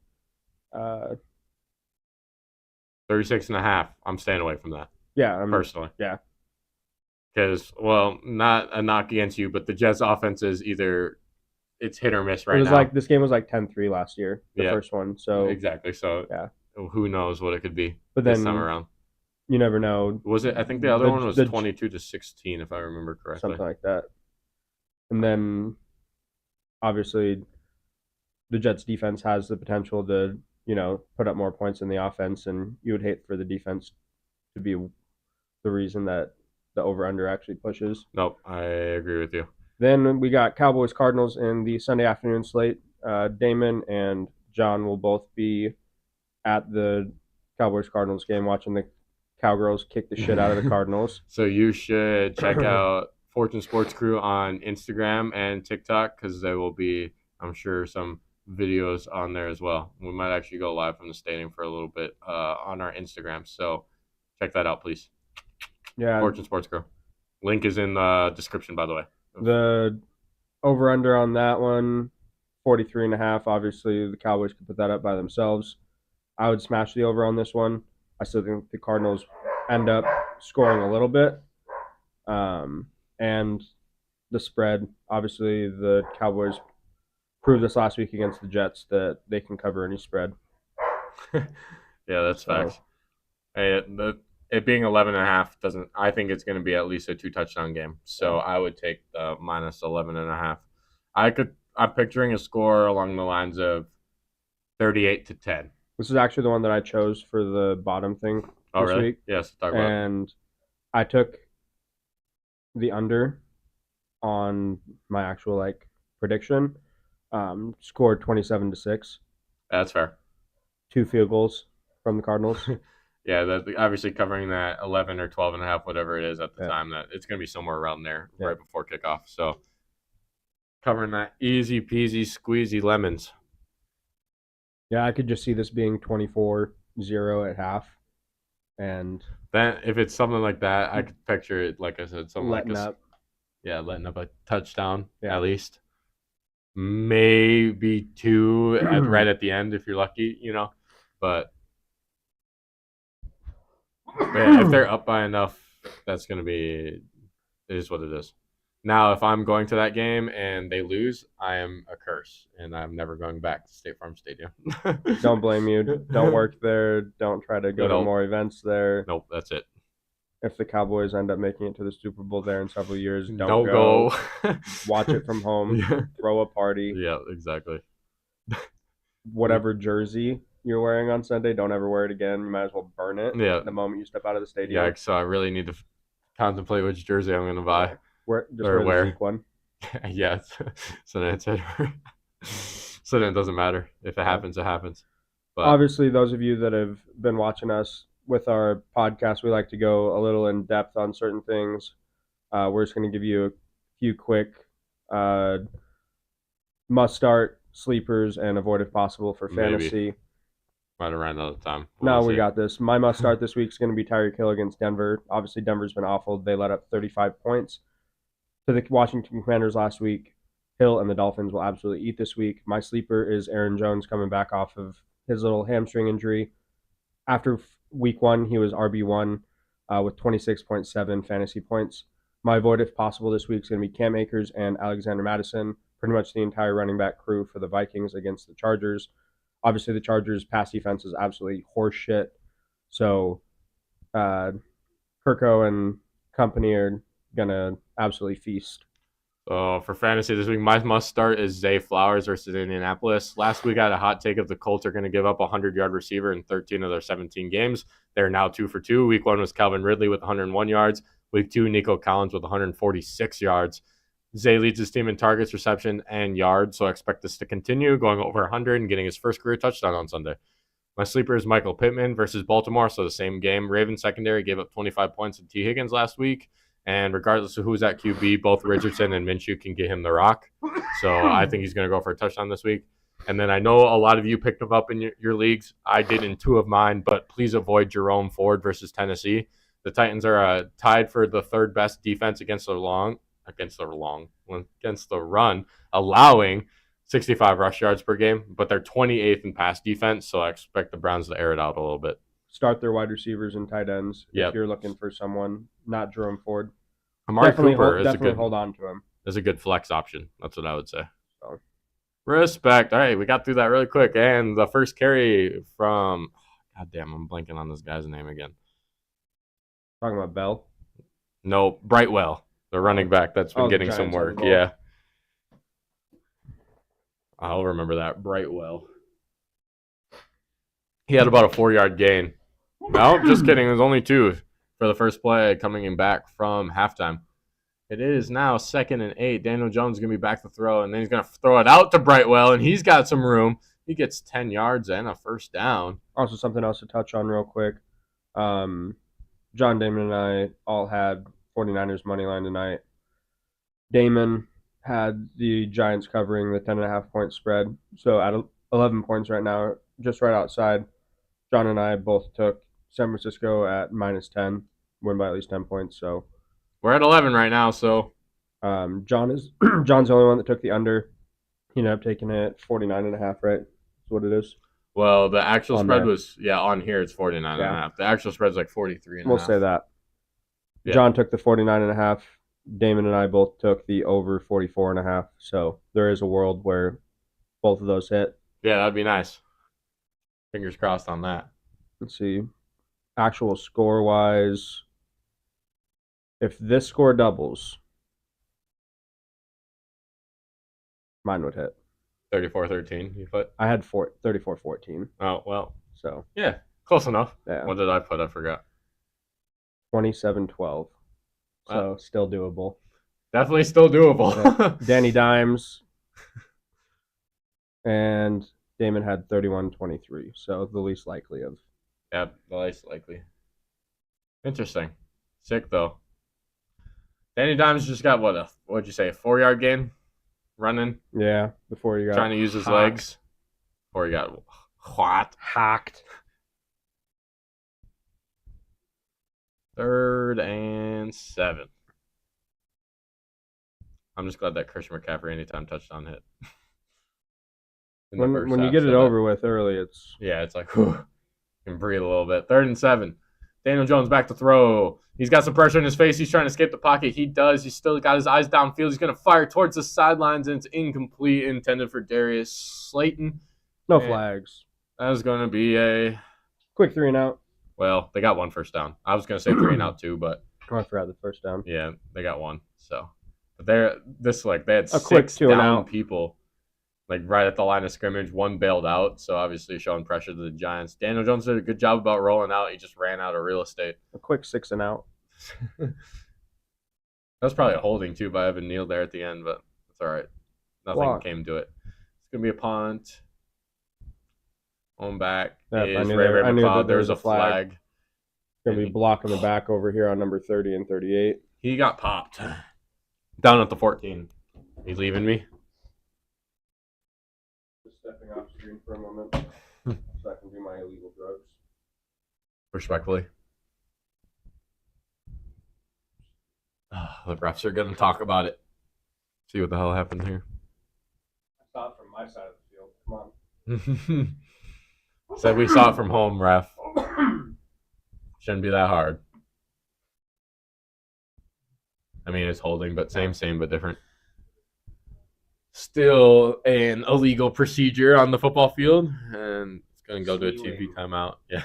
Speaker 1: 36.5. I'm staying away from that.
Speaker 2: Yeah,
Speaker 1: personally.
Speaker 2: Yeah.
Speaker 1: Because, well, not a knock against you, but the Jets' offense is either it's hit or miss right now.
Speaker 2: This game was like 10-3 last year, the first one. So
Speaker 1: exactly. So who knows what it could be
Speaker 2: this
Speaker 1: time around.
Speaker 2: You never know.
Speaker 1: Was it? I think the other one was 22-16, if I remember correctly.
Speaker 2: Something like that. And then, obviously, the Jets' defense has the potential to, put up more points in the offense, and you would hate for the defense to be the reason that the over-under actually pushes.
Speaker 1: Nope, I agree with you.
Speaker 2: Then we got Cowboys-Cardinals in the Sunday afternoon slate. Damon and John will both be at the Cowboys-Cardinals game watching the Cowgirls kick the shit out of the Cardinals.
Speaker 1: So you should check out Fortune Sports Crew on Instagram and TikTok because there will be, I'm sure, some videos on there as well. We might actually go live from the stadium for a little bit on our Instagram. So check that out, please.
Speaker 2: Yeah.
Speaker 1: Fortune Sports Crew. Link is in the description, by the way.
Speaker 2: The over-under on that one, 43.5. Obviously, the Cowboys could put that up by themselves. I would smash the over on this one. I still think the Cardinals end up scoring a little bit. And the spread, obviously, the Cowboys proved this last week against the Jets that they can cover any spread.
Speaker 1: Yeah, that's facts. Hey, it being 11.5 doesn't. I think it's going to be at least a 2-touchdown game. So I would take the minus 11.5. I'm picturing a score along the lines of 38-10.
Speaker 2: This is actually the one that I chose for the bottom thing this week.
Speaker 1: Yes, talk about it.
Speaker 2: And I took the under on my actual prediction. Scored 27-6.
Speaker 1: That's fair.
Speaker 2: 2 field goals from the Cardinals.
Speaker 1: Yeah, obviously covering that 11 or 12.5, whatever it is at the time, that it's going to be somewhere around there right before kickoff. So covering that easy peasy squeezy lemons.
Speaker 2: Yeah, I could just see this being 24-0 at half. And
Speaker 1: then if it's something like that, I could picture it, like I said, something
Speaker 2: letting
Speaker 1: like
Speaker 2: up.
Speaker 1: Yeah, letting up a touchdown at least. Maybe 2 right at the end if you're lucky, But yeah, if they're up by enough, that's going to be – it is what it is. Now, if I'm going to that game and they lose, I am a curse, and I'm never going back to State Farm Stadium.
Speaker 2: Don't blame you. Don't work there. Don't try to go to more events there.
Speaker 1: Nope, that's it.
Speaker 2: If the Cowboys end up making it to the Super Bowl there in several years,
Speaker 1: don't go.
Speaker 2: Watch it from home. Throw a party.
Speaker 1: Yeah, exactly.
Speaker 2: Whatever jersey you're wearing on Sunday, don't ever wear it again. You might as well burn it the moment you step out of the stadium.
Speaker 1: Yeah, so I really need to contemplate which jersey I'm going to buy.
Speaker 2: Wear the Zeke one.
Speaker 1: Yeah, so then so then it doesn't matter. If it happens, it happens. But
Speaker 2: obviously, those of you that have been watching us with our podcast, we like to go a little in depth on certain things. We're just going to give you a few quick must-start sleepers and avoid if possible for fantasy.
Speaker 1: Might have ran out of time.
Speaker 2: We got this. My must-start this week is going to be Tyreek Hill against Denver. Obviously, Denver's been awful. They let up 35 points to the Washington Commanders last week. Hill and the Dolphins will absolutely eat this week. My sleeper is Aaron Jones coming back off of his little hamstring injury. After week 1, he was RB1 with 26.7 fantasy points. My avoid if possible this week is going to be Cam Akers and Alexander Mattison, pretty much the entire running back crew for the Vikings against the Chargers. Obviously, the Chargers' pass defense is absolutely horseshit. So, Kirko and company are going to absolutely feast.
Speaker 1: So, for fantasy this week, my must-start is Zay Flowers versus Indianapolis. Last week, I had a hot take of the Colts are going to give up a 100-yard receiver in 13 of their 17 games. They're now 2 for 2. Week 1 was Calvin Ridley with 101 yards. Week 2, Nico Collins with 146 yards. Zay leads his team in targets, reception, and yards, so I expect this to continue, going over 100 and getting his first career touchdown on Sunday. My sleeper is Michael Pittman versus Baltimore, so the same game. Ravens secondary gave up 25 points to T. Higgins last week, and regardless of who's at QB, both Richardson and Minshew can get him the rock. So I think he's going to go for a touchdown this week. And then I know a lot of you picked him up in your leagues. I did in 2 of mine, but please avoid Jerome Ford versus Tennessee. The Titans are tied for the 3rd best defense against the run, allowing 65 rush yards per game, but they're 28th in pass defense, so I expect the Browns to air it out a little bit.
Speaker 2: Start their wide receivers and tight ends if you're looking for someone, not Jerome Ford.
Speaker 1: Amari Cooper
Speaker 2: definitely hold on to him.
Speaker 1: Is a good flex option. That's what I would say. So. Respect. All right, we got through that really quick, and the first carry from God damn, I'm blanking on this guy's name again.
Speaker 2: Talking about Bell?
Speaker 1: No, Brightwell. The running back that's been getting some work. Yeah. I'll remember that. Brightwell. He had about a 4-yard gain. No, just kidding. It was only 2 for the first play coming in back from halftime. It is now 2nd and 8. Daniel Jones is going to be back to throw, and then he's going to throw it out to Brightwell, and he's got some room. He gets 10 yards and a first down.
Speaker 2: Also, something else to touch on real quick. John Damon and I all had 49ers money line tonight. Damon had the Giants covering the 10.5 point spread. So at 11 points right now, just right outside. John and I both took San Francisco at -10, win by at least 10 points. So
Speaker 1: We're at 11 right now, so
Speaker 2: John's the only one that took the under. He ended up taking it 49.5, right? That's what it is.
Speaker 1: well, the actual
Speaker 2: On
Speaker 1: spread
Speaker 2: there.
Speaker 1: was on here it's 49.5. The actual spread's like 43 and a
Speaker 2: We'll
Speaker 1: half.
Speaker 2: say that.
Speaker 1: Yeah.
Speaker 2: John took the 49.5. Damon and I both took the over 44.5. So there is a world where both of those hit.
Speaker 1: Yeah, that'd be nice. Fingers crossed on that.
Speaker 2: Let's see. Actual score wise, if this score doubles, mine would hit.
Speaker 1: 34-13, you put?
Speaker 2: I had 34-14.
Speaker 1: Oh, well.
Speaker 2: So
Speaker 1: Yeah, close enough.
Speaker 2: yeah,
Speaker 1: What did I put? I forgot.
Speaker 2: 27-12. So still doable.
Speaker 1: Definitely still doable.
Speaker 2: Danny Dimes and Damon had 31-23. So the least likely of.
Speaker 1: Yeah, the least likely. Interesting. Sick, though. Danny Dimes just got, what'd you say, a 4-yard gain? Running?
Speaker 2: Yeah, before you got
Speaker 1: Trying to use his
Speaker 2: hacked.
Speaker 1: legs. Before he got
Speaker 2: hacked.
Speaker 1: 3rd and 7. I'm just glad that Christian McCaffrey anytime touchdown hit. In the first
Speaker 2: When you
Speaker 1: half,
Speaker 2: get
Speaker 1: so
Speaker 2: it
Speaker 1: that-
Speaker 2: over with early, it's
Speaker 1: Yeah, it's like, whew, can breathe a little bit. 3rd and 7. Daniel Jones back to throw. He's got some pressure in his face. He's trying to escape the pocket. He does. He's still got his eyes downfield. He's going to fire towards the sidelines, and it's incomplete, intended for Darius Slayton.
Speaker 2: no
Speaker 1: Man.
Speaker 2: flags.
Speaker 1: That was going to be a,
Speaker 2: Quick 3 and out.
Speaker 1: well, they got 1 first down. I was going to say 3 and out too, but
Speaker 2: Oh, I forgot the first down.
Speaker 1: yeah, they got 1. So, but they had
Speaker 2: A quick
Speaker 1: 6
Speaker 2: 2 and
Speaker 1: down
Speaker 2: out.
Speaker 1: people, like right at the line of scrimmage. 1 bailed out, so obviously showing pressure to the Giants. Daniel Jones did a good job about rolling out. He just ran out of real estate.
Speaker 2: A quick 6 and out.
Speaker 1: That was probably a holding too by Evan Neal there at the end, but it's all right. Nothing
Speaker 2: Block.
Speaker 1: came to it. It's gonna be a punt. On back
Speaker 2: Yep,
Speaker 1: is
Speaker 2: I knew
Speaker 1: Ray
Speaker 2: there- I knew that
Speaker 1: McLeod.
Speaker 2: there
Speaker 1: There
Speaker 2: was
Speaker 1: was
Speaker 2: a
Speaker 1: a flag.
Speaker 2: Gonna be blocking the back over here on number 30 and 38.
Speaker 1: He got popped down at the 14. He's leaving me.
Speaker 2: Just stepping off screen for a moment so I can do my illegal drugs.
Speaker 1: Respectfully. The refs are gonna talk about it. See what the hell happened here.
Speaker 2: I saw it from my side of the field. Come on.
Speaker 1: Said we saw it from home, ref. Shouldn't be that hard. I mean, it's holding, but same, but different. Still an illegal procedure on the football field, and it's going to go to a TV timeout. Yeah.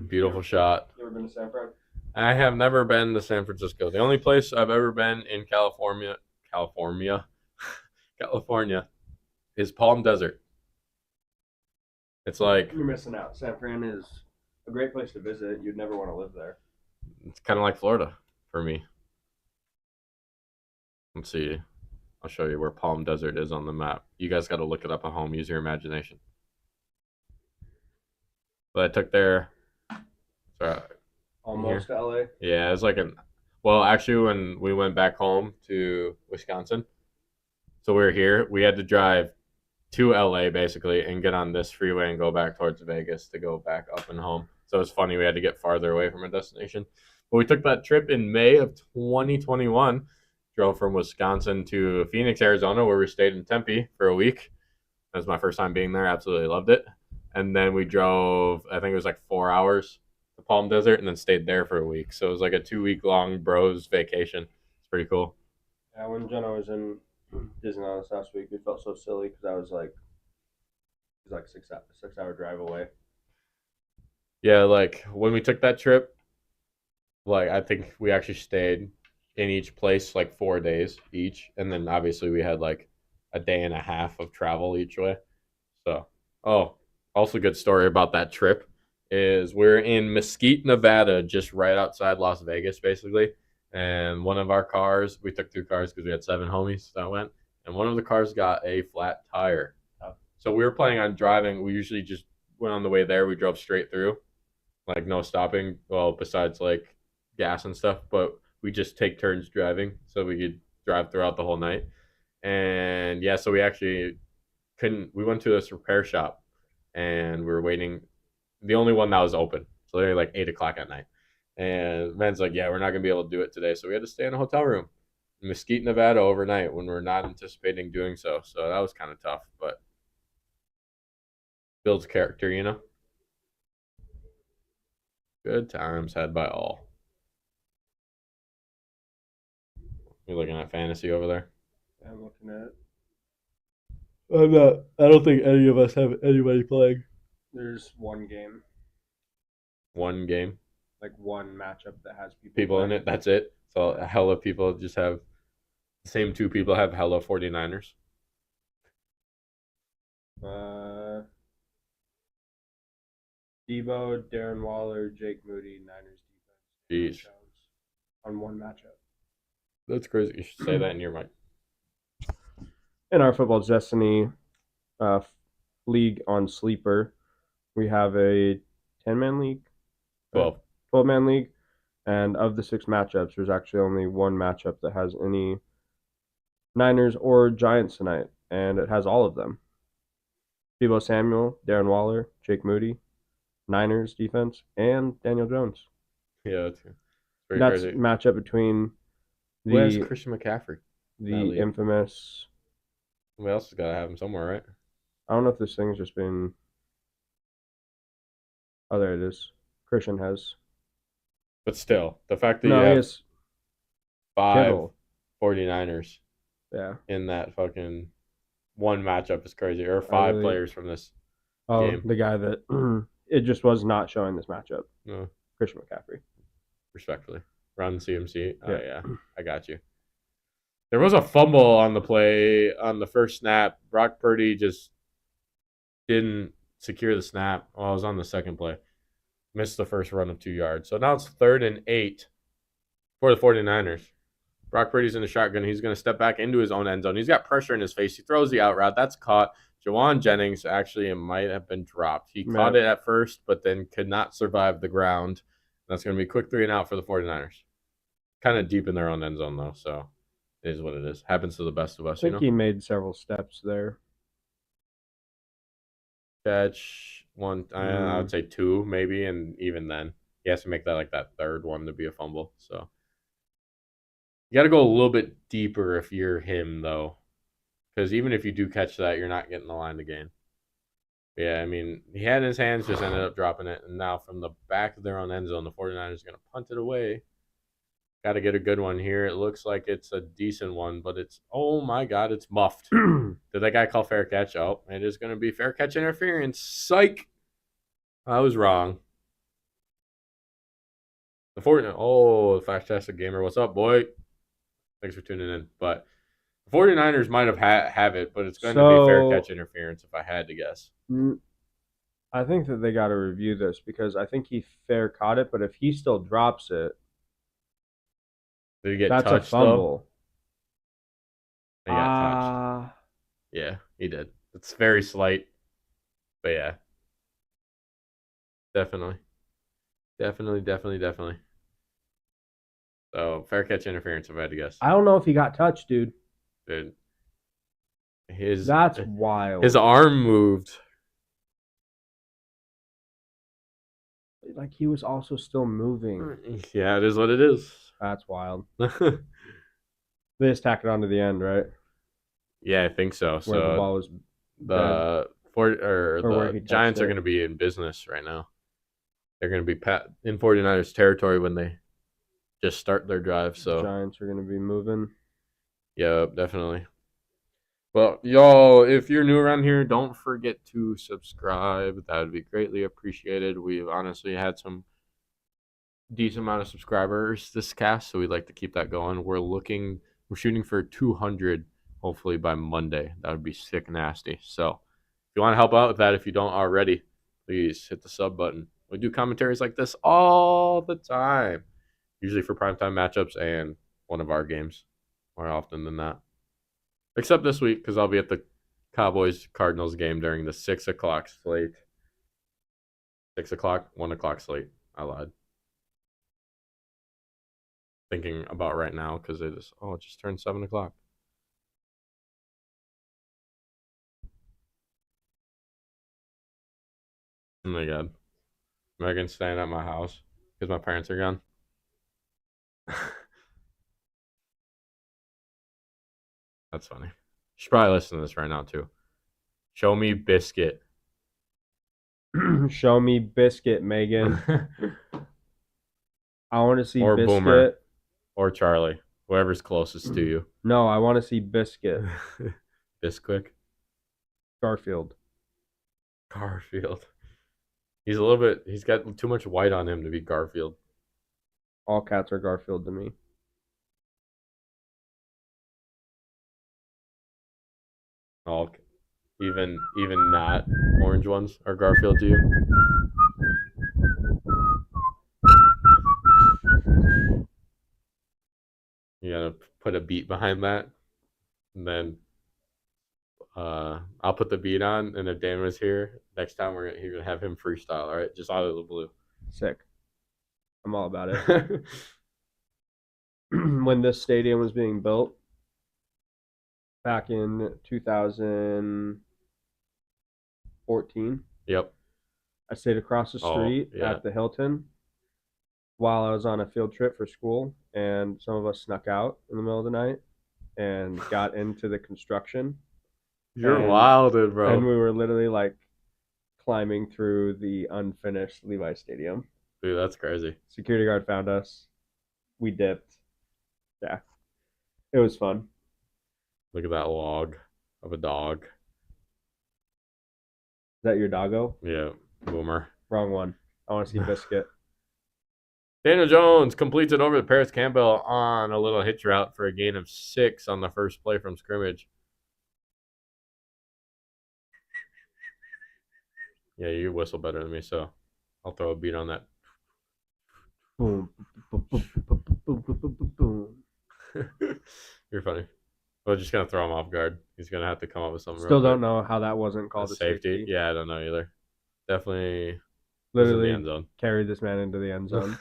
Speaker 1: Beautiful shot.
Speaker 2: You ever been to San Fran?
Speaker 1: I have never been to San Francisco. The only place I've ever been in California, is Palm Desert. It's like,
Speaker 2: You're missing out. San Fran is a great place to visit. You'd never want to live there.
Speaker 1: it's kind of like Florida for me. Let's see. I'll show you where Palm Desert is on the map. You guys got to look it up at home. Use your imagination. But I took there. Sorry.
Speaker 2: Almost to LA.
Speaker 1: Yeah, it was like actually, when we went back home to Wisconsin, so we were here, we had to drive to LA basically and get on this freeway and go back towards Vegas to go back up and home. So it's funny, we had to get farther away from our destination. But we took that trip in May of 2021, drove from Wisconsin to Phoenix, Arizona, where we stayed in Tempe for a week. That was my first time being there. Absolutely loved it. And then we drove, I think it was like 4 hours to Palm Desert and then stayed there for a week. So it was like a 2-week-long bros vacation. It's pretty cool.
Speaker 2: Yeah, when Jenna was in Disneyland this last week, we felt so silly because I was like, it was like 6-hour drive away.
Speaker 1: Yeah, like when we took that trip, like I think we actually stayed in each place like 4 days each. And then obviously we had like a day and a half of travel each way. So, also good story about that trip is we're in Mesquite, Nevada, just right outside Las Vegas, basically. And one of our cars, we took 2 cars because we had 7 homies that went, and one of the cars got a flat tire. So we were planning on driving. We usually just went on the way there. We drove straight through, like no stopping. Well, besides like gas and stuff, but we just take turns driving, so we could drive throughout the whole night. And yeah, so we actually couldn't. We went to this repair shop, and we were waiting. The only one that was open, so they're like 8 o'clock at night. And Ben's like, "Yeah, we're not gonna be able to do it today," so we had to stay in a hotel room in Mesquite, Nevada, overnight when we're not anticipating doing so. So that was kind of tough, but builds character, you know. Good times had by all. You're looking at fantasy over there.
Speaker 2: I'm looking at.
Speaker 1: I'm not. I don't think any of us have anybody playing.
Speaker 2: There's one game,
Speaker 1: One game,
Speaker 2: like one matchup that has
Speaker 1: people in it. That's it. So a hell of people just have the same two people have hella 49ers.
Speaker 2: Debo, Darren Waller, Jake Moody, Niners defense.
Speaker 1: Jeez,
Speaker 2: On one matchup.
Speaker 1: that's crazy. You should say that in your mic.
Speaker 2: In our Football's Destiny league on Sleeper, we have a 10-man league.
Speaker 1: 12.
Speaker 2: 12-man league. And of the 6 matchups, there's actually only one matchup that has any Niners or Giants tonight. And it has all of them. Deebo Samuel, Darren Waller, Jake Moody, Niners defense, and Daniel Jones.
Speaker 1: Yeah, that's very
Speaker 2: That's
Speaker 1: crazy.
Speaker 2: matchup between
Speaker 1: Who has
Speaker 2: the
Speaker 1: Christian McCaffrey?
Speaker 2: the infamous.
Speaker 1: Somebody else has got to have him somewhere, right?
Speaker 2: I don't know if this thing's just been. Oh, there it is. Christian has.
Speaker 1: But still, the fact that
Speaker 2: No,
Speaker 1: you
Speaker 2: he
Speaker 1: have
Speaker 2: has
Speaker 1: 5
Speaker 2: Kittle.
Speaker 1: 49ers
Speaker 2: Yeah.
Speaker 1: in that fucking one matchup is crazy. Or 5
Speaker 2: really-
Speaker 1: players from this
Speaker 2: Oh,
Speaker 1: game.
Speaker 2: the guy that it just was not showing this matchup.
Speaker 1: No,
Speaker 2: Christian McCaffrey.
Speaker 1: respectfully. Run CMC. Oh,
Speaker 2: Yeah.
Speaker 1: yeah. I got you. There was a fumble on the play on the first snap. Brock Purdy just didn't secure the snap. Well, it was on the second play. Missed the first run of 2 yards. So now it's 3rd and 8 for the 49ers. Brock Purdy's in the shotgun. He's going to step back into his own end zone. He's got pressure in his face. He throws the out route. That's caught. Jawan Jennings, actually, it might have been dropped. He caught it at first, but then could not survive the ground. That's going to be a quick 3 and out for the 49ers. Kind of deep in their own end zone, though, so it is what it is. Happens to the best of us,
Speaker 2: I think he made several steps there.
Speaker 1: Catch one, I would say 2 maybe, and even then, he has to make that like that 3rd one to be a fumble. So you got to go a little bit deeper if you're him, though, because even if you do catch that, you're not getting the line to gain. Yeah, I mean, he had in his hands, just ended up dropping it, and now from the back of their own end zone, the 49ers are going to punt it away. Got to get a good one here. It looks like it's a decent one, but it's, oh my God, it's muffed. Did that guy call fair catch? Oh, it is going to be fair catch interference. Psych. I was wrong. The Fantastic Gamer. What's up, boy? Thanks for tuning in. But the 49ers might have it, but it's going to be fair catch interference if I had to guess.
Speaker 2: I think that they got to review this because I think he fair caught it, but if he still drops it,
Speaker 1: Did he get
Speaker 2: that's
Speaker 1: touched,
Speaker 2: a fumble.
Speaker 1: Though? He got touched. Yeah, he did. It's very slight. But yeah. Definitely. So, fair catch interference if I had to guess.
Speaker 2: I don't know if he got touched, dude.
Speaker 1: Dude.
Speaker 2: That's wild.
Speaker 1: His arm moved.
Speaker 2: Like he was also still moving.
Speaker 1: Yeah, it is what it is.
Speaker 2: That's wild. They just tack it onto the end, right?
Speaker 1: Yeah, I think so.
Speaker 2: Where
Speaker 1: So
Speaker 2: the ball was
Speaker 1: the
Speaker 2: where he
Speaker 1: the Giants
Speaker 2: touched
Speaker 1: are
Speaker 2: it.
Speaker 1: going to be in business right now. They're going to be in 49ers territory when they just start their drive. So
Speaker 2: Giants are going to be moving.
Speaker 1: yeah, definitely. Well, y'all, if you're new around here, don't forget to subscribe. That would be greatly appreciated. We've honestly had some decent amount of subscribers this cast, so we'd like to keep that going. We're shooting for 200 hopefully by Monday. That would be sick nasty. So if you want to help out with that, if you don't already, please hit the sub button. We do commentaries like this all the time, usually for primetime matchups and one of our games more often than not. Except this week, because I'll be at the Cowboys-Cardinals game during the 6 o'clock slate. 6 o'clock, 1 o'clock slate. I lied. thinking about right now because it just turned 7 o'clock. Oh my god. Megan's staying at my house because my parents are gone. That's funny. You should probably listen to this right now too. Show me biscuit.
Speaker 2: Show me biscuit, Megan. I want to see
Speaker 1: Or
Speaker 2: biscuit.
Speaker 1: Boomer. Or Charlie. Whoever's closest to you.
Speaker 2: No, I want to see biscuit.
Speaker 1: Bisquick.
Speaker 2: Garfield.
Speaker 1: He's got too much white on him to be Garfield.
Speaker 2: All cats are Garfield to me.
Speaker 1: All, even not orange ones are Garfield to you. You gotta put a beat behind that, and then I'll put the beat on, and if Dan was here next time, you're gonna have him freestyle. All right, just out of the blue.
Speaker 2: Sick. I'm all about it. When this stadium was being built back in 2014,
Speaker 1: Yep.
Speaker 2: I stayed across the street at the Hilton while I was on a field trip for school, and some of us snuck out in the middle of the night and got into the construction.
Speaker 1: You're wild, bro.
Speaker 2: And we were literally like climbing through the unfinished Levi Stadium.
Speaker 1: Dude, that's crazy.
Speaker 2: Security guard found us. We dipped. Yeah. It was fun.
Speaker 1: Look at that log of a dog.
Speaker 2: Is that your doggo?
Speaker 1: Yeah, Boomer.
Speaker 2: Wrong one. I want to see biscuit.
Speaker 1: Daniel Jones completes it over to Paris Campbell on a little hitch route for a gain of 6 on the first play from scrimmage. Yeah, you whistle better than me, so I'll throw a beat on that.
Speaker 2: Boom. Boom. Boom. Boom. Boom. Boom.
Speaker 1: You're funny. We're just gonna throw him off guard. He's gonna have to come up with something.
Speaker 2: Still don't know how that wasn't called a
Speaker 1: safety. Yeah, I don't know either. Definitely.
Speaker 2: Literally
Speaker 1: in the end zone.
Speaker 2: Carried this man into the end zone.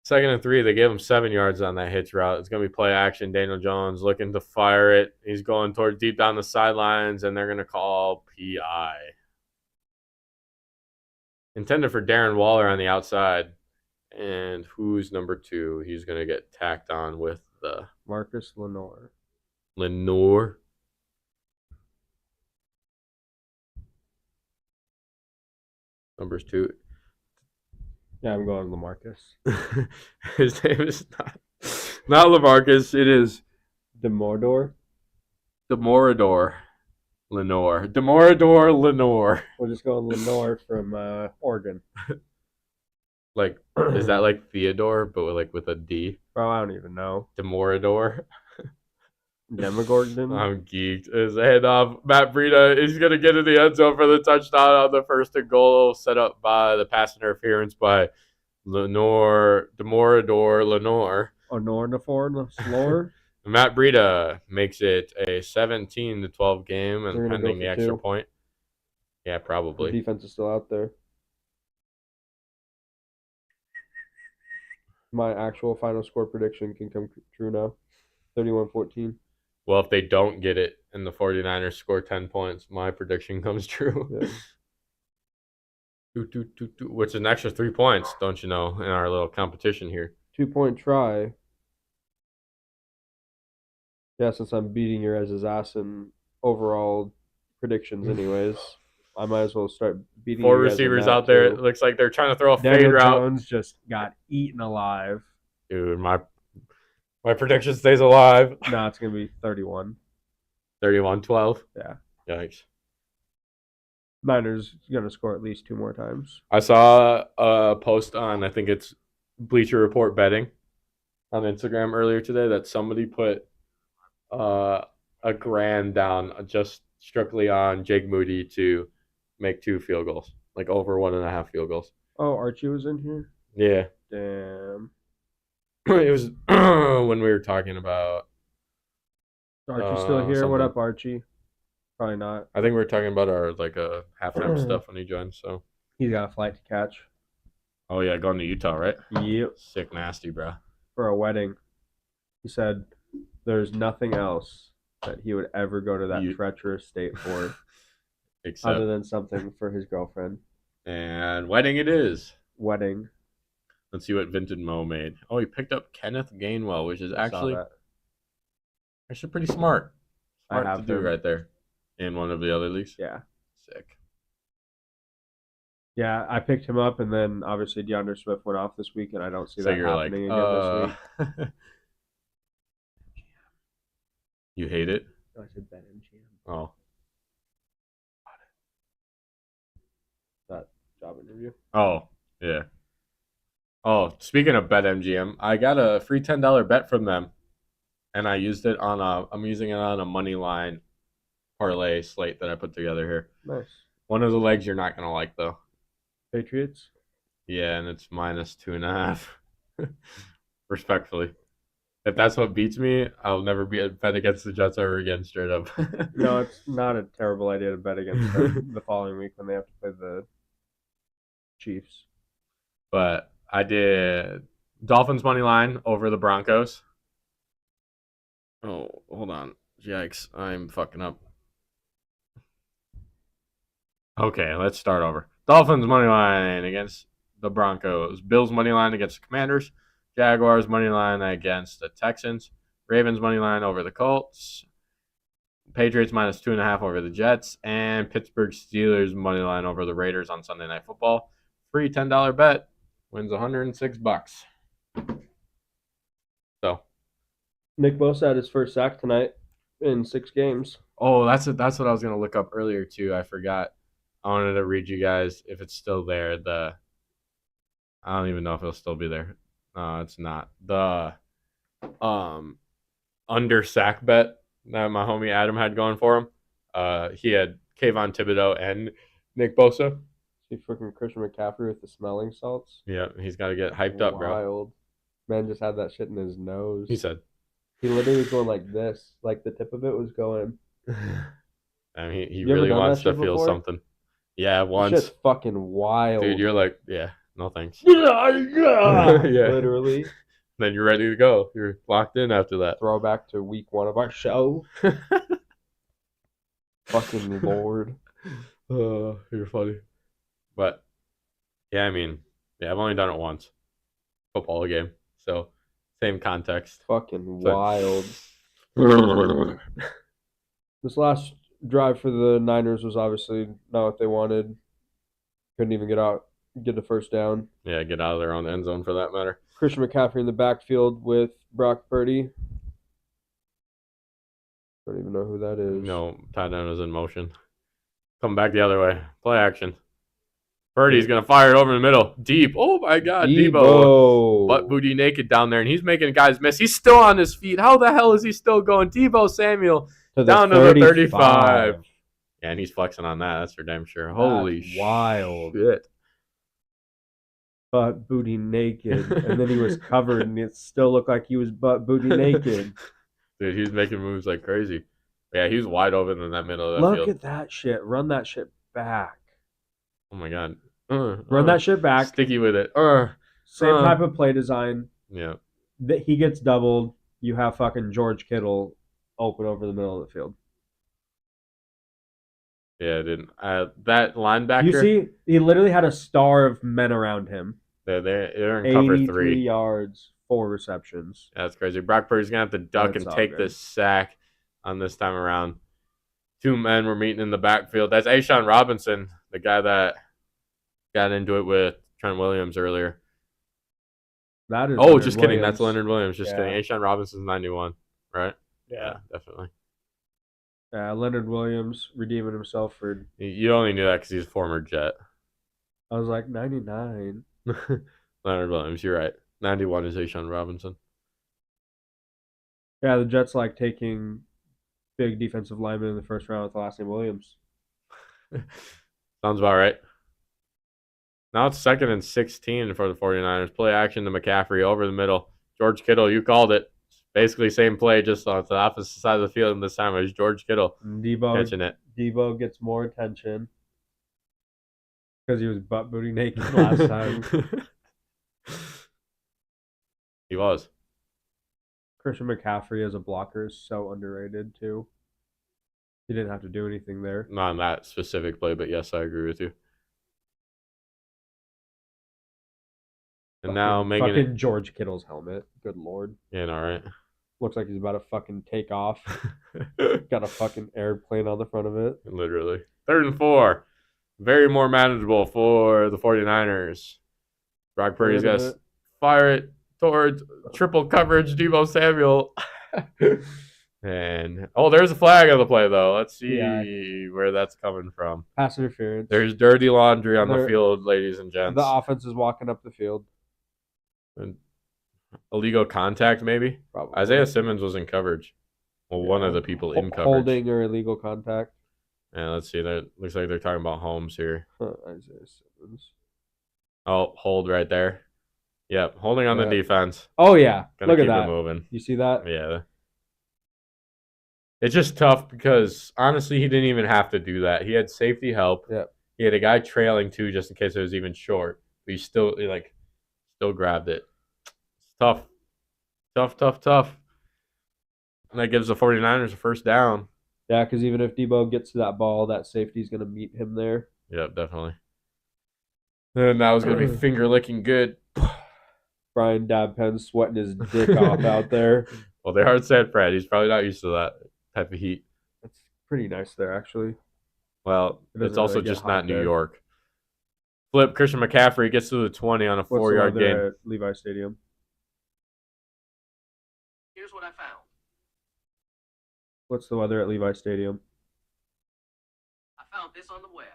Speaker 1: 2nd and 3. They gave him 7 yards on that hitch route. It's gonna be play action. Daniel Jones looking to fire it. He's going toward deep down the sidelines, and they're gonna call PI. Intended for Darren Waller on the outside. And who's number 2? He's going to get tacked on with the...
Speaker 2: Marcus Lenoir.
Speaker 1: Numbers 2.
Speaker 2: Yeah, I'm going LaMarcus.
Speaker 1: His name is not LaMarcus. It is...
Speaker 2: Demorador.
Speaker 1: Lenoir.
Speaker 2: We'll just go Lenoir from Oregon.
Speaker 1: Like, is that like Theodore, but with a D?
Speaker 2: Bro, I don't even know.
Speaker 1: Demorador.
Speaker 2: Demogorgon.
Speaker 1: I'm geeked. His handoff. Matt Breida is going to get in the end zone for the touchdown on the 1st and goal, set up by the pass interference by Demorador Lenoir.
Speaker 2: Slore.
Speaker 1: Matt Breida makes it a 17-12 game, and pending the extra point. Yeah, probably.
Speaker 2: The defense is still out there. My actual final score prediction can come true now. 31-14.
Speaker 1: Well, if they don't get it and the 49ers score 10 points, my prediction comes true. Yeah. Which is an extra 3 points, don't you know, in our little competition here.
Speaker 2: 2-point try. Yeah, since I'm beating your guys' ass in overall predictions anyways, I might as well start beating
Speaker 1: 4 receivers out there. It looks like they're trying to throw a fade route.
Speaker 2: Jones just got eaten alive.
Speaker 1: Dude, my prediction stays alive.
Speaker 2: No, it's going to be 31.
Speaker 1: 31-12?
Speaker 2: Yeah.
Speaker 1: Yikes.
Speaker 2: Niners going to score at least 2 more times.
Speaker 1: I saw a post on, I think it's Bleacher Report betting on Instagram earlier today that somebody put a grand down just strictly on Jake Moody to make 2 field goals, like over 1.5 field goals.
Speaker 2: Oh, Archie was in here?
Speaker 1: Yeah.
Speaker 2: Damn.
Speaker 1: It was when we were talking about...
Speaker 2: Archie still here?
Speaker 1: something.
Speaker 2: What up, Archie? Probably not.
Speaker 1: I think we were talking about our halftime stuff when he joined, so...
Speaker 2: He's got a flight to catch.
Speaker 1: Oh, yeah, going to Utah, right?
Speaker 2: Yep.
Speaker 1: Sick nasty, bro.
Speaker 2: For a wedding. He said there's nothing else that he would ever go to that treacherous state for
Speaker 1: Except,
Speaker 2: other than something for his girlfriend.
Speaker 1: And wedding it is.
Speaker 2: Wedding.
Speaker 1: Let's see what Vintage Mo made. Oh, he picked up Kenneth Gainwell, which is actually pretty smart. Smart to do right there. In one of the other leagues?
Speaker 2: Yeah.
Speaker 1: Sick.
Speaker 2: Yeah, I picked him up, and then obviously DeAndre Swift went off this week, and I don't see that happening again this week.
Speaker 1: You hate it?
Speaker 2: No, I said BetMGM.
Speaker 1: Oh.
Speaker 2: That job interview?
Speaker 1: Oh, yeah. Oh, speaking of BetMGM, I got a free $10 bet from them, and I used it on I'm using it on a money line parlay slate that I put together here.
Speaker 2: Nice.
Speaker 1: One of the legs you're not gonna like though.
Speaker 2: Patriots?
Speaker 1: Yeah, and it's -2.5. Respectfully. If that's what beats me, I'll never bet against the Jets ever again, straight up.
Speaker 2: No, it's not a terrible idea to bet against them the following week when they have to play the Chiefs.
Speaker 1: But I did Dolphins money line over the Broncos. Oh, hold on. Yikes, I'm fucking up. Okay, let's start over. Dolphins money line against the Broncos. Bills money line against the Commanders. Jaguars money line against the Texans. Ravens money line over the Colts. Patriots -2.5 over the Jets. And Pittsburgh Steelers money line over the Raiders on Sunday Night Football. Free $10 bet. Wins $106. So,
Speaker 2: Nick Bosa had his first sack tonight in 6 games.
Speaker 1: Oh, that's what I was gonna look up earlier too. I forgot. I wanted to read you guys if it's still there. I don't even know if it'll still be there. No, it's not. The under sack bet that my homie Adam had going for him. He had Kayvon Thibodeau and Nick Bosa.
Speaker 2: See freaking Christian McCaffrey with the smelling salts.
Speaker 1: Yeah, he's got to get hyped up, bro.
Speaker 2: Wild. Man just had that shit in his nose.
Speaker 1: He said.
Speaker 2: He literally was going like this. Like the tip of it was going.
Speaker 1: I mean, he really wants to feel something. Yeah, once.
Speaker 2: It's just fucking wild.
Speaker 1: Dude, you're like, yeah, no thanks.
Speaker 2: Yeah.
Speaker 1: Yeah.
Speaker 2: Literally.
Speaker 1: Then you're ready to go. You're locked in after that.
Speaker 2: Throwback to week 1 of our show. Fucking Lord.
Speaker 1: Oh, you're funny. But, yeah, I mean, yeah, I've only done it once. Football game. So, same context.
Speaker 2: Fucking wild. This last drive for the Niners was obviously not what they wanted. Couldn't even get the first down.
Speaker 1: Yeah, get out of their own end zone for that matter.
Speaker 2: Christian McCaffrey in the backfield with Brock Purdy. Don't even know who that is.
Speaker 1: No, tight end is in motion. Come back the other way. Play action. Purdy's going to fire it over the middle. Deep. Oh, my God. Debo. Butt booty naked down there, and he's making guys miss. He's still on his feet. How the hell is he still going? Debo Samuel down to the 35. Yeah, and he's flexing on that. That's for damn sure. Holy shit.
Speaker 2: Wild. Butt booty naked. And then he was covered, and it still looked like he was butt booty naked.
Speaker 1: Dude, he's making moves like crazy. Yeah, he was wide open in that middle of that field.
Speaker 2: Look at that shit. Run that shit back.
Speaker 1: Oh, my God.
Speaker 2: Run that shit back.
Speaker 1: Sticky with it.
Speaker 2: Same type of play design.
Speaker 1: Yeah.
Speaker 2: That he gets doubled. You have fucking George Kittle open over the middle of the field.
Speaker 1: Yeah, dude. That linebacker.
Speaker 2: You see, he literally had a star of men around him.
Speaker 1: They're in cover 3.
Speaker 2: 83 yards, 4 receptions.
Speaker 1: Yeah, that's crazy. Brock Purdy's going to have to duck and take this sack on this time around. 2 men were meeting in the backfield. That's Ashawn Robinson, the guy that got into it with Trent Williams earlier.
Speaker 2: That is.
Speaker 1: Oh,
Speaker 2: Leonard
Speaker 1: just
Speaker 2: Williams.
Speaker 1: kidding. That's Leonard Williams. Just kidding. Ashawn Robinson's 91, right?
Speaker 2: Yeah,
Speaker 1: definitely.
Speaker 2: Leonard Williams redeeming himself for.
Speaker 1: You only knew that because he's a former Jet.
Speaker 2: I was like 99.
Speaker 1: Leonard Williams, you're right. 91 is Ashawn Robinson.
Speaker 2: Yeah, the Jets like taking big defensive lineman in the first round with the last name Williams.
Speaker 1: Sounds about right. Now it's 2nd and 16 for the 49ers. Play action to McCaffrey over the middle. George Kittle, you called it. Basically same play, just on the opposite side of the field, and this time it was George Kittle catching it.
Speaker 2: Debo gets more attention because he was butt booty naked last time.
Speaker 1: was.
Speaker 2: Christian McCaffrey as a blocker is so underrated too. He didn't have to do anything there.
Speaker 1: Not on that specific play, but yes, I agree with you. And now making
Speaker 2: fucking George Kittle's helmet. Good lord.
Speaker 1: Yeah, all right.
Speaker 2: Looks like he's about to fucking take off. Got a fucking airplane on the front of it.
Speaker 1: Literally. 3rd and 4. Very more manageable for the 49ers. Brock Purdy's got to fire it towards triple coverage Deebo Samuel. And, there's a flag on the play, though. Let's see where that's coming from.
Speaker 2: Pass interference.
Speaker 1: There's dirty laundry on the field, ladies and gents.
Speaker 2: The offense is walking up the field.
Speaker 1: And illegal contact, maybe?
Speaker 2: Probably.
Speaker 1: Isaiah Simmons was in coverage. Well, one of the people in coverage.
Speaker 2: Holding or illegal contact.
Speaker 1: Yeah, let's see. That looks like they're talking about Holmes here.
Speaker 2: Isaiah Simmons.
Speaker 1: Oh, hold right there. Yep, holding on the defense.
Speaker 2: Oh, yeah.
Speaker 1: Gonna
Speaker 2: Look at
Speaker 1: keep
Speaker 2: that.
Speaker 1: it moving.
Speaker 2: You see that?
Speaker 1: Yeah. It's just tough because, honestly, he didn't even have to do that. He had safety help.
Speaker 2: Yep.
Speaker 1: He had a guy trailing, too, just in case it was even short. But he still grabbed it. It's tough. And that gives the 49ers a first down.
Speaker 2: Yeah, because even if Deebo gets to that ball, that safety's going to meet him there.
Speaker 1: Yep, definitely. And that was going to be finger-licking good.
Speaker 2: Brian Dabpen sweating his dick off out there.
Speaker 1: Well, they are at San Fran. He's probably not used to that type of heat.
Speaker 2: That's pretty nice there, actually.
Speaker 1: Well, it's also
Speaker 2: really
Speaker 1: just not New
Speaker 2: there.
Speaker 1: York. Flip, Christian McCaffrey gets to the 20 on a 4-yard gain.
Speaker 2: At Levi Stadium.
Speaker 4: Here's what I found.
Speaker 2: What's the weather at Levi Stadium?
Speaker 4: I found this on the web.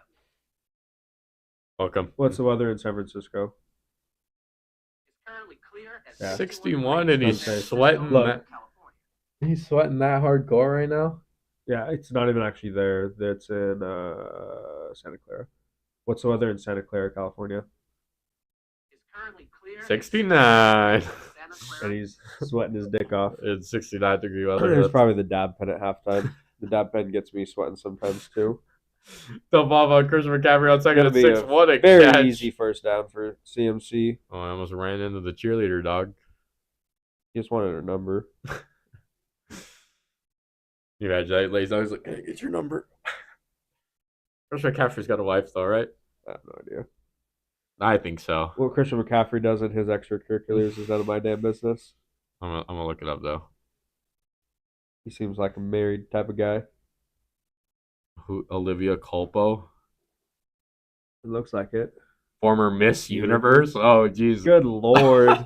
Speaker 1: Welcome.
Speaker 2: What's the weather in San Francisco?
Speaker 4: It's currently clear at
Speaker 1: 61, and he's
Speaker 2: Okay.
Speaker 1: sweating.
Speaker 2: Look.
Speaker 1: He's sweating that hardcore right now.
Speaker 2: Yeah, it's not even actually there. That's in Santa Clara. What's the weather in Santa Clara, California?
Speaker 4: It's currently clear.
Speaker 1: 69.
Speaker 2: And he's sweating his dick off.
Speaker 1: It's 69-degree weather.
Speaker 2: There's probably the dab pen at halftime. The dab pen gets me sweating sometimes too.
Speaker 1: The ball on Christian McCaffrey on second and 6. What a
Speaker 2: very
Speaker 1: catch.
Speaker 2: easy first down for CMC.
Speaker 1: Oh, I almost ran into the cheerleader, dog.
Speaker 2: He just wanted her number.
Speaker 1: You imagine that lays down. He's like, "Hey, get your number." Christian McCaffrey's got a wife, though, right?
Speaker 2: I have no idea.
Speaker 1: I think so.
Speaker 2: What Christian McCaffrey does in his extracurriculars is none of my damn business.
Speaker 1: I'm gonna look it up, though.
Speaker 2: He seems like a married type of guy.
Speaker 1: Who? Olivia Culpo?
Speaker 2: It looks like it.
Speaker 1: Former Miss Universe? Oh, jeez.
Speaker 2: Good lord.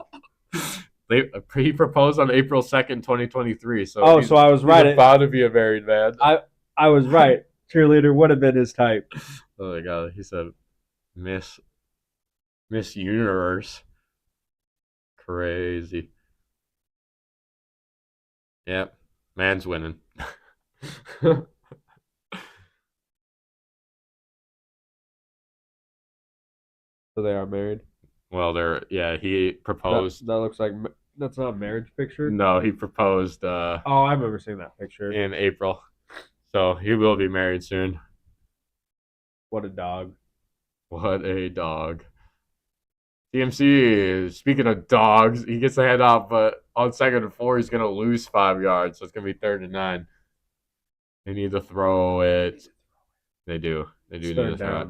Speaker 1: He proposed on April 2nd, 2023.
Speaker 2: So so I was right.
Speaker 1: He's about to be a married man.
Speaker 2: I was right. Cheerleader would have been his type.
Speaker 1: Oh my god, he said Miss Universe. Crazy. Yep. Man's winning.
Speaker 2: So they are married.
Speaker 1: Well, he proposed.
Speaker 2: That looks like that's not a marriage picture.
Speaker 1: No, he proposed
Speaker 2: Oh, I remember seeing that picture.
Speaker 1: in April. So he will be married soon.
Speaker 2: What a dog.
Speaker 1: What a dog. CMC, speaking of dogs, he gets the head off, but on 2nd and 4, he's going to lose 5 yards. So it's going to be 3rd and 9. They need to throw it. They do. They do need to throw it.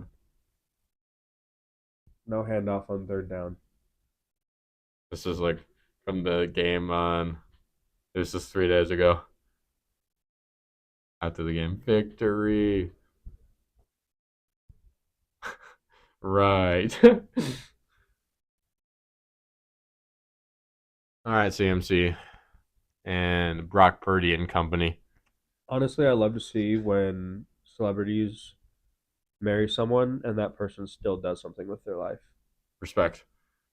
Speaker 2: No handoff on 3rd down.
Speaker 1: This is like from the game this is 3 days ago. After the game. Victory. Right. All right, CMC and Brock Purdy and company.
Speaker 2: Honestly, I love to see when celebrities marry someone and that person still does something with their life.
Speaker 1: Respect.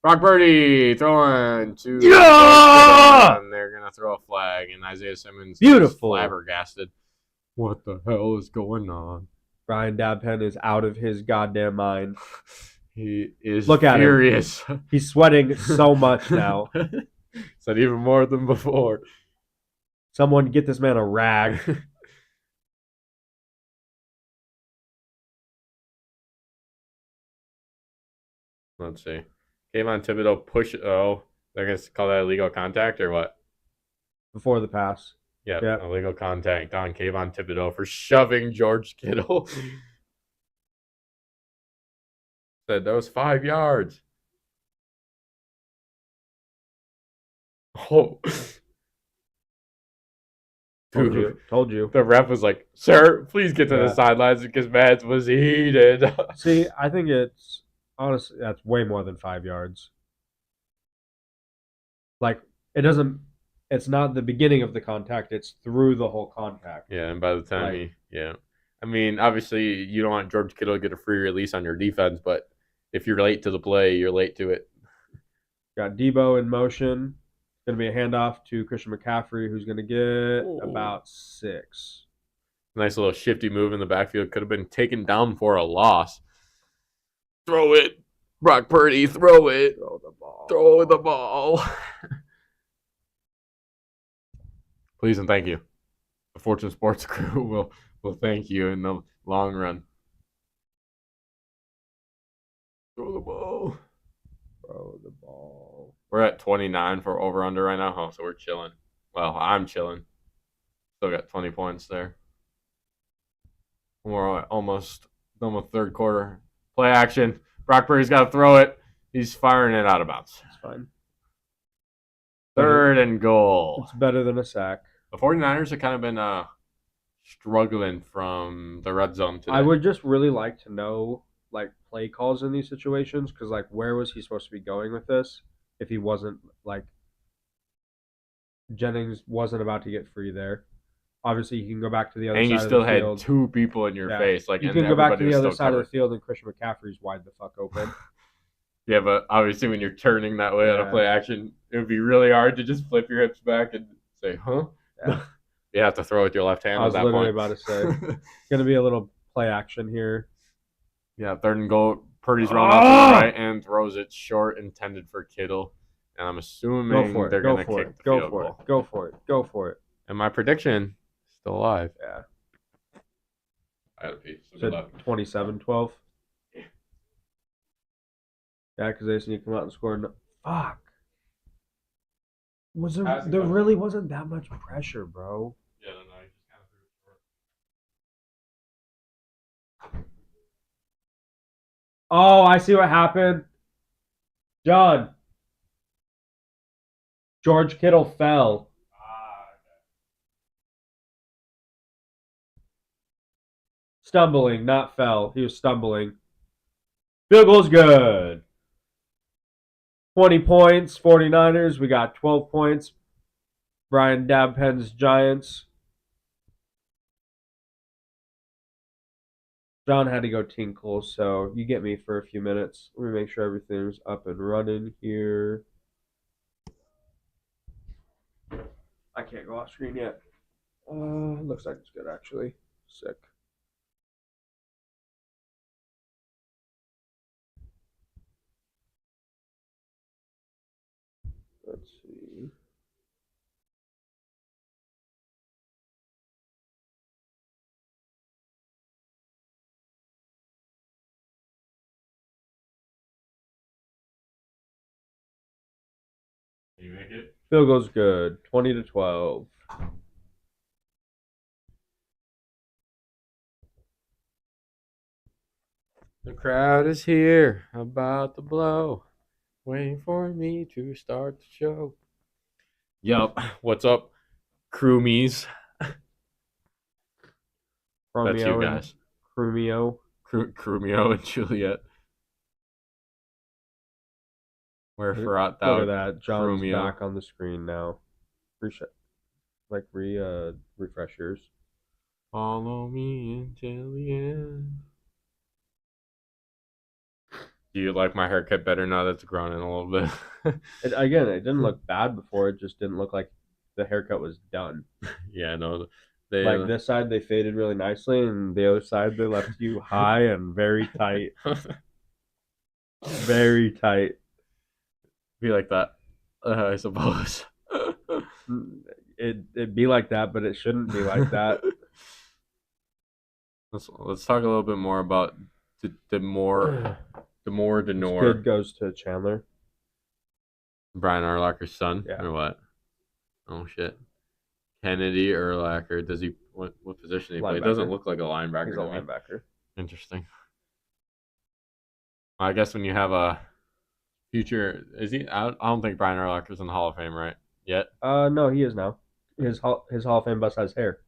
Speaker 1: Brock Purdy throwing to and they're gonna throw a flag, and Isaiah Simmons is flabbergasted. What the hell is going on?
Speaker 2: Brian Dabpen is out of his goddamn mind.
Speaker 1: He is
Speaker 2: Look at
Speaker 1: furious.
Speaker 2: He's sweating so much now.
Speaker 1: Said even more than before.
Speaker 2: Someone get this man a rag.
Speaker 1: Let's see. Kayvon Thibodeau push. Oh, They're going to call that illegal contact or what?
Speaker 2: Before the pass.
Speaker 1: Yep,
Speaker 2: Yep.
Speaker 1: illegal contact on Kayvon Thibodeau for shoving George Kittle. Said that was 5 yards. Oh.
Speaker 2: Told you.
Speaker 1: The ref was like, "Sir, please get to the sidelines," because Mads was heated.
Speaker 2: See, I think it's honestly that's way more than 5 yards. Like it's not the beginning of the contact, it's through the whole contact.
Speaker 1: Yeah, and by the time I mean, obviously you don't want George Kittle to get a free release on your defense, but if you're late to the play, you're late to it.
Speaker 2: Got Debo in motion. Going to be a handoff to Christian McCaffrey, who's going to get about 6.
Speaker 1: Nice little shifty move in the backfield. Could have been taken down for a loss. Throw it. Brock Purdy, throw it.
Speaker 2: Throw the ball.
Speaker 1: Throw the ball. Please and thank you. The Fortune Sports crew will thank you in the long run. Throw the ball.
Speaker 2: Throw the ball.
Speaker 1: We're at 29 for over-under right now. Oh, so we're chilling. Well, I'm chilling. Still got 20 points there. We're almost done with third quarter. Play action. Brock Purdy's got to throw it. He's firing it out of bounds.
Speaker 2: It's fine.
Speaker 1: Third and goal.
Speaker 2: It's better than a sack.
Speaker 1: The 49ers have kind of been struggling from the red zone today.
Speaker 2: I would just really like to know like play calls in these situations because like where was he supposed to be going with this if he wasn't like Jennings wasn't about to get free there. Obviously, you can go back to the other side of the field.
Speaker 1: And you still had 2 people in your face. Like,
Speaker 2: you can go back to the other side of the field and Christian McCaffrey's wide the fuck open.
Speaker 1: Yeah, but obviously when you're turning that way on a play action, it would be really hard to just flip your hips back and say, huh? Yeah. You have to throw with your left hand at that point. I was
Speaker 2: literally about to say. It's going to be a little play action here.
Speaker 1: Yeah, third and goal. Purdy's running off to the right and throws it short, intended for Kittle. And I'm assuming they're going to kick the field goal.
Speaker 2: Go for it. Go for it.
Speaker 1: And my prediction, still alive.
Speaker 2: Yeah.
Speaker 1: I had a piece.
Speaker 2: So 27-12. Yeah, because they just need to come out and score. Fuck. There really wasn't that much pressure, bro.
Speaker 1: Yeah, no, you just kind of threw it short.
Speaker 2: Oh, I see what happened. John. George Kittle fell.
Speaker 1: Okay.
Speaker 2: Stumbling, not fell. He was stumbling. Field goal's good. 20 points, 49ers. We got 12 points. Brian Dabpen's Giants. John had to go tinkle, so you get me for a few minutes. Let me make sure everything's up and running here. I can't go off screen yet. Looks like it's good, actually. Sick. Let's see.
Speaker 1: Can you make it?
Speaker 2: Field goal's good. 20-12.
Speaker 1: The crowd is here, about to blow, waiting for me to start the show. Yup. What's up, crewmies? That's you guys.
Speaker 2: Crewmio
Speaker 1: and Juliet. Wherefore art thou?
Speaker 2: Look at that. John's
Speaker 1: Crewmio.
Speaker 2: back on the screen now. Refresh yours.
Speaker 1: Follow me until the end. Do you like my haircut better now that's grown in a little bit?
Speaker 2: It didn't look bad before. It just didn't look like the haircut was done.
Speaker 1: Yeah, no.
Speaker 2: Like this side, they faded really nicely, and the other side, they left you high and very tight. Very tight.
Speaker 1: Be like that, I suppose.
Speaker 2: It'd be like that, but it shouldn't be like that.
Speaker 1: Let's talk a little bit more about the more.
Speaker 2: This kid goes to Chandler.
Speaker 1: Brian Urlacher's son,
Speaker 2: Yeah.
Speaker 1: or what? Oh shit. Kennedy Urlacher. Does he? What position he play? It doesn't
Speaker 2: Linebacker.
Speaker 1: look like a linebacker.
Speaker 2: He's a
Speaker 1: to me.
Speaker 2: linebacker.
Speaker 1: Interesting. I guess when you have a future, is he? I don't think Brian Urlacher's in the Hall of Fame, right? Yet.
Speaker 2: No, he is now. His Hall of Fame bust has hair.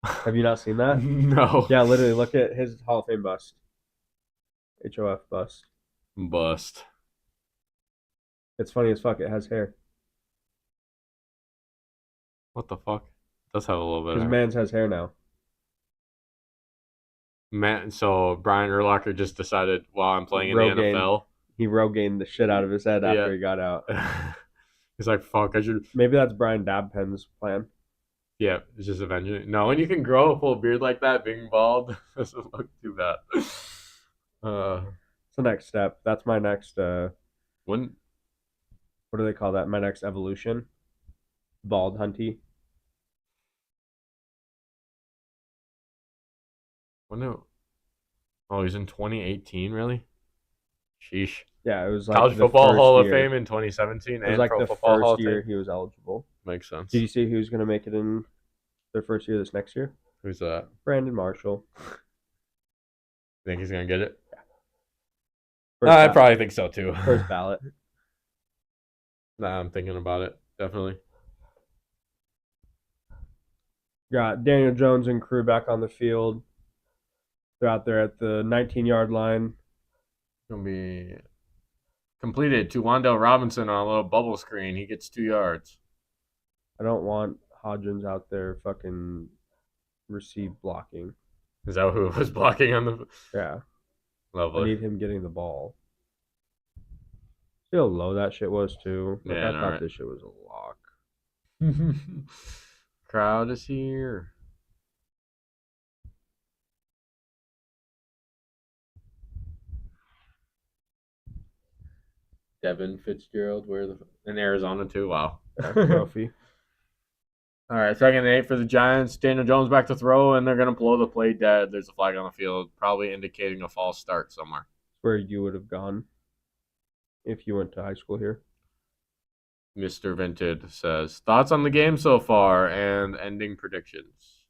Speaker 2: Have you not seen that?
Speaker 1: No.
Speaker 2: Yeah, literally, look at his Hall of Fame bust. HOF bust.
Speaker 1: Bust.
Speaker 2: It's funny as fuck. It has hair.
Speaker 1: What the fuck? It does have a little bit.
Speaker 2: His man's has hair now.
Speaker 1: Man, so Brian Urlacher just decided while I'm playing in the NFL,
Speaker 2: he Rogained the shit out of his head after he got out.
Speaker 1: He's like, "Fuck, I should."
Speaker 2: Maybe that's Brian Dabpen's plan.
Speaker 1: Yeah, it's just avenging. No, when you can grow a full beard like that, being bald doesn't look too bad.
Speaker 2: It's the next step. That's my next.
Speaker 1: When
Speaker 2: What do they call that? My next evolution. Bald hunty.
Speaker 1: Oh, he's in 2018, really? Sheesh.
Speaker 2: Yeah, it was like
Speaker 1: College
Speaker 2: the
Speaker 1: Football
Speaker 2: first
Speaker 1: Hall of
Speaker 2: year.
Speaker 1: Fame in 2017
Speaker 2: It was
Speaker 1: and
Speaker 2: like
Speaker 1: Pro
Speaker 2: the
Speaker 1: Football Hall of
Speaker 2: first year
Speaker 1: Fame.
Speaker 2: he was eligible.
Speaker 1: Makes sense.
Speaker 2: Did you see who's going to make it in their first year this next year?
Speaker 1: Who's that?
Speaker 2: Brandon Marshall.
Speaker 1: Think he's gonna get it?
Speaker 2: I
Speaker 1: I probably think so too.
Speaker 2: First ballot.
Speaker 1: Nah, I'm thinking about it. Definitely.
Speaker 2: Got Daniel Jones and crew back on the field. They're out there at the 19-yard line.
Speaker 1: Gonna be completed to Wan'Dale Robinson on a little bubble screen. He gets 2 yards.
Speaker 2: I don't want Hodgins out there fucking receive blocking.
Speaker 1: Is that who was blocking on the?
Speaker 2: Yeah. I
Speaker 1: Lovely.
Speaker 2: need him getting the ball. See how low that shit was too. Like,
Speaker 1: Yeah,
Speaker 2: I
Speaker 1: no,
Speaker 2: thought
Speaker 1: right.
Speaker 2: this shit was a lock.
Speaker 1: Crowd is here. Devin Fitzgerald, in Arizona too. Wow.
Speaker 2: Trophy.
Speaker 1: All right, 2nd and 8 for the Giants. Daniel Jones back to throw, and they're going to blow the play dead. There's a flag on the field, probably indicating a false start somewhere.
Speaker 2: Where you would have gone if you went to high school here.
Speaker 1: Mr. Vinted says, thoughts on the game so far and ending predictions.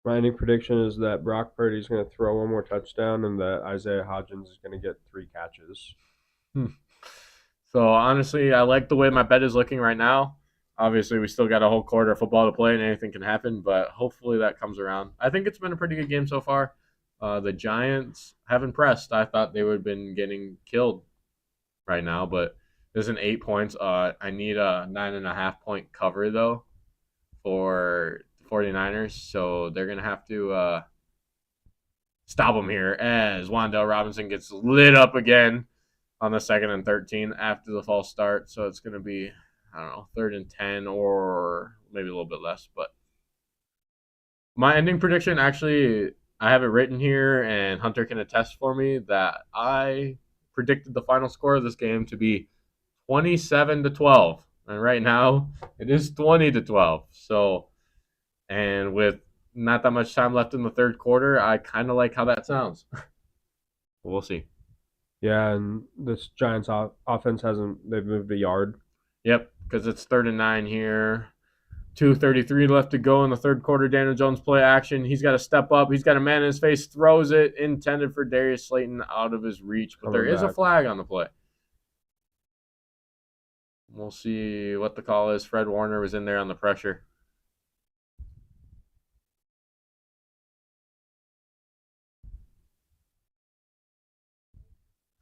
Speaker 2: My ending prediction is that Brock Purdy's going to throw one more touchdown and that Isaiah Hodgins is going to get 3 catches.
Speaker 1: So, honestly, I like the way my bet is looking right now. Obviously, we still got a whole quarter of football to play and anything can happen, but hopefully that comes around. I think it's been a pretty good game so far. The Giants have impressed. I thought they would have been getting killed right now, but there's an 8 points. I need a 9.5 point cover, though, for the 49ers, so they're going to have to stop them here as Wan'Dale Robinson gets lit up again on the 2nd and 13 after the false start. So it's going to be, I don't know, 3rd and 10 or maybe a little bit less. But my ending prediction, actually, I have it written here, and Hunter can attest for me that I predicted the final score of this game to be 27-12. And right now, it is 20-12. So, and with not that much time left in the 3rd quarter, I kind of like how that sounds. We'll see.
Speaker 2: Yeah, and this Giants offense they've moved a yard.
Speaker 1: Yep, because it's 3rd and 9 here. 2:33 left to go in the 3rd quarter. Daniel Jones play action. He's got to step up. He's got a man in his face. Throws it. Intended for Darius Slayton, out of his reach. But there is a flag on the play. We'll see what the call is. Fred Warner was in there on the pressure.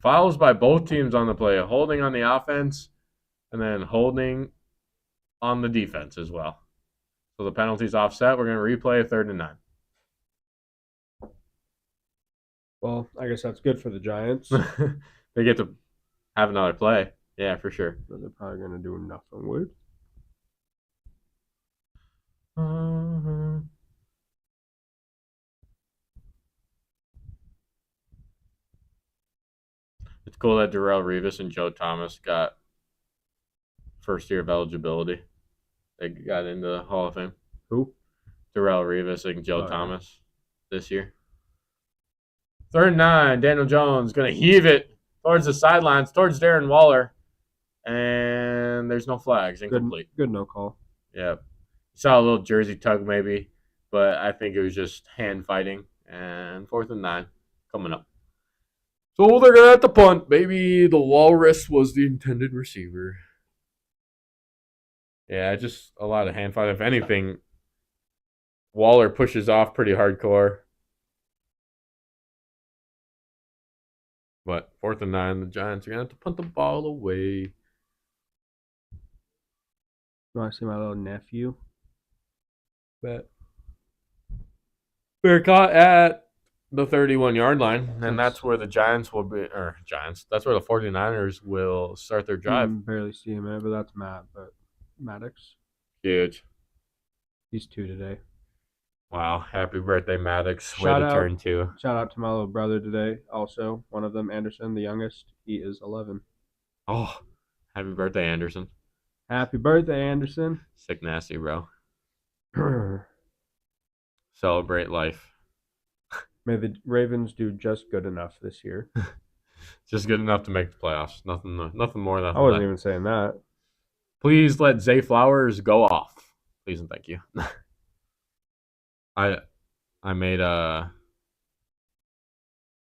Speaker 1: Fouls by both teams on the play. Holding on the offense and then holding on the defense as well. So the penalty's offset. We're going to replay 3rd and 9.
Speaker 2: Well, I guess that's good for the Giants.
Speaker 1: They get to have another play. Yeah, for sure.
Speaker 2: But they're probably going to do nothing with.
Speaker 1: It's cool that Darrelle Revis and Joe Thomas got first year of eligibility. They got into the Hall of Fame.
Speaker 2: Who?
Speaker 1: Darrelle Revis and Joe Thomas this year. 3rd and 9. Daniel Jones going to heave it towards the sidelines, towards Darren Waller. And there's no flags. Incomplete.
Speaker 2: Good no call.
Speaker 1: Yep. Saw a little jersey tug maybe, but I think it was just hand fighting. And 4th and 9 coming up. So they're going to have to punt. Maybe the walrus was the intended receiver. Yeah, just a lot of hand fighting. If anything, Waller pushes off pretty hardcore. But 4th and 9, the Giants are going to have to punt the ball away.
Speaker 2: You want to see my little nephew?
Speaker 1: Bet. They're caught at the 31-yard line, and that's where the Giants will be, or Giants, that's where the 49ers will start their drive.
Speaker 2: Barely see him, but that's Maddox.
Speaker 1: Huge.
Speaker 2: He's 2 today.
Speaker 1: Wow, happy birthday, Maddox.
Speaker 2: Shout
Speaker 1: Way to
Speaker 2: out.
Speaker 1: turn 2.
Speaker 2: Shout out to my little brother today. Also, one of them, Anderson, the youngest. He is 11.
Speaker 1: Oh, happy birthday, Anderson.
Speaker 2: Happy birthday, Anderson.
Speaker 1: Sick nasty, bro. Celebrate life.
Speaker 2: May the Ravens do just good enough this year.
Speaker 1: Just good enough to make the playoffs. Nothing more than that.
Speaker 2: I wasn't even saying that.
Speaker 1: Please let Zay Flowers go off. Please and thank you. I made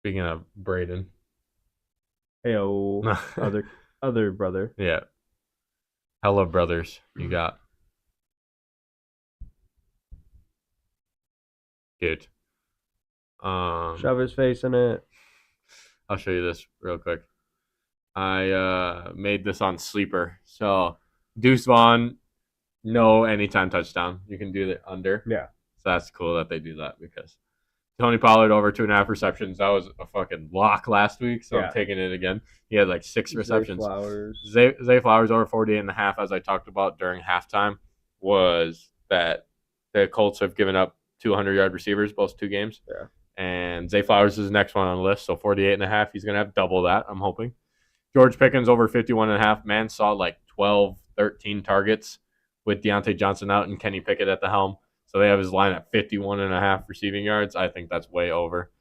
Speaker 1: speaking of Braden.
Speaker 2: Heyo, other brother.
Speaker 1: Yeah. Hello, brothers. You got. Good.
Speaker 2: Shove his face in it.
Speaker 1: I'll show you this real quick. I made this on Sleeper. So Deuce Vaughn, no anytime touchdown. You can do the under.
Speaker 2: Yeah.
Speaker 1: So that's cool that they do that because Tony Pollard over 2.5 receptions. That was a fucking lock last week. So
Speaker 2: Yeah.
Speaker 1: I'm taking it again. He had like 6 receptions.
Speaker 2: Zay
Speaker 1: Zay Flowers over 48.5, as I talked about during halftime, was that the Colts have given up 200-yard receivers both 2 games.
Speaker 2: Yeah.
Speaker 1: And Zay Flowers is the next one on the list. So 48.5, he's going to have double that, I'm hoping. George Pickens over 51.5. Man saw like 12, 13 targets with Deontay Johnson out and Kenny Pickett at the helm. So they have his line at 51.5 receiving yards. I think that's way over.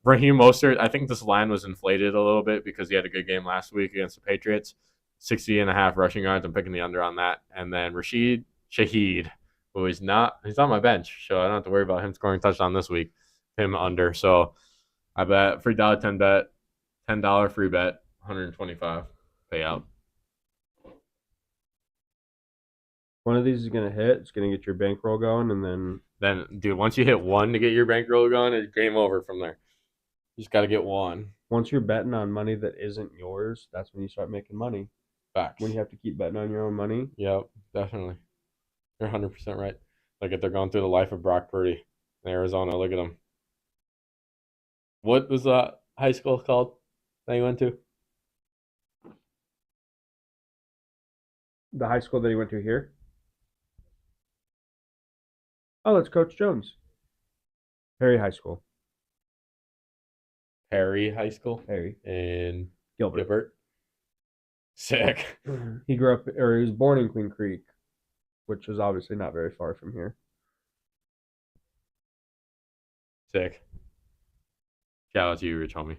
Speaker 1: Raheem Mostert, I think this line was inflated a little bit because he had a good game last week against the Patriots. 60.5 rushing yards. I'm picking the under on that. And then Rashid Shaheed, who he's on my bench, so I don't have to worry about him scoring a touchdown this week. Him under. So I bet $3.10 bet, $10 free bet, 125 payout.
Speaker 2: One of these is going to hit. It's going to get your bankroll going, and then...
Speaker 1: Dude, once you hit one to get your bankroll going, it's game over from there. You just got to get one.
Speaker 2: Once you're betting on money that isn't yours, that's when you start making money.
Speaker 1: Facts.
Speaker 2: When you have to keep betting on your own money.
Speaker 1: Yep, definitely. You're 100% right. Look at they're going through the life of Brock Purdy in Arizona. Look at him. What was that high school called that he went to?
Speaker 2: The high school that he went to here? Oh, that's Coach Jones. Perry High School.
Speaker 1: Perry High School
Speaker 2: Perry.
Speaker 1: in
Speaker 2: Gilbert.
Speaker 1: Sick.
Speaker 2: He grew up, or he was born in Queen Creek, which is obviously not very far from here.
Speaker 1: Sick. Shout out to you, Rich homie.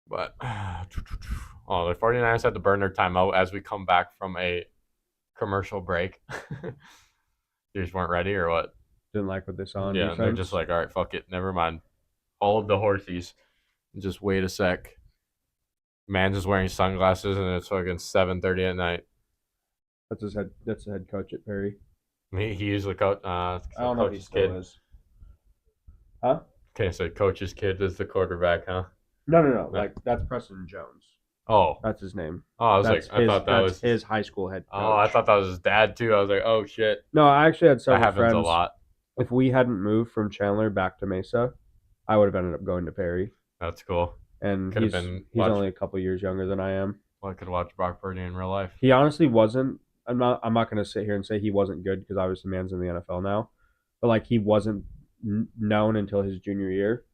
Speaker 1: But, the 49ers had to burn their timeout as we come back from a commercial break. You just weren't ready or what?
Speaker 2: Didn't like what they saw on
Speaker 1: Yeah,
Speaker 2: defense.
Speaker 1: they're just like, all right, fuck it. Never mind. All of the horsies. Just wait a sec. Man's just wearing sunglasses and it's fucking 7:30 at night.
Speaker 2: That's the head coach at Perry.
Speaker 1: He usually coach.
Speaker 2: I don't know if he still is. Huh?
Speaker 1: Okay, so coach's kid is the quarterback, huh?
Speaker 2: No. Like, that's Preston Jones.
Speaker 1: Oh.
Speaker 2: That's his name.
Speaker 1: Oh, I was
Speaker 2: That's
Speaker 1: like, I thought that was
Speaker 2: his high school head coach.
Speaker 1: Oh, I thought that was his dad too. I was like, oh shit.
Speaker 2: No, I actually had
Speaker 1: That
Speaker 2: several
Speaker 1: happens
Speaker 2: friends.
Speaker 1: a lot.
Speaker 2: If we hadn't moved from Chandler back to Mesa, I would have ended up going to Perry.
Speaker 1: That's cool.
Speaker 2: And
Speaker 1: Could have
Speaker 2: he's
Speaker 1: been
Speaker 2: only a couple years younger than I am.
Speaker 1: Well, I could watch Brock Purdy in real life.
Speaker 2: He honestly wasn't. I'm not going to sit here and say he wasn't good because obviously man's in the NFL now, but like he wasn't known until his junior year.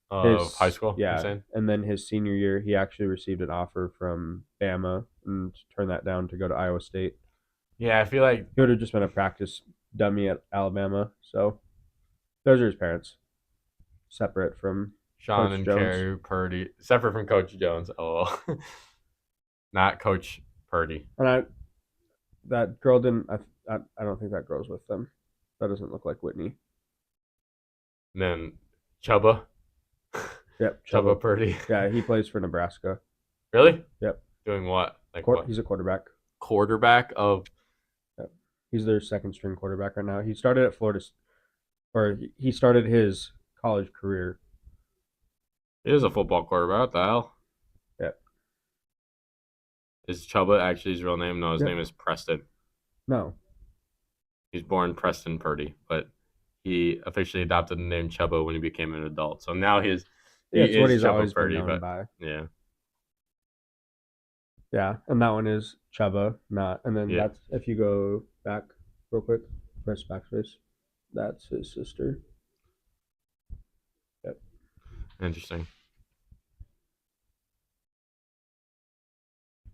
Speaker 1: Of high school?
Speaker 2: Yeah.
Speaker 1: You're saying?
Speaker 2: And then his senior year, he actually received an offer from Bama and turned that down to go to Iowa State.
Speaker 1: Yeah, I feel like
Speaker 2: He would have just been a practice dummy at Alabama. So those are his parents, separate from
Speaker 1: Sean
Speaker 2: Coach
Speaker 1: and
Speaker 2: Jones.
Speaker 1: Kerry Purdy, separate from Coach Jones. Oh, Not Coach Purdy.
Speaker 2: And that girl didn't. I don't think that girl's with them. That doesn't look like Whitney.
Speaker 1: And then Chubba.
Speaker 2: Yep,
Speaker 1: Chubba Purdy.
Speaker 2: Yeah, he plays for Nebraska.
Speaker 1: Really?
Speaker 2: Yep.
Speaker 1: Doing what? Like what?
Speaker 2: He's a quarterback.
Speaker 1: Quarterback of.
Speaker 2: Yep. He's their second string quarterback right now. He started at Florida, or he started his college career.
Speaker 1: He is a football quarterback. What the hell?
Speaker 2: Yep.
Speaker 1: Is Chubba actually his real name? No, his name is Preston.
Speaker 2: No.
Speaker 1: He's born Preston Purdy, but he officially adopted the name Chubba when he became an adult. So now he
Speaker 2: it's
Speaker 1: is
Speaker 2: what he's
Speaker 1: Chubba
Speaker 2: always
Speaker 1: Purdy,
Speaker 2: been known
Speaker 1: but
Speaker 2: by.
Speaker 1: yeah.
Speaker 2: Yeah, and that one is Chubba, not. And then
Speaker 1: Yeah.
Speaker 2: that's, if you go back real quick, press backspace. That's his sister. Yep.
Speaker 1: Interesting.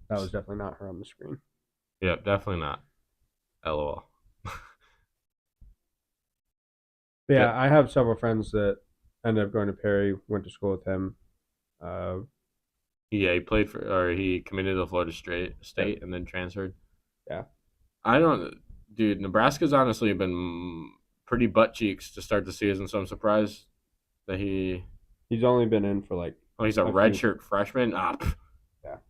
Speaker 2: That was definitely not her on the screen.
Speaker 1: Yep, definitely not. LOL.
Speaker 2: Yeah, I have several friends that ended up going to Perry, went to school with him.
Speaker 1: Yeah, he played for, or he committed to Florida State and then transferred.
Speaker 2: Yeah.
Speaker 1: Dude, Nebraska's honestly been pretty butt cheeks to start the season, so I'm surprised that
Speaker 2: he's only been in for like.
Speaker 1: Oh, he's a redshirt freshman?
Speaker 2: Yeah.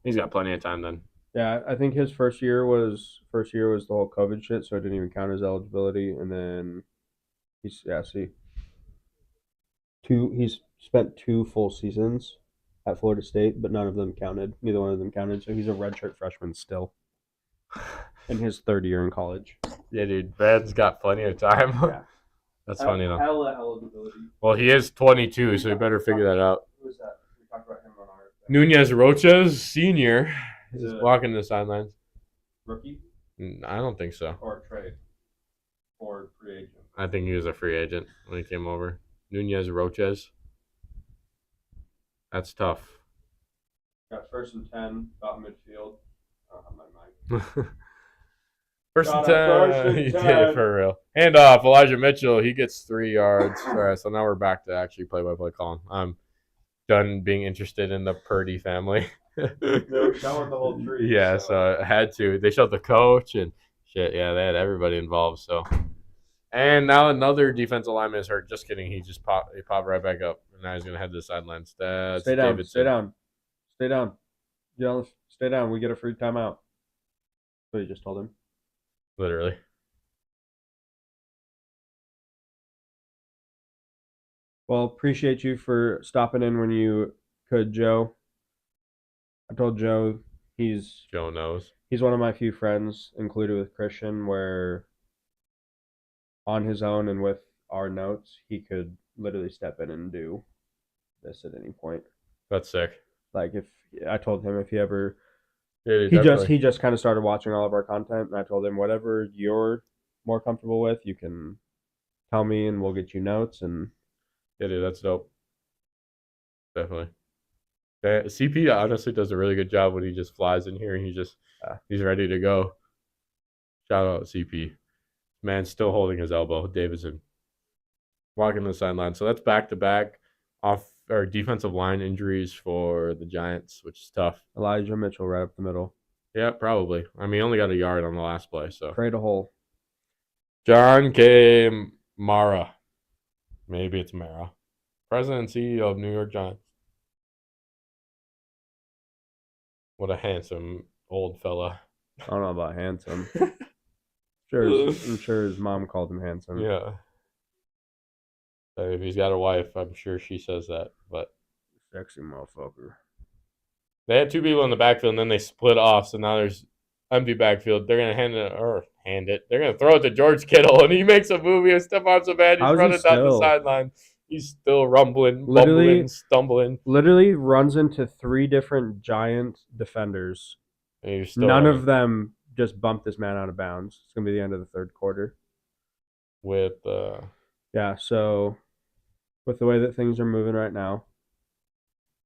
Speaker 1: He's got plenty of time then.
Speaker 2: Yeah, I think his first year was the whole COVID shit, so it didn't even count as eligibility. And then he's spent 2 full seasons at Florida State, but none of them counted. Neither one of them counted, so he's a redshirt freshman still in his 3rd year in college.
Speaker 1: Yeah, dude, Ben's got plenty of time.
Speaker 2: Yeah.
Speaker 1: That's funny though.
Speaker 2: Hella eligibility.
Speaker 1: Well, he is 22, so you better figure that out.
Speaker 2: Who is that? We talked about him on our
Speaker 1: Nunez Roches, senior. He's just walking the sidelines.
Speaker 2: rookie
Speaker 1: I don't think so.
Speaker 2: or trade or free agent.
Speaker 1: I think he was a free agent when he came over. Nunez Roches. That's tough.
Speaker 2: Got 1st and 10, about midfield. I don't have my mic.
Speaker 1: First and
Speaker 2: Got
Speaker 1: 10.
Speaker 2: it, 1st and
Speaker 1: He
Speaker 2: 10.
Speaker 1: did it for real. Hand off. Elijah Mitchell. He gets 3 yards. All right, so now we're back to actually play-by-play calling. I'm done being interested in the Purdy family.
Speaker 2: They were showing the whole tree.
Speaker 1: Yeah, so I had to. They showed the coach and shit. Yeah, they had everybody involved. So, and now another defensive lineman is hurt. Just kidding. He popped right back up, and now he's gonna head to the sidelines. That's
Speaker 2: Stay down.
Speaker 1: Davidson.
Speaker 2: Stay down. Stay down. Yeah, stay down. We get a free timeout. So you just told him.
Speaker 1: Literally.
Speaker 2: Well, appreciate you for stopping in when you could, Joe. I told Joe
Speaker 1: Joe knows.
Speaker 2: he's one of my few friends, included with Christian, where on his own and with our notes, he could literally step in and do this at any point.
Speaker 1: That's sick.
Speaker 2: Like if I told him if he ever
Speaker 1: Yeah,
Speaker 2: he just kind of started watching all of our content, and I told him whatever you're more comfortable with, you can tell me and we'll get you notes. And
Speaker 1: yeah, dude, that's dope. Definitely. CP honestly does a really good job when he just flies in here and he's ready to go. Shout out CP. Man's still holding his elbow. Davidson walking the sideline. So that's back-to-back off or defensive line injuries for the Giants, which is tough.
Speaker 2: Elijah Mitchell right up the middle.
Speaker 1: Yeah, probably. I mean, he only got a yard on the last play. So
Speaker 2: Create a hole.
Speaker 1: John K. Mara. Maybe it's Mara. President and CEO of New York Giants. What a handsome old fella.
Speaker 2: I don't know about handsome. I'm sure his mom called him handsome.
Speaker 1: Yeah. So if he's got a wife, I'm sure she says that. But
Speaker 2: Sexy motherfucker.
Speaker 1: they had 2 people in the backfield, and then they split off. So now there's empty backfield. They're gonna hand it. They're gonna throw it to George Kittle, and he makes a movie. And Stephon Sabad, he's running down the sideline. He's still rumbling, bumbling, stumbling.
Speaker 2: Literally runs into 3 different Giant defenders. None of them just bumped this man out of bounds. It's gonna be the end of the 3rd quarter. Yeah, so with the way that things are moving right now,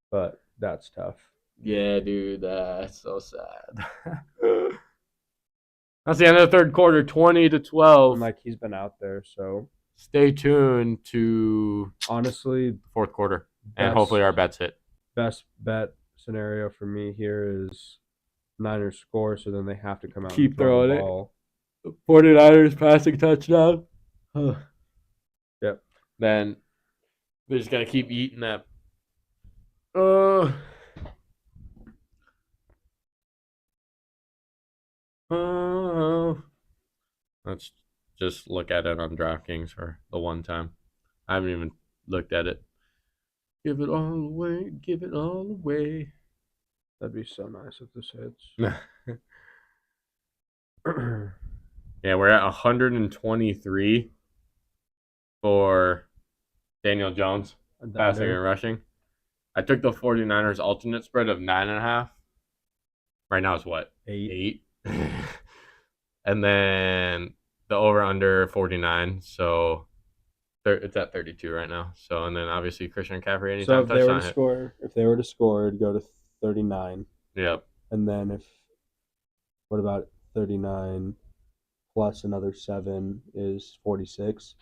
Speaker 2: but that's tough.
Speaker 1: Yeah, dude, that's so sad. That's the end of the 3rd quarter, 20-12.
Speaker 2: Like he's been out there, so
Speaker 1: stay tuned to
Speaker 2: honestly
Speaker 1: 4th quarter, and hopefully our bets hit.
Speaker 2: Best bet scenario for me here is Niners score, so then they have to come out
Speaker 1: Keep
Speaker 2: and throw the
Speaker 1: throwing it.
Speaker 2: ball.
Speaker 1: 49ers passing touchdown.
Speaker 2: Yep.
Speaker 1: Then they're just going to keep eating that. Uh, let's just look at it on DraftKings for the one time. I haven't even looked at it. Give it all away. Give it all away.
Speaker 2: That'd be so nice if this hits.
Speaker 1: Yeah, we're at 123 for Daniel Jones passing and rushing. I took the 49ers alternate spread of 9.5. Right now it's what? 8. And then the over-under 49. So it's at 32 right now. So, and then obviously Christian McCaffrey anytime
Speaker 2: So if they were
Speaker 1: touchdown
Speaker 2: to
Speaker 1: hit.
Speaker 2: score, it'd go to 39.
Speaker 1: Yep.
Speaker 2: And then what about 39 plus another 7 is 46?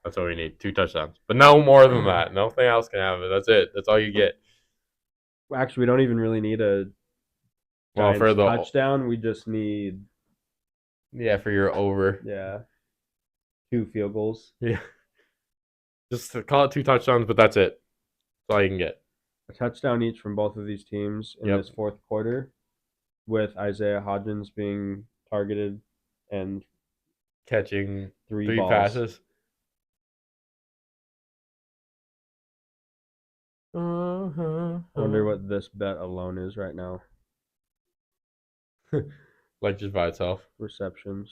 Speaker 1: That's what we need. 2 touchdowns. But no more than that. Nothing else can happen. That's it. That's all you get.
Speaker 2: Actually, we don't even really need a Giants
Speaker 1: for the
Speaker 2: touchdown. We just need
Speaker 1: for your over.
Speaker 2: 2 field goals.
Speaker 1: Yeah. Just to call it 2 touchdowns, but that's it. That's all you can get.
Speaker 2: A touchdown each from both of these teams in this fourth quarter, with Isaiah Hodgins being targeted and
Speaker 1: catching
Speaker 2: 3
Speaker 1: passes.
Speaker 2: I wonder what this bet alone is right now.
Speaker 1: Like just by itself.
Speaker 2: Receptions.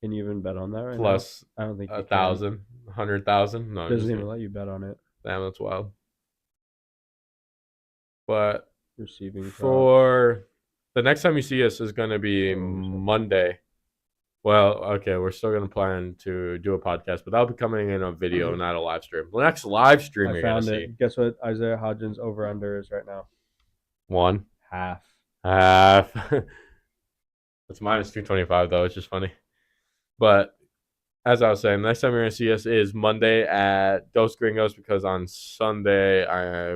Speaker 2: Can you even bet on that right
Speaker 1: Plus
Speaker 2: now? I don't think
Speaker 1: 1,000, 100,000. No,
Speaker 2: it doesn't even let you bet on it.
Speaker 1: Damn, that's wild. But
Speaker 2: receiving
Speaker 1: for the next time you see us is going to be Monday. Well, okay, we're still going to plan to do a podcast, but that'll be coming in a video, not a live stream. The next live stream you're going to see.
Speaker 2: Guess what Isaiah Hodgins over-under is right now?
Speaker 1: 1.
Speaker 2: Half.
Speaker 1: That's minus 225, though. It's just funny. But as I was saying, next time you're going to see us is Monday at Dos Gringos, because on Sunday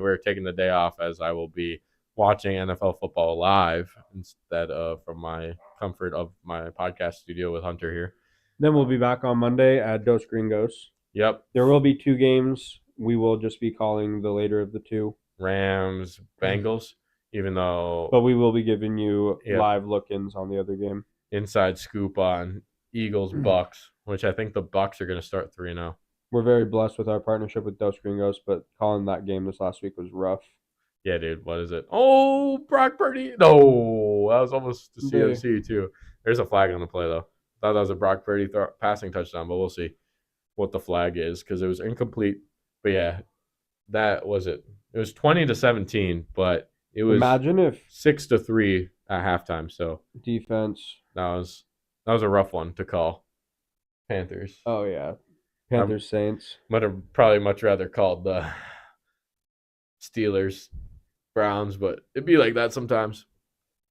Speaker 1: we're taking the day off, as I will be watching NFL football live instead of from my comfort of my podcast studio with Hunter here.
Speaker 2: Then we'll be back on Monday at Dos Gringos.
Speaker 1: Yep.
Speaker 2: There will be 2 games. We will just be calling the later of the 2.
Speaker 1: Rams, Bengals, even though...
Speaker 2: But we will be giving you live look-ins on the other game.
Speaker 1: Inside scoop on Eagles, Bucks, which I think the Bucks are going to start 3-0.
Speaker 2: We're very blessed with our partnership with Dos Gringos, but calling that game this last week was rough.
Speaker 1: Yeah, dude. What is it? Oh, Brock Purdy. No, that was almost the CMC, too. There's a flag on the play, though. Thought that was a Brock Purdy passing touchdown, but we'll see what the flag is because it was incomplete. But, yeah, that was it. It was 20-17, but it was
Speaker 2: imagine if
Speaker 1: 6-3 at halftime. So
Speaker 2: defense.
Speaker 1: That was a rough one to call. Panthers.
Speaker 2: Oh, yeah. Panthers, Saints.
Speaker 1: Might have probably much rather called the Steelers, Browns, but it'd be like that sometimes.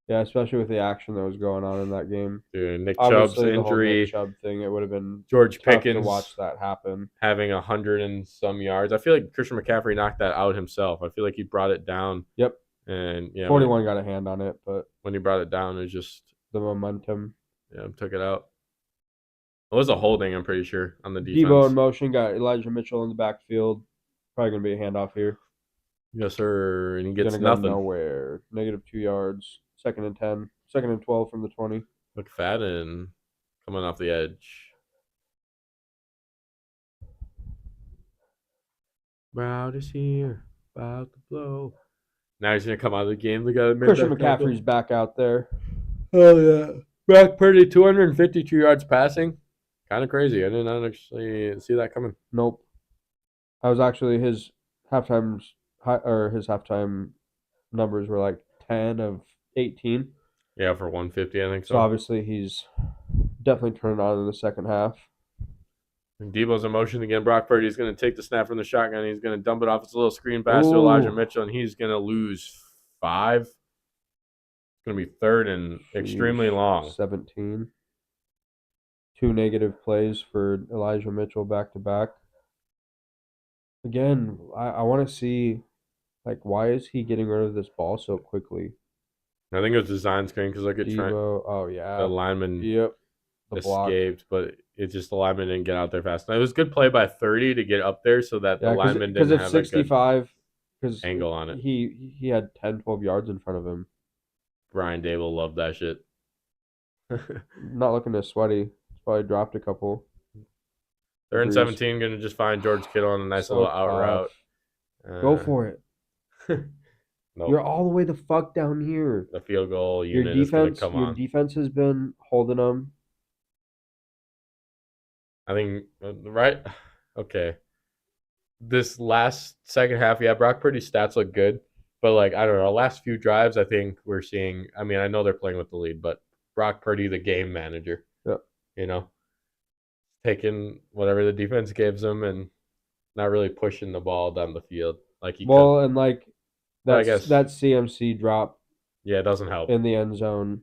Speaker 2: Yeah, especially with the action that was going on in that game.
Speaker 1: Dude, Nick Chubb's injury,
Speaker 2: the whole Nick Chubb thing, it would have been
Speaker 1: George
Speaker 2: tough
Speaker 1: Pickens
Speaker 2: to watch that happen,
Speaker 1: having 100 and some yards. I feel like Christian McCaffrey knocked that out himself. I feel like he brought it down.
Speaker 2: Yep.
Speaker 1: And
Speaker 2: 41 got a hand on it, but
Speaker 1: when he brought it down, it was just
Speaker 2: the momentum.
Speaker 1: Yeah, took it out. It was a holding, I'm pretty sure, on the defense.
Speaker 2: Debo in motion, got Elijah Mitchell in the backfield. Probably going to be a handoff here.
Speaker 1: Yes, sir. And he gets
Speaker 2: nothing. Nowhere. -2 yards. 2nd and 10. 2nd and 12 from the 20.
Speaker 1: McFadden coming off the edge. Crowd is here. About to blow. Now he's going to come out of the game.
Speaker 2: Christian McCaffrey's back out there.
Speaker 1: Oh, yeah. Brock Purdy, 252 yards passing. Kind of crazy. I did not actually see that coming.
Speaker 2: Nope. I was actually his halftime numbers were like 10 of 18.
Speaker 1: Yeah, for 150, I think so.
Speaker 2: So obviously he's definitely turned on in the second half.
Speaker 1: And Debo's in motion again. Brock Purdy's going to take the snap from the shotgun. He's going to dump it off. It's a little screen pass to Elijah Mitchell, and he's going to lose 5. It's going to be 3rd and extremely long.
Speaker 2: 17. 2 negative plays for Elijah Mitchell back to back. Again, I want to see Like, why is he getting rid of this ball so quickly?
Speaker 1: I think it was design screen because look at Trent.
Speaker 2: Devo, oh yeah.
Speaker 1: The lineman
Speaker 2: Yep. The block.
Speaker 1: escaped, but it just the lineman didn't get out there fast. It was good play by 30 to get up there so that the
Speaker 2: Yeah,
Speaker 1: lineman
Speaker 2: because
Speaker 1: didn't
Speaker 2: it's
Speaker 1: have a good
Speaker 2: 65. Because
Speaker 1: angle on it.
Speaker 2: He had 10, 12 yards in front of him.
Speaker 1: Brian Dable loved that shit.
Speaker 2: Not looking as sweaty. He's probably dropped a couple.
Speaker 1: They're in
Speaker 2: Agrees.
Speaker 1: 17, going to just find George Kittle on a nice
Speaker 2: So
Speaker 1: little out
Speaker 2: tough.
Speaker 1: route.
Speaker 2: Go for it.
Speaker 1: Nope.
Speaker 2: You're all the way the fuck down here.
Speaker 1: The field goal
Speaker 2: Your
Speaker 1: unit is going to
Speaker 2: defense,
Speaker 1: come
Speaker 2: your
Speaker 1: on.
Speaker 2: defense has been holding them.
Speaker 1: I think, right? Okay. This last second half, yeah, Brock Purdy's stats look good. But, like, I don't know, last few drives, I think we're seeing, I mean, I know they're playing with the lead, but Brock Purdy, the game manager, you know, taking whatever the defense gives him and not really pushing the ball down the field like he could.
Speaker 2: And like
Speaker 1: But I guess-
Speaker 2: that CMC drop
Speaker 1: Yeah, it doesn't help.
Speaker 2: in the end zone,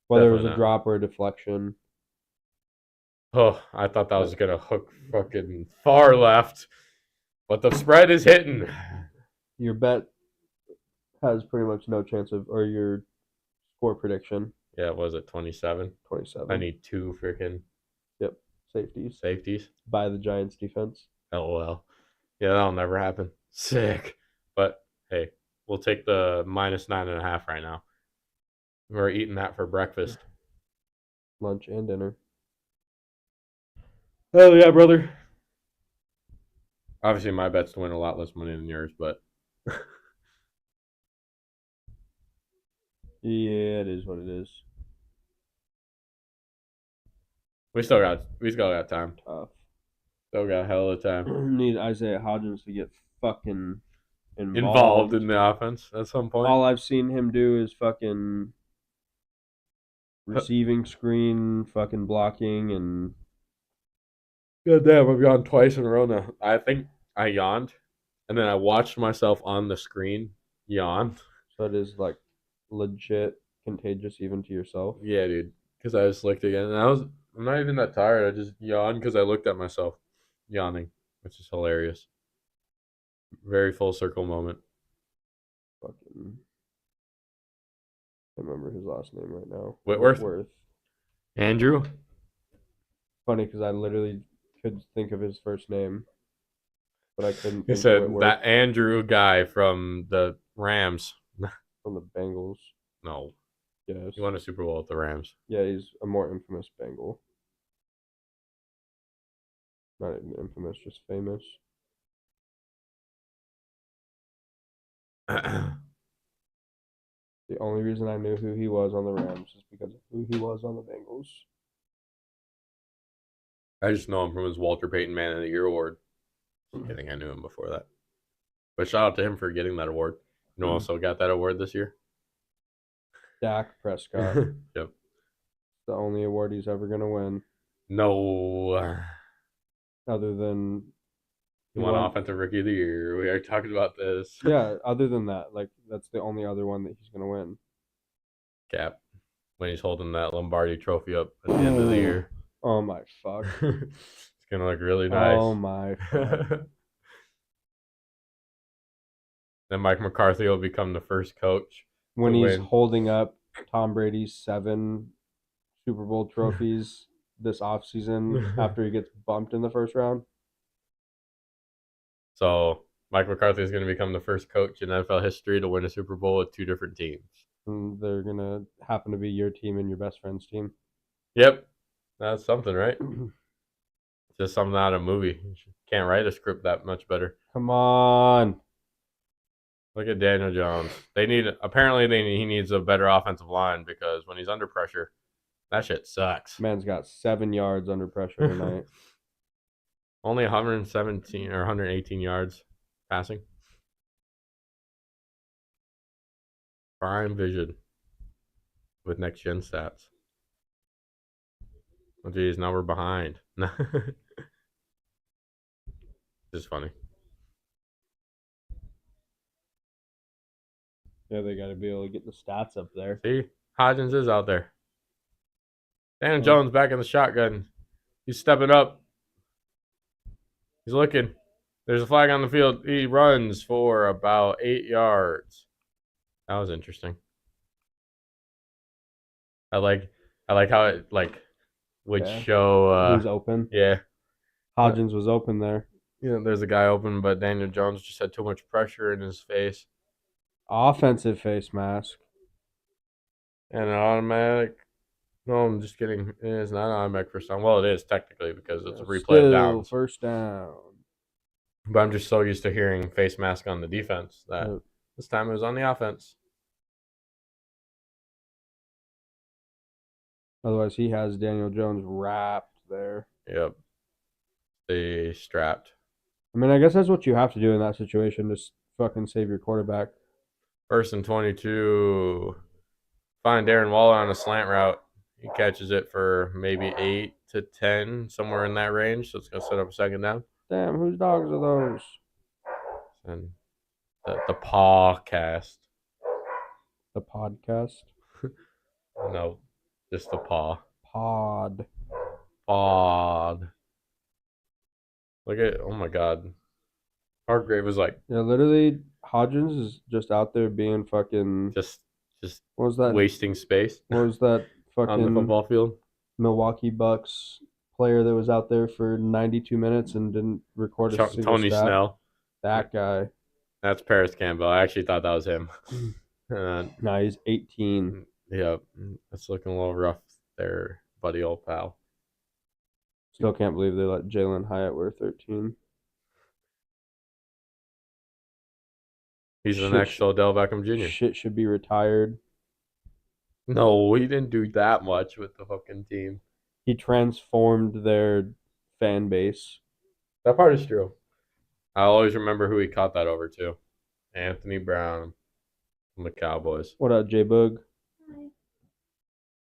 Speaker 2: whether it was
Speaker 1: Definitely
Speaker 2: a
Speaker 1: not.
Speaker 2: drop or a deflection.
Speaker 1: Oh, I thought that was going to hook fucking far left, but the spread is hitting.
Speaker 2: Your bet has pretty much no chance of, or your score prediction,
Speaker 1: Yeah, was it 27?
Speaker 2: 27.
Speaker 1: I need 2 freaking
Speaker 2: Safeties
Speaker 1: safeties.
Speaker 2: by the Giants defense.
Speaker 1: LOL. Yeah, that'll never happen. Sick. But hey, we'll take the -9.5 right now. We're eating that for breakfast.
Speaker 2: Lunch and dinner.
Speaker 1: Oh yeah, brother. Obviously, my bet's to win a lot less money than yours, but
Speaker 2: Yeah, it is what it is.
Speaker 1: we still got time.
Speaker 2: Tough.
Speaker 1: Still got a hell of a time.
Speaker 2: Need Isaiah Hodgins to get fucking
Speaker 1: Involved in the offense at some point.
Speaker 2: All I've seen him do is fucking receiving screen, fucking blocking, and
Speaker 1: God damn, I've yawned twice in a row now. I think I yawned, and then I watched myself on the screen yawn.
Speaker 2: so it is like legit contagious even to yourself.
Speaker 1: Yeah, dude. Because I just looked again, and I'm not even that tired. I just yawned because I looked at myself yawning, which is hilarious. Very full circle moment.
Speaker 2: Fucking, I can't remember his last name right now.
Speaker 1: Whitworth? Andrew?
Speaker 2: Funny because I literally could think of his first name, but I couldn't.
Speaker 1: He
Speaker 2: think
Speaker 1: said
Speaker 2: of Whitworth
Speaker 1: that Andrew guy from the Rams.
Speaker 2: from the Bengals.
Speaker 1: No,
Speaker 2: Yes.
Speaker 1: he won a Super Bowl with the Rams.
Speaker 2: Yeah, he's a more infamous Bengal. Not even infamous, just famous. The only reason I knew who he was on the Rams is because of who he was on the Bengals.
Speaker 1: I just know him from his Walter Payton Man of the Year award. I think I knew him before that. But shout out to him for getting that award. You know, also got that award this year.
Speaker 2: Dak Prescott.
Speaker 1: Yep.
Speaker 2: The only award he's ever going to win,
Speaker 1: No.
Speaker 2: other than
Speaker 1: He won Offensive Rookie of the Year. We are talking about this.
Speaker 2: Yeah, other than that, like that's the only other one that he's going to win.
Speaker 1: Cap. When he's holding that Lombardi trophy up at the end of the year.
Speaker 2: Oh my fuck.
Speaker 1: It's going to look really nice.
Speaker 2: Oh my fuck.
Speaker 1: Then Mike McCarthy will become the first coach.
Speaker 2: When
Speaker 1: to
Speaker 2: he's
Speaker 1: win.
Speaker 2: holding up Tom Brady's 7 Super Bowl trophies this offseason after he gets bumped in the first round.
Speaker 1: So Mike McCarthy is going to become the first coach in NFL history to win a Super Bowl with 2 different teams.
Speaker 2: And they're going to happen to be your team and your best friend's team.
Speaker 1: Yep. That's something, right? Just something out of a movie. You can't write a script that much better.
Speaker 2: Come on.
Speaker 1: Look at Daniel Jones. He needs a better offensive line because when he's under pressure, that shit sucks.
Speaker 2: Man's got 7 yards under pressure tonight.
Speaker 1: Only 117 or 118 yards passing. Prime vision with next gen stats. Oh geez, now we're behind. Just funny.
Speaker 2: Yeah, they got to be able to get the stats up there.
Speaker 1: See, Hodgins is out there. Daniel Jones back in the shotgun. He's stepping up. He's looking. There's a flag on the field. He runs for about 8 yards. That was interesting. I like how it would show
Speaker 2: who's open.
Speaker 1: Yeah.
Speaker 2: Hodgins was open there.
Speaker 1: There's a guy open, but Daniel Jones just had too much pressure in his face.
Speaker 2: Offensive face mask.
Speaker 1: And an automatic. No, I'm just kidding. It's not an automatic first down. Well, it is technically because it's a replay of downs.
Speaker 2: First down.
Speaker 1: But I'm just so used to hearing face mask on the defense that this time it was on the offense.
Speaker 2: Otherwise, he has Daniel Jones wrapped there.
Speaker 1: Yep. They strapped.
Speaker 2: I mean, I guess that's what you have to do in that situation. Just fucking save your quarterback.
Speaker 1: 1st and 22. Find Darren Waller on a slant route. He catches it for maybe 8 to 10, somewhere in that range. So it's going to set up a second down.
Speaker 2: Damn, whose dogs are those?
Speaker 1: And the paw cast.
Speaker 2: The podcast?
Speaker 1: No, just the paw.
Speaker 2: Pod.
Speaker 1: Look at, oh my God. Hargrave was like.
Speaker 2: Yeah, literally, Hodgins is just out there being fucking.
Speaker 1: Just
Speaker 2: what was that?
Speaker 1: Wasting space.
Speaker 2: What was that fucking.
Speaker 1: On the football field?
Speaker 2: Milwaukee Bucks player that was out there for 92 minutes and didn't record a single
Speaker 1: Tony
Speaker 2: stat.
Speaker 1: Snell.
Speaker 2: That guy.
Speaker 1: That's Paris Campbell. I actually thought that was him.
Speaker 2: No, he's 18.
Speaker 1: Yeah, that's looking a little rough there, buddy, old pal.
Speaker 2: Still can't believe they let Jalen Hyatt wear 13.
Speaker 1: He's the next Odell Beckham Jr.
Speaker 2: Shit should be retired.
Speaker 1: No, he didn't do that much with the fucking team.
Speaker 2: He transformed their fan base.
Speaker 1: That part is true. I always remember who he caught that over to. Anthony Brown from the Cowboys.
Speaker 2: What up, J-Bug?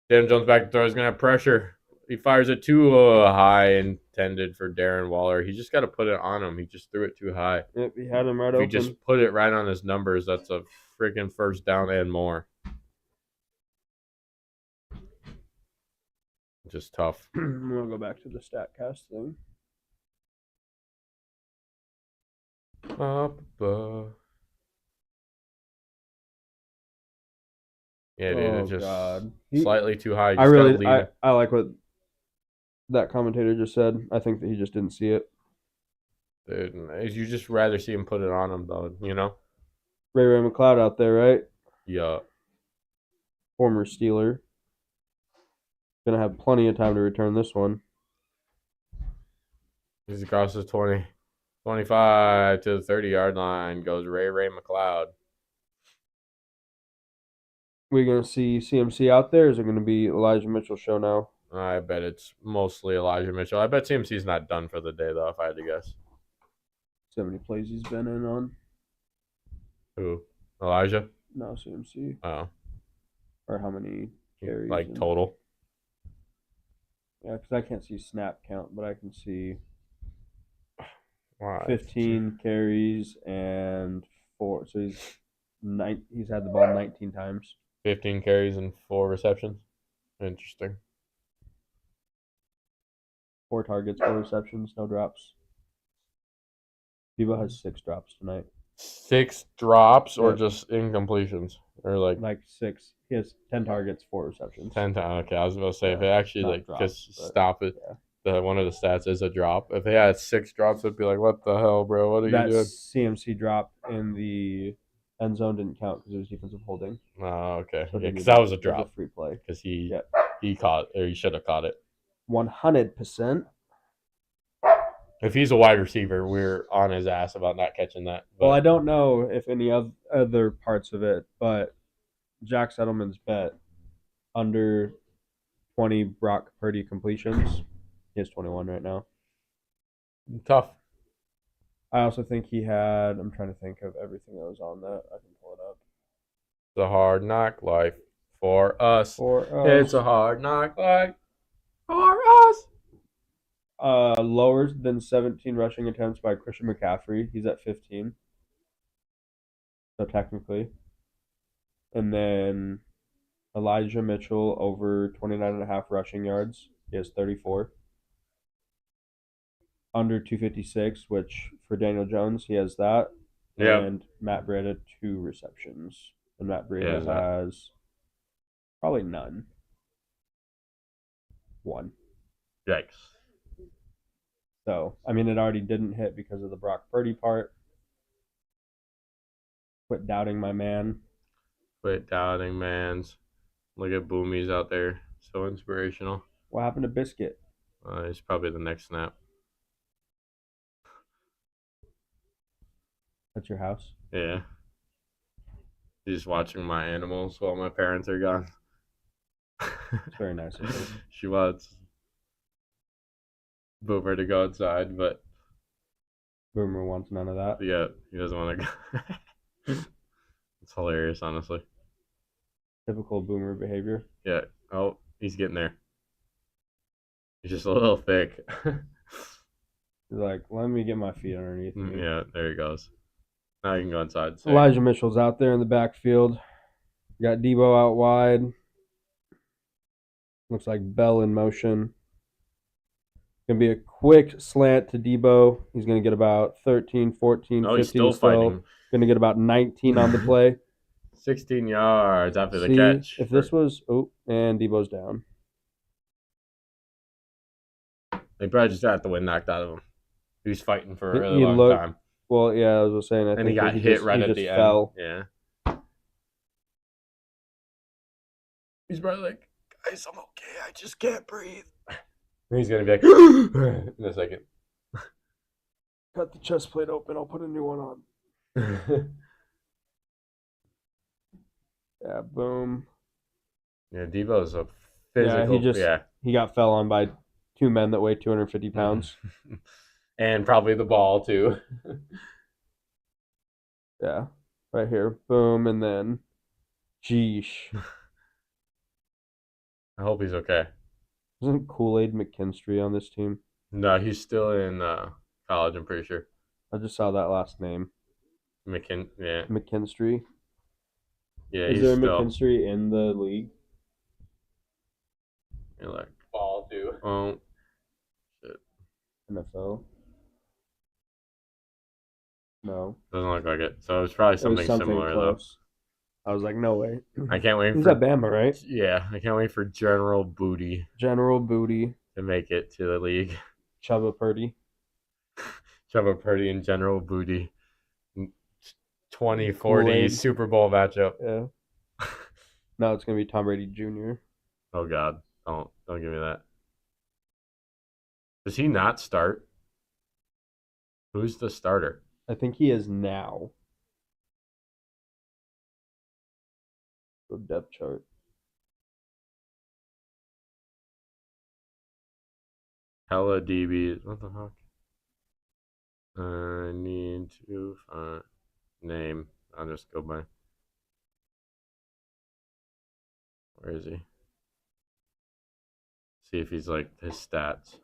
Speaker 1: Dan Jones back to throw. He's going to have pressure. He fires it too high, intended for Darren Waller. He just got to put it on him. He just threw it too high.
Speaker 2: Yep, he had him right
Speaker 1: open.
Speaker 2: open.
Speaker 1: If you just put it right on his numbers, that's a freaking first down and more. Just tough.
Speaker 2: I'm going to go back to the StatCast thing.
Speaker 1: Yeah, dude, it's just slightly too high.
Speaker 2: I like what that commentator just said. I think that he just didn't see it.
Speaker 1: Dude, you just rather see him put it on him, though, you know?
Speaker 2: Ray McLeod out there, right?
Speaker 1: Yeah.
Speaker 2: Former Steeler. Gonna have plenty of time to return this one.
Speaker 1: He's across the 20, 25 to the 30-yard line. Goes Ray McLeod.
Speaker 2: We gonna see CMC out there? Or is it gonna be Elijah Mitchell show now?
Speaker 1: I bet it's mostly Elijah Mitchell. I bet CMC's not done for the day, though, if I had to guess.
Speaker 2: See how many plays he's been in on?
Speaker 1: Who? Elijah?
Speaker 2: No, CMC.
Speaker 1: Oh.
Speaker 2: Or how many carries?
Speaker 1: Like total?
Speaker 2: Yeah, because I can't see snap count, but I can see
Speaker 1: 15
Speaker 2: 15 carries and 4. So he's had the ball 19 times.
Speaker 1: 15 carries and 4 receptions. Interesting.
Speaker 2: 4 targets, 4 receptions, no drops. Debo has 6 drops tonight.
Speaker 1: 6 drops or just incompletions? Or
Speaker 2: like 6. He has 10 targets, 4 receptions.
Speaker 1: 10 times. Okay, I was about to say if it actually stop it. Yeah. One of the stats is a drop. If they had 6 drops, it'd be like, what the hell, bro? What are you doing?
Speaker 2: That CMC drop in the end zone didn't count because it was defensive holding.
Speaker 1: Oh, okay. So yeah, because that was a drop.
Speaker 2: It was a free play.
Speaker 1: Because he caught, or he should have caught it.
Speaker 2: 100%.
Speaker 1: If he's a wide receiver, we're on his ass about not catching that.
Speaker 2: But, well, I don't know if any other parts of it, but Jack Settleman's bet under 20 Brock Purdy completions. He has 21 right now.
Speaker 1: Tough.
Speaker 2: I also think he had, I'm trying to think of everything that was on that. I can pull it up.
Speaker 1: It's a hard knock life for us. It's a hard knock life for us.
Speaker 2: Lower than 17 rushing attempts by Christian McCaffrey. He's at 15. So technically. And then Elijah Mitchell over 29.5 rushing yards. He has 34. under 256, which for Daniel Jones, he has that.
Speaker 1: Yep.
Speaker 2: And Matt Breida, 2 receptions. And Matt
Speaker 1: He
Speaker 2: Breida
Speaker 1: has that.
Speaker 2: has probably none. 1.
Speaker 1: Yikes.
Speaker 2: So, I mean, it already didn't hit because of the Brock Purdy part. Quit doubting my man.
Speaker 1: Quit doubting, mans. Look at Boomies out there. So inspirational.
Speaker 2: What happened to Biscuit?
Speaker 1: He's probably the next snap.
Speaker 2: That's your house?
Speaker 1: Yeah. He's watching my animals while my parents are gone.
Speaker 2: It's very nice of her.
Speaker 1: She wants Boomer to go outside, but
Speaker 2: Boomer wants none of that.
Speaker 1: yeah, he doesn't want to go. It's hilarious, honestly.
Speaker 2: Typical Boomer behavior.
Speaker 1: Yeah. Oh, he's getting there. He's just a little thick.
Speaker 2: He's like, let me get my feet underneath me.
Speaker 1: Yeah, there he goes. Now you can go inside. Sick.
Speaker 2: Elijah Mitchell's out there in the backfield. Got Debo out wide. Looks like Bell in motion. Going to be a quick slant to Debo. He's going to get about 13, 14, 15
Speaker 1: he's still fighting.
Speaker 2: Going to get about 19 on the play.
Speaker 1: 16 yards after the
Speaker 2: See,
Speaker 1: catch.
Speaker 2: if this was... Oh, and Debo's down.
Speaker 1: They probably just got the wind knocked out of him. He was fighting for a really
Speaker 2: He
Speaker 1: long
Speaker 2: looked-
Speaker 1: time.
Speaker 2: Well, yeah, I was saying. I
Speaker 1: And
Speaker 2: think
Speaker 1: he got
Speaker 2: that
Speaker 1: hit
Speaker 2: just,
Speaker 1: right
Speaker 2: he
Speaker 1: at
Speaker 2: just
Speaker 1: the
Speaker 2: fell.
Speaker 1: end. Yeah. He's probably like, guys, I'm okay. I just can't breathe. And he's going to be like, in a second.
Speaker 2: Cut the chest plate open. I'll put a new one on. Yeah, boom.
Speaker 1: Yeah, Debo's a physical.
Speaker 2: He got fell on by 2 men that weigh 250 pounds.
Speaker 1: And probably the ball, too.
Speaker 2: Yeah, right here. Boom, and then, sheesh.
Speaker 1: I hope he's okay.
Speaker 2: Isn't Kool-Aid McKinstry on this team?
Speaker 1: No, he's still in college, I'm pretty sure.
Speaker 2: I just saw that last name.
Speaker 1: Yeah.
Speaker 2: McKinstry.
Speaker 1: Yeah,
Speaker 2: Is
Speaker 1: he's
Speaker 2: there a
Speaker 1: still.
Speaker 2: McKinstry in the league?
Speaker 1: You're like, ball, too. Oh,
Speaker 2: NFL? No.
Speaker 1: doesn't look like it. So it's probably
Speaker 2: It
Speaker 1: something,
Speaker 2: was something
Speaker 1: similar,
Speaker 2: close. I was like, no way.
Speaker 1: though. I can't wait
Speaker 2: He's
Speaker 1: for.
Speaker 2: at Bama, right?
Speaker 1: Yeah, I can't wait for General Booty
Speaker 2: General Booty.
Speaker 1: to make it to the league.
Speaker 2: Chubba Purdy.
Speaker 1: Trevor Purdy and General Booty. 2040
Speaker 2: Kool-Aid.
Speaker 1: Super Bowl matchup.
Speaker 2: Yeah. No, it's going to be Tom Brady Jr.
Speaker 1: Oh, God. Don't give me that. Does he not start? Who's the starter?
Speaker 2: I think he is now. The depth chart.
Speaker 1: Hella DBs. What the fuck? I need to find name. I'll just go by. Where is he? See if he's like his stats.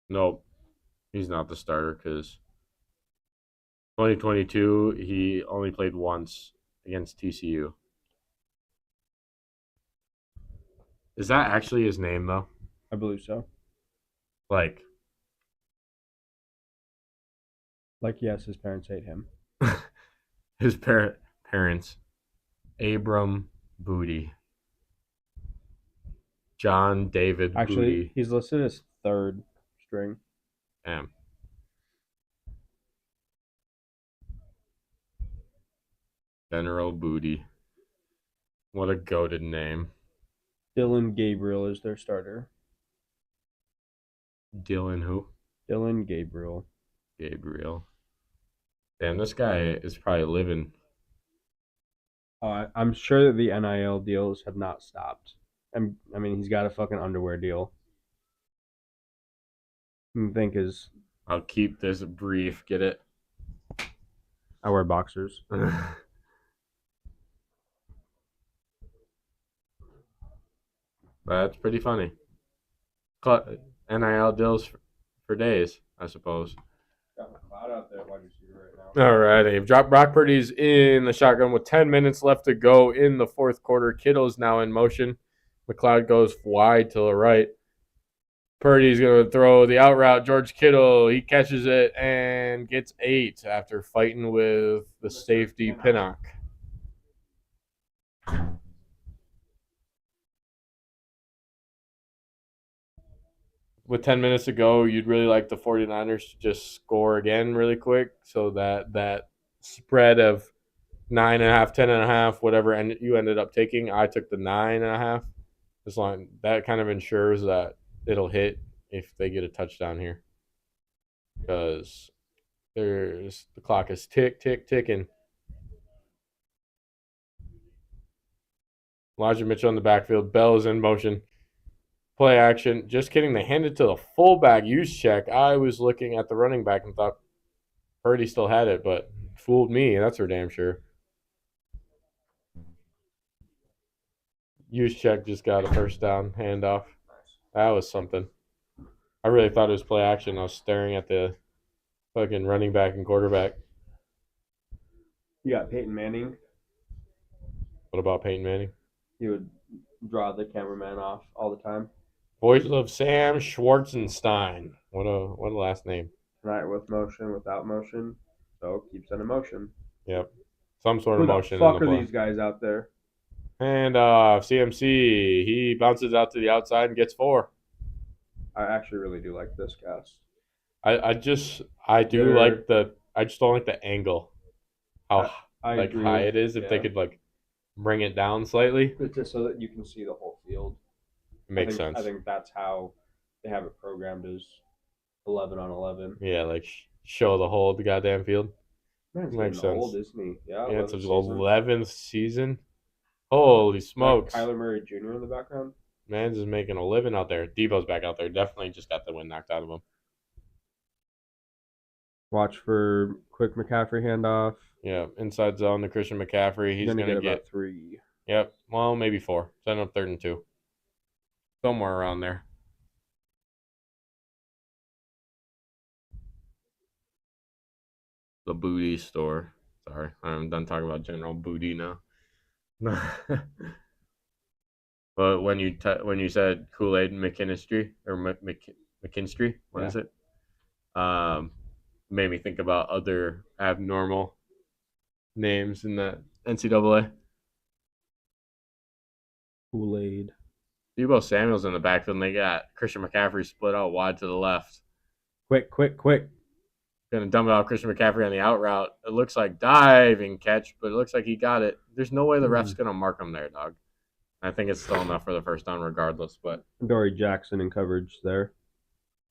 Speaker 1: Nope. He's not the starter because 2022 he only played once against TCU. Is that actually his name though?
Speaker 2: I believe so.
Speaker 1: Like
Speaker 2: yes, his parents hate him.
Speaker 1: his parents, Abram Booty, John David
Speaker 2: Actually,
Speaker 1: Booty.
Speaker 2: he's listed as 3rd string.
Speaker 1: Damn. General Booty. What a goated name.
Speaker 2: Dylan Gabriel is their starter.
Speaker 1: Dylan who?
Speaker 2: Dylan Gabriel.
Speaker 1: Gabriel. Damn, this guy is probably living.
Speaker 2: I'm sure that the NIL deals have not stopped. I mean, he's got a fucking underwear deal. I think
Speaker 1: I'll keep this brief. Get it?
Speaker 2: I wear boxers.
Speaker 1: That's pretty funny. NIL deals for days, I suppose.
Speaker 2: Got a cloud out there wide receiver right now.
Speaker 1: All righty. Brock Purdy's in the shotgun with 10 minutes left to go in the fourth quarter. Kittle's now in motion. McLeod goes wide to the right. Purdy's going to throw the out route. George Kittle, he catches it and gets 8 after fighting with the safety Pinnock. With 10 minutes to go, you'd really like the 49ers to just score again really quick so that spread of 9.5, 10.5, whatever you ended up taking. I took the 9.5. As long that kind of ensures that it'll hit if they get a touchdown here, because the clock is ticking. Elijah Mitchell in the backfield. Bell is in motion. Play action. Just kidding. They handed it to the fullback. Use check. I was looking at the running back and thought Purdy still had it, but fooled me. That's for damn sure. Use check just got a first down handoff. That was something. I really thought it was play action. I was staring at the fucking running back and quarterback.
Speaker 2: You got Peyton Manning.
Speaker 1: What about Peyton Manning?
Speaker 2: He would draw the cameraman off all the time.
Speaker 1: Voice of Sam Schwarzenstein. What a last name.
Speaker 2: Right, with motion, without motion. So keeps it in motion.
Speaker 1: Yep. Some sort of motion.
Speaker 2: Who the fuck are these guys out there?
Speaker 1: And CMC, he bounces out to the outside and gets 4.
Speaker 2: I actually really do like this cast.
Speaker 1: I just don't like the angle. How
Speaker 2: I
Speaker 1: like
Speaker 2: agree.
Speaker 1: high it is. If they could like bring it down slightly.
Speaker 2: But just so that you can see the whole field.
Speaker 1: It makes sense.
Speaker 2: I think that's how they have it programmed, is 11 on 11.
Speaker 1: Yeah, like show the whole the goddamn field.
Speaker 2: Man's
Speaker 1: Makes
Speaker 2: getting
Speaker 1: sense.
Speaker 2: old, isn't he? Yeah,
Speaker 1: Yeah, it's his 11th season. Holy smokes.
Speaker 2: Kyler Murray Jr. in the background.
Speaker 1: Man's is making a living out there. Debo's back out there. Definitely just got the wind knocked out of him.
Speaker 2: Watch for quick McCaffrey handoff.
Speaker 1: Yeah, inside zone to Christian McCaffrey. He's going to get
Speaker 2: about 3.
Speaker 1: Yep, well, maybe 4. Send up 3rd and 2. Somewhere around there. The booty store. Sorry, I'm done talking about general booty now. But when you said Kool-Aid McKinstry or McKinstry, what is it? Made me think about other abnormal names in the NCAA.
Speaker 2: Kool-Aid.
Speaker 1: Debo Samuel's in the backfield, and they got Christian McCaffrey split out wide to the left.
Speaker 2: Quick.
Speaker 1: Going to dump it out Christian McCaffrey on the out route. It looks like diving catch, but it looks like he got it. There's no way the ref's going to mark him there, dog. I think it's still enough for the first down regardless, but
Speaker 2: Dory Jackson in coverage there.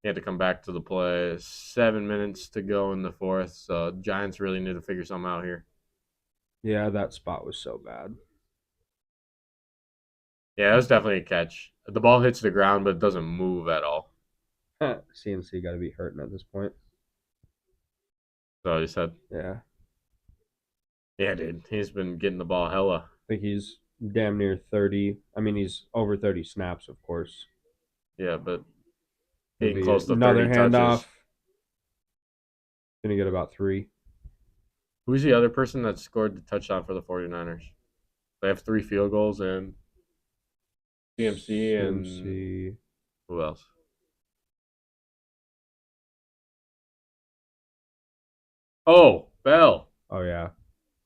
Speaker 1: he had to come back to the play. 7 minutes to go in the 4th, so Giants really need to figure something out here.
Speaker 2: Yeah, that spot was so bad.
Speaker 1: Yeah, it was definitely a catch. The ball hits the ground, but it doesn't move at all.
Speaker 2: CMC got to be hurting at this point.
Speaker 1: So he said.
Speaker 2: Yeah.
Speaker 1: Yeah, dude. He's been getting the ball hella.
Speaker 2: I think he's damn near 30. I mean, he's over 30 snaps, of course.
Speaker 1: Yeah, but getting close to
Speaker 2: another
Speaker 1: 30
Speaker 2: handoff.
Speaker 1: touches.
Speaker 2: Gonna get about 3.
Speaker 1: Who's the other person that scored the touchdown for the 49ers? They have 3 field goals and CMC and who else? Oh, Bell.
Speaker 2: Oh, yeah.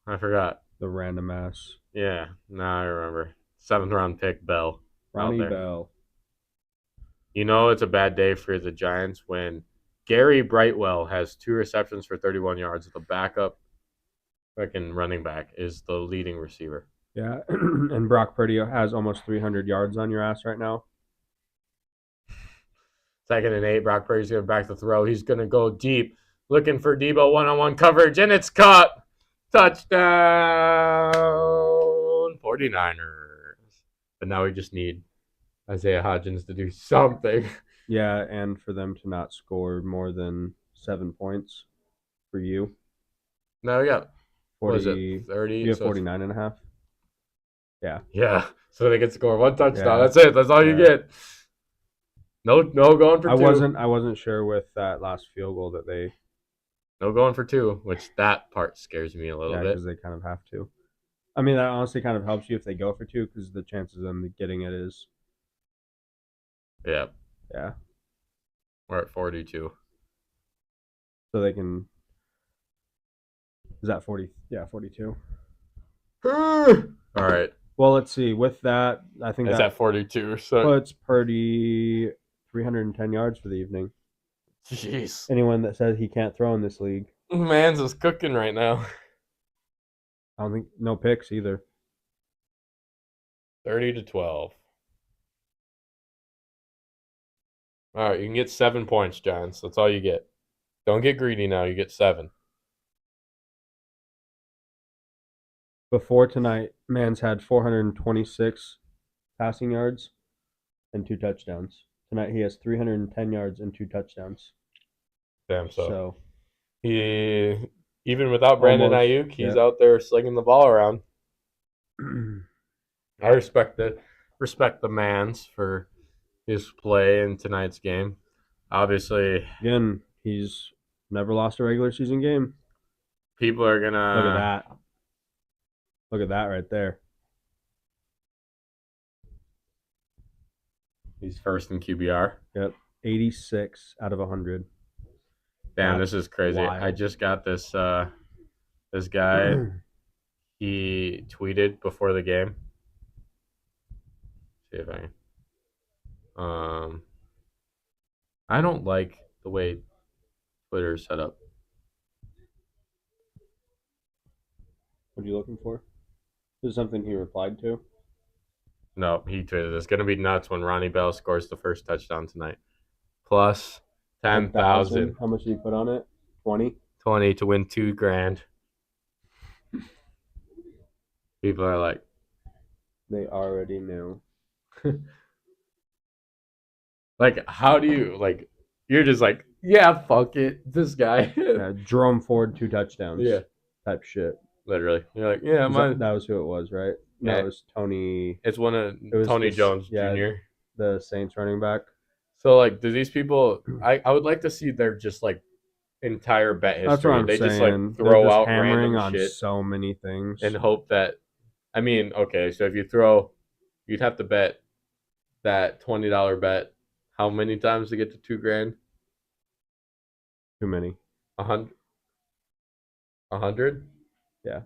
Speaker 1: I forgot.
Speaker 2: The random ass.
Speaker 1: Yeah, now I remember. 7th round pick, Bell.
Speaker 2: Ronnie Bell.
Speaker 1: You know it's a bad day for the Giants when Gary Brightwell has 2 receptions for 31 yards. The backup fucking running back is the leading receiver.
Speaker 2: Yeah, and Brock Purdy has almost 300 yards on your ass right now.
Speaker 1: 2nd and 8. Brock Purdy's going back to throw. He's going to go deep, looking for Debo one-on-one coverage, and it's caught. Touchdown, 49ers. But now we just need Isaiah Hodgins to do something.
Speaker 2: Yeah, and for them to not score more than 7 points for you.
Speaker 1: No, we got
Speaker 2: 40,
Speaker 1: what is it, 30?
Speaker 2: You have 49.5. Yeah.
Speaker 1: Yeah. So they can score 1 touchdown.
Speaker 2: Yeah.
Speaker 1: That's it. That's all you get. No going for 2.
Speaker 2: I wasn't sure with that last field goal that they.
Speaker 1: No going for 2, which that part scares me a little bit.
Speaker 2: Because they kind of have to. I mean, that honestly kind of helps you if they go for 2, because the chances of them getting it is.
Speaker 1: Yeah.
Speaker 2: Yeah.
Speaker 1: We're at 42.
Speaker 2: So they can. Is that 40? Yeah, 42.
Speaker 1: All right.
Speaker 2: Well, let's see. With that, I think
Speaker 1: It's
Speaker 2: that
Speaker 1: at 42. So,
Speaker 2: puts Purdy 310 yards for the evening.
Speaker 1: jeez.
Speaker 2: Anyone that says he can't throw in this league,
Speaker 1: Mans is cooking right now.
Speaker 2: I don't think no picks either.
Speaker 1: 30-12. All right, you can get 7 points, Giants. That's all you get. Don't get greedy now. You get 7.
Speaker 2: Before tonight, Mans had 426 passing yards and 2 touchdowns. Tonight he has 310 yards and 2 touchdowns.
Speaker 1: Damn,
Speaker 2: So
Speaker 1: he, even without Brandon
Speaker 2: Almost,
Speaker 1: Ayuk, he's
Speaker 2: yeah.
Speaker 1: out there slinging the ball around. I respect the Mans for his play in tonight's game. Obviously,
Speaker 2: again, he's never lost a regular season game.
Speaker 1: people are gonna
Speaker 2: Look at that. Look at that right there.
Speaker 1: He's first in QBR.
Speaker 2: Yep. 86 out of 100.
Speaker 1: Damn,
Speaker 2: That's
Speaker 1: this is crazy.
Speaker 2: wild.
Speaker 1: I just got this this guy. He tweeted before the game. See if I can. I don't like the way Twitter is set up.
Speaker 2: What are you looking for? This is something he replied to.
Speaker 1: No, he tweeted, it's going to be nuts when Ronnie Bell scores the first touchdown tonight. Plus 10,000.
Speaker 2: How much did he put on it? 20?
Speaker 1: 20 to win $2,000. People are like,
Speaker 2: They already knew.
Speaker 1: like, how do you, like, you're just like, yeah, fuck it. This guy.
Speaker 2: Yeah, Jerome Ford 2 touchdowns.
Speaker 1: Yeah.
Speaker 2: Type shit.
Speaker 1: Literally. You're like, yeah, mine.
Speaker 2: That was who it was, right? No,
Speaker 1: Yeah.
Speaker 2: it was Tony.
Speaker 1: It's one of
Speaker 2: was
Speaker 1: Tony
Speaker 2: this-
Speaker 1: Jones
Speaker 2: yeah.
Speaker 1: Jr.
Speaker 2: The Saints running back.
Speaker 1: So, like, do these people, I would like to see their just, like, entire bet history.
Speaker 2: That's what I'm
Speaker 1: they
Speaker 2: saying.
Speaker 1: just, like,
Speaker 2: They're
Speaker 1: throw
Speaker 2: just
Speaker 1: out
Speaker 2: hammering
Speaker 1: random
Speaker 2: on
Speaker 1: shit
Speaker 2: so many things.
Speaker 1: and hope that, I mean, okay, so if you you'd have to bet that $20 bet how many times to get to $2,000?
Speaker 2: Too many.
Speaker 1: 100? 100?
Speaker 2: Yeah.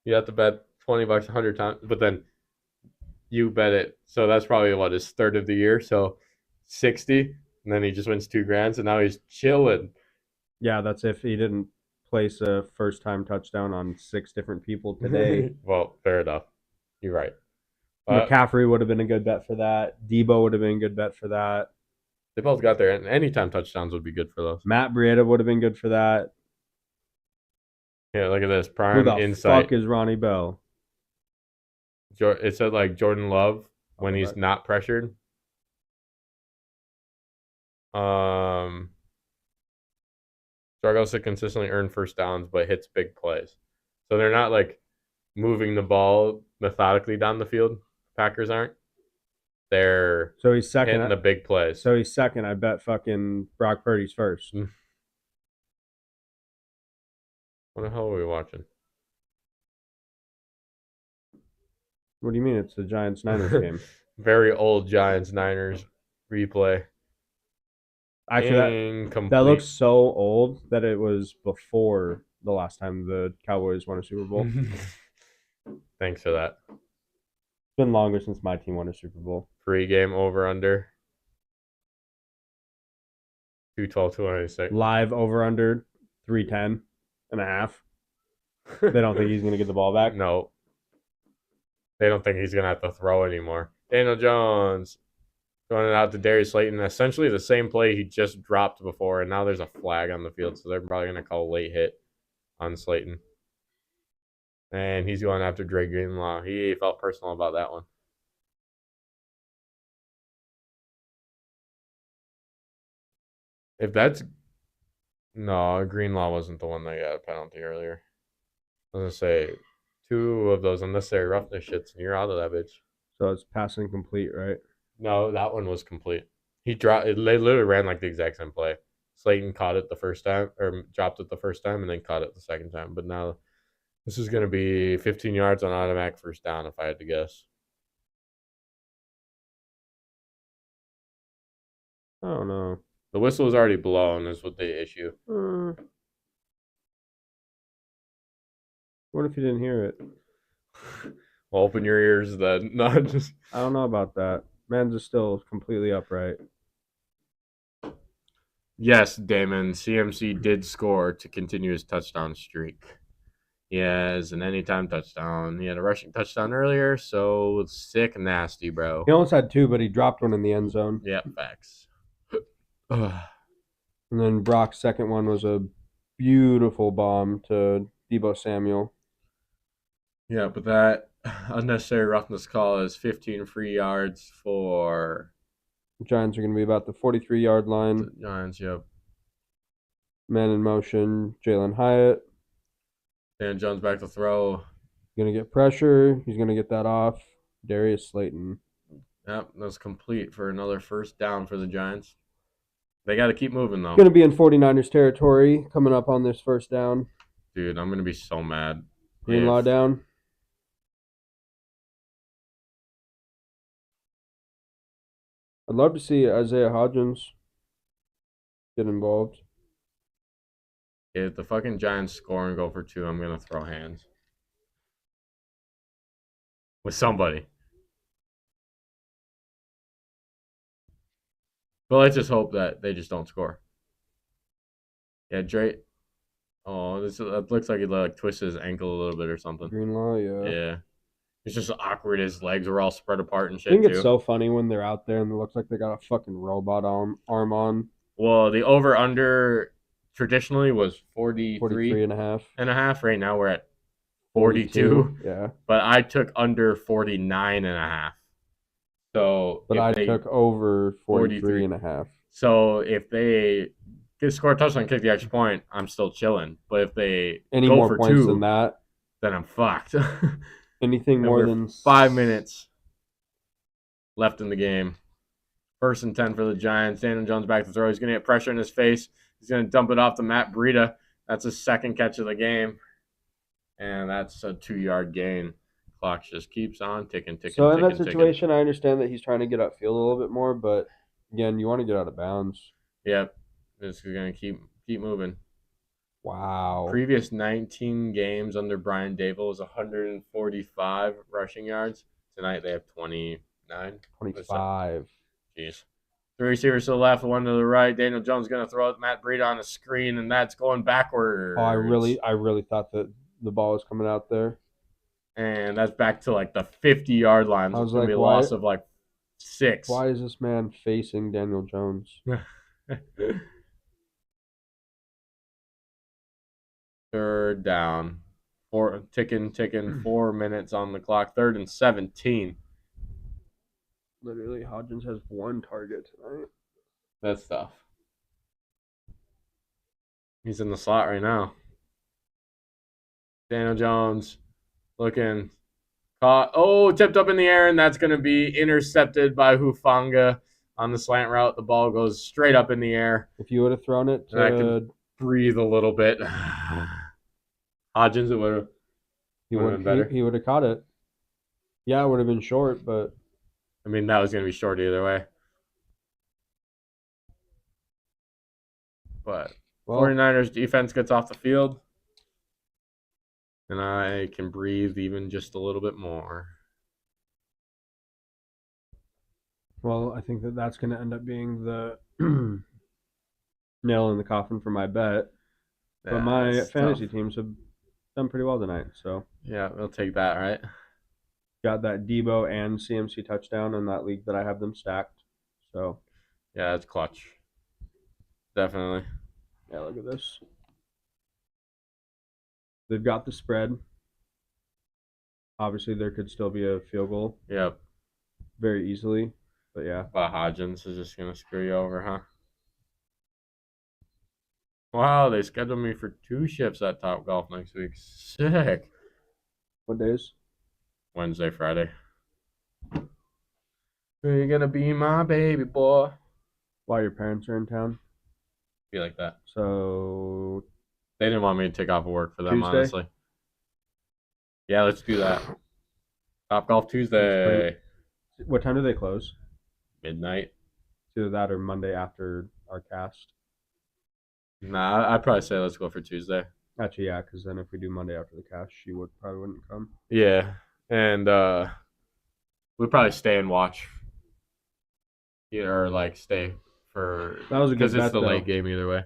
Speaker 1: You have to bet $20 100 times, but then you bet it. So that's probably what his third of the year. So 60, and then he just wins $2,000. So now he's chilling.
Speaker 2: Yeah, that's if he didn't place a first-time touchdown on 6 different people today.
Speaker 1: Well, fair enough. You're right.
Speaker 2: McCaffrey would have been a good bet for that. Debo would have been a good bet for that.
Speaker 1: They both got there, and anytime touchdowns would be good for those.
Speaker 2: Matt Breida would have been good for that.
Speaker 1: Yeah, look at this
Speaker 2: Who
Speaker 1: prime
Speaker 2: the
Speaker 1: insight.
Speaker 2: fuck is Ronnie Bell?
Speaker 1: It said like Jordan Love when he's
Speaker 2: back.
Speaker 1: not pressured. Struggles to consistently earn first downs, but hits big plays. So they're not like moving the ball methodically down the field. Packers aren't. They're
Speaker 2: So he's second.
Speaker 1: hitting the big plays.
Speaker 2: So he's second. I bet fucking Brock Purdy's first.
Speaker 1: What the hell are we watching?
Speaker 2: What do you mean? It's the Giants-Niners game.
Speaker 1: Very old Giants-Niners replay.
Speaker 2: Actually,
Speaker 1: Incomplete.
Speaker 2: that looks so old that it was before the last time the Cowboys won a Super Bowl.
Speaker 1: Thanks for that.
Speaker 2: It's been longer since my team won a Super Bowl.
Speaker 1: Free game over under 212, 296.
Speaker 2: Live over under 310 and a half. They don't think he's going to get the ball back.
Speaker 1: No. They don't think he's going to have to throw anymore. Daniel Jones going it out to Darius Slayton. Essentially the same play he just dropped before, and now there's a flag on the field, so they're probably going to call a late hit on Slayton. And he's going after Dre Greenlaw. He felt personal about that one. If that's... No, Greenlaw wasn't the one that got a penalty earlier. I was going to say, 2 of those unnecessary roughness shits, and you're out of that bitch.
Speaker 2: So it's passing complete, right?
Speaker 1: No, that one was complete. They literally ran like the exact same play. Slayton caught it the first time, or dropped it the first time, and then caught it the second time. But now this is going to be 15 yards on automatic first down, if I had to guess.
Speaker 2: I don't know.
Speaker 1: The whistle was already blown is what they issue.
Speaker 2: What if you didn't hear it?
Speaker 1: Well, open your ears then. Not just.
Speaker 2: I don't know about that. Man's is still completely upright.
Speaker 1: Yes, Damon. CMC did score to continue his touchdown streak. He has an anytime touchdown. He had a rushing touchdown earlier, so sick nasty, bro.
Speaker 2: He almost had 2, but he dropped one in the end zone.
Speaker 1: Yeah, facts.
Speaker 2: And then Brock's second one was a beautiful bomb to Deebo Samuel.
Speaker 1: Yeah, but that unnecessary roughness call is 15 free yards for
Speaker 2: The Giants are going to be about the 43-yard line.
Speaker 1: the Giants. Yep.
Speaker 2: Man in motion, Jalen Hyatt.
Speaker 1: Dan Jones back to throw.
Speaker 2: Going to get pressure. He's going to get that off. Darius Slayton.
Speaker 1: Yep, that's complete for another first down for the Giants. They got to keep moving, though.
Speaker 2: Going to be in 49ers territory coming up on this first down.
Speaker 1: Dude, I'm going to be so mad.
Speaker 2: Greenlaw down. I'd love to see Isaiah Hodgins get involved.
Speaker 1: If the fucking Giants score and go for 2, I'm going to throw hands. With somebody. But let's just hope that they just don't score. Yeah, Drake. Oh, that looks like he twisted his ankle a little bit or something.
Speaker 2: Greenlaw, yeah.
Speaker 1: Yeah. It's just awkward. His legs were all spread apart and
Speaker 2: I
Speaker 1: shit,
Speaker 2: think it's
Speaker 1: too.
Speaker 2: so funny when they're out there and it looks like they got a fucking robot arm on.
Speaker 1: Well, the over-under traditionally was 43
Speaker 2: and a half.
Speaker 1: and a half. Right now we're at 42.
Speaker 2: Yeah.
Speaker 1: But I took under 49 and a half. So,
Speaker 2: But I took over 43 and a half.
Speaker 1: So if they score a touchdown, kick the extra point, I'm still chilling. But if they
Speaker 2: Any
Speaker 1: go
Speaker 2: more
Speaker 1: for
Speaker 2: points
Speaker 1: 2,
Speaker 2: than that?
Speaker 1: then I'm fucked.
Speaker 2: Anything
Speaker 1: And
Speaker 2: more
Speaker 1: we're
Speaker 2: than
Speaker 1: 5 minutes left in the game. 1st and 10 for the Giants. Daniel Jones back to throw. He's going to get pressure in his face. He's going to dump it off to Matt Breida. That's his second catch of the game. And that's a 2-yard gain. Clock just keeps on ticking.
Speaker 2: So in that situation, I understand that he's trying to get upfield a little bit more, but again, you want to get out of bounds.
Speaker 1: Yep. This is going to keep moving.
Speaker 2: Wow.
Speaker 1: Previous 19 games under Brian Dable was 145 rushing yards. Tonight they have 29.
Speaker 2: 25.
Speaker 1: Jeez. 3 receivers to the left, 1 to the right. Daniel Jones going to throw it. Matt Breida on the screen, and that's going backwards.
Speaker 2: Oh, I really thought that the ball was coming out there.
Speaker 1: And that's back to like the 50-yard line.
Speaker 2: I was
Speaker 1: It's going to
Speaker 2: like,
Speaker 1: be a
Speaker 2: why-
Speaker 1: loss of like 6.
Speaker 2: Why is this man facing Daniel Jones?
Speaker 1: Third down. Ticking. 4 minutes on the clock. 3rd and 17.
Speaker 2: Literally, Hodgins has 1 target tonight.
Speaker 1: That's tough. He's in the slot right now. Daniel Jones looking caught. Oh, tipped up in the air, and that's going to be intercepted by Hufanga on the slant route. The ball goes straight up in the air.
Speaker 2: If you would have thrown it
Speaker 1: And I
Speaker 2: to,
Speaker 1: could breathe a little bit. Hodgins, it would have.
Speaker 2: he
Speaker 1: would've been better.
Speaker 2: would have caught it. Yeah, it would have been short, but
Speaker 1: I mean, that was going to be short either way. But 49ers defense gets off the field. And I can breathe even just a little bit more.
Speaker 2: Well, I think that's going to end up being the nail in the coffin for my bet. But my
Speaker 1: That's
Speaker 2: fantasy
Speaker 1: tough.
Speaker 2: teams have done pretty well tonight. So
Speaker 1: Yeah, we'll take that, right?
Speaker 2: got that Debo and CMC touchdown in that league that I have them stacked. So
Speaker 1: Yeah, it's clutch. Definitely.
Speaker 2: yeah, look at this. They've got the spread. Obviously, there could still be a field goal
Speaker 1: Yep.
Speaker 2: very easily. But yeah,
Speaker 1: But Hodgins is just going to screw you over, huh? Wow, they scheduled me for 2 shifts at Top Golf next week. Sick.
Speaker 2: what days?
Speaker 1: Wednesday, Friday. You're going to be my baby boy.
Speaker 2: While your parents are in town.
Speaker 1: Be like that.
Speaker 2: So
Speaker 1: They didn't want me to take off of work for them,
Speaker 2: Tuesday?
Speaker 1: honestly. Yeah, let's do that. Top Golf Tuesday.
Speaker 2: what time do they close?
Speaker 1: Midnight.
Speaker 2: It's either that or Monday after our cast.
Speaker 1: Nah, I'd probably say let's go for Tuesday.
Speaker 2: Actually, yeah, because then if we do Monday after the cast, she probably wouldn't come.
Speaker 1: Yeah, and we'd probably stay and watch. Or like stay for
Speaker 2: That was a good
Speaker 1: because it's
Speaker 2: bet,
Speaker 1: the
Speaker 2: though.
Speaker 1: late game either way.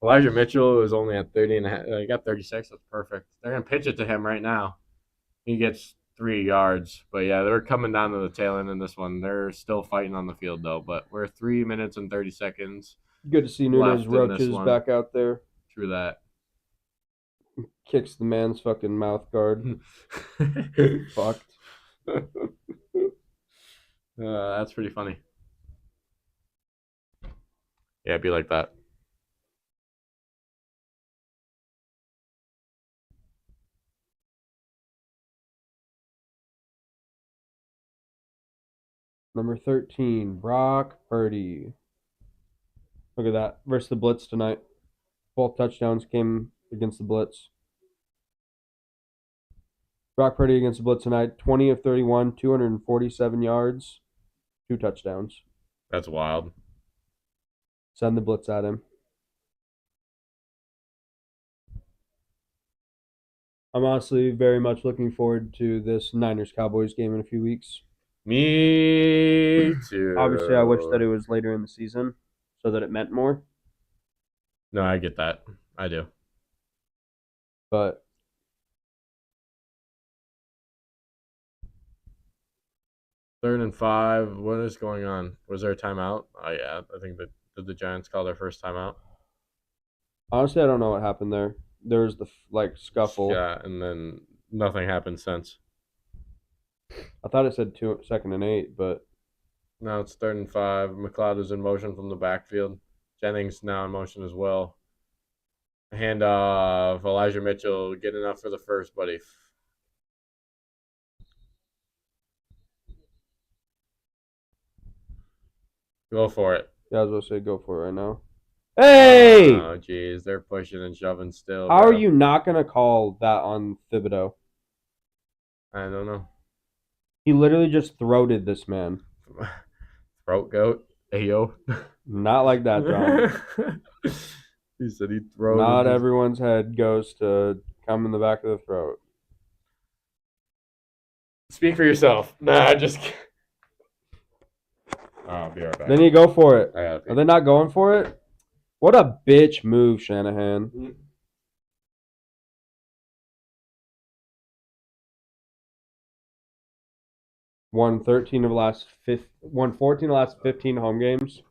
Speaker 1: Elijah Mitchell is only at 30 and a half. He got 36. That's perfect. They're gonna pitch it to him right now. He gets 3 yards. But yeah, they're coming down to the tail end in this one. They're still fighting on the field though. But we're 3 minutes and 30 seconds.
Speaker 2: Good to see Nunes Roaches back out there.
Speaker 1: True that.
Speaker 2: Kicks the man's fucking mouth guard. Fucked.
Speaker 1: That's pretty funny. Yeah, it'd be like that.
Speaker 2: Number 13, Brock Purdy. Look at that. Versus the Blitz tonight. Both touchdowns came against the Blitz. Brock Purdy against the Blitz tonight. 20 of 31, 247 yards, 2 touchdowns.
Speaker 1: That's wild.
Speaker 2: Send the Blitz at him. I'm honestly very much looking forward to this Niners-Cowboys game in a few weeks.
Speaker 1: Me too.
Speaker 2: Obviously, I wish that it was later in the season so that it meant more.
Speaker 1: No, I get that. I do.
Speaker 2: But
Speaker 1: Third and 5. What is going on? Was there a timeout? Oh yeah, I think that did the Giants call their first timeout?
Speaker 2: honestly, I don't know what happened there. There's the scuffle.
Speaker 1: Yeah, and then nothing happened since.
Speaker 2: I thought it said 2nd and 8, but
Speaker 1: Now it's 3rd and 5. McLeod is in motion from the backfield. Jennings now in motion as well. Handoff. Elijah Mitchell, good enough for the first, buddy. Go for it.
Speaker 2: yeah, I was going to say go for it right now. Hey!
Speaker 1: Oh, jeez. They're pushing and shoving still.
Speaker 2: How
Speaker 1: bro.
Speaker 2: are you not going to call that on Thibodeau?
Speaker 1: I don't know.
Speaker 2: He literally just throated this man.
Speaker 1: Throat goat. Ayo.
Speaker 2: Not like that, John.
Speaker 1: He said he throws.
Speaker 2: Not everyone's head goes to come in the back of the throat.
Speaker 1: Speak for yourself. Nah, just kidding. I'll be right back.
Speaker 2: Then you go for it.
Speaker 1: I gotta
Speaker 2: Are they not going for it? What a bitch move, Shanahan. Won 14 of the last 15 home games.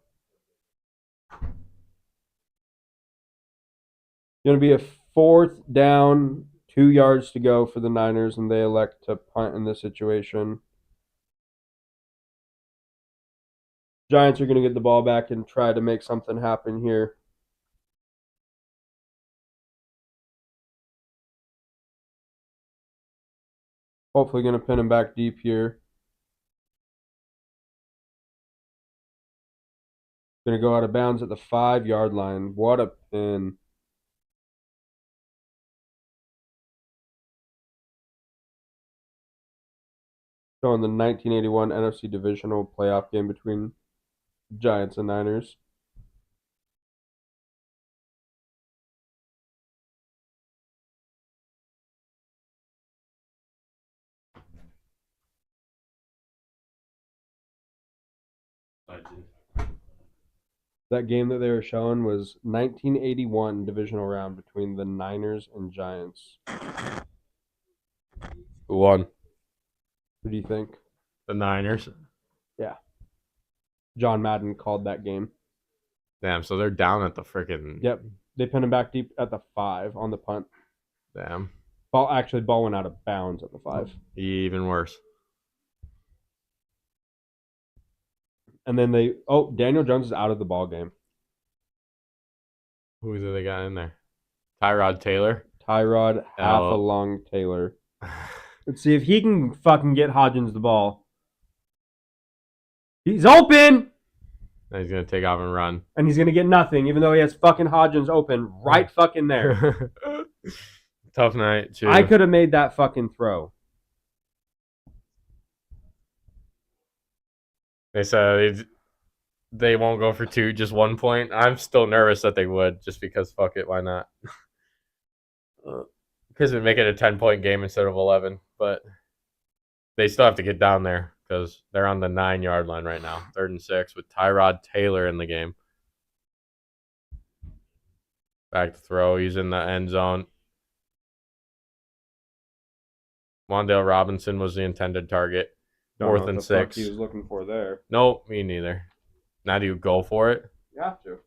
Speaker 2: Going to be a 4th down, 2 yards to go for the Niners, and they elect to punt in this situation. Giants are going to get the ball back and try to make something happen here. Hopefully going to pin him back deep here. Going to go out of bounds at the 5-yard line. What a pin. Showing the 1981 NFC Divisional Playoff game between Giants and Niners. That game that they were showing was 1981 divisional round between the Niners and Giants.
Speaker 1: Who won?
Speaker 2: Who do you think?
Speaker 1: The Niners.
Speaker 2: Yeah. John Madden called that game.
Speaker 1: Damn, so they're down at the freaking.
Speaker 2: Yep. They pinned him back deep at the 5 on the punt.
Speaker 1: Damn.
Speaker 2: Ball went out of bounds at the 5.
Speaker 1: Even worse.
Speaker 2: And then Daniel Jones is out of the ball game.
Speaker 1: Who is it they got in there? Tyrod Taylor.
Speaker 2: Tyrod half-a-long Taylor. Let's see if he can fucking get Hodgins the ball. He's open!
Speaker 1: And he's going to take off and run.
Speaker 2: And he's going to get nothing, even though he has fucking Hodgins open right fucking there.
Speaker 1: Tough night, too.
Speaker 2: I could have made that fucking throw.
Speaker 1: They said they won't go for 2, just 1 point. I'm still nervous that they would, just because fuck it, why not? Because it'd make it a 10-point game instead of 11, but they still have to get down there because they're on the 9-yard line right now, 3rd and 6 with Tyrod Taylor in the game. Back to throw. He's in the end zone. Wan'Dale Robinson was the intended target.
Speaker 2: Don't know
Speaker 1: 4th
Speaker 2: what
Speaker 1: and
Speaker 2: the fuck
Speaker 1: 6.
Speaker 2: he was looking for there.
Speaker 1: Nope, me neither. Now do you go for it?
Speaker 2: You have to.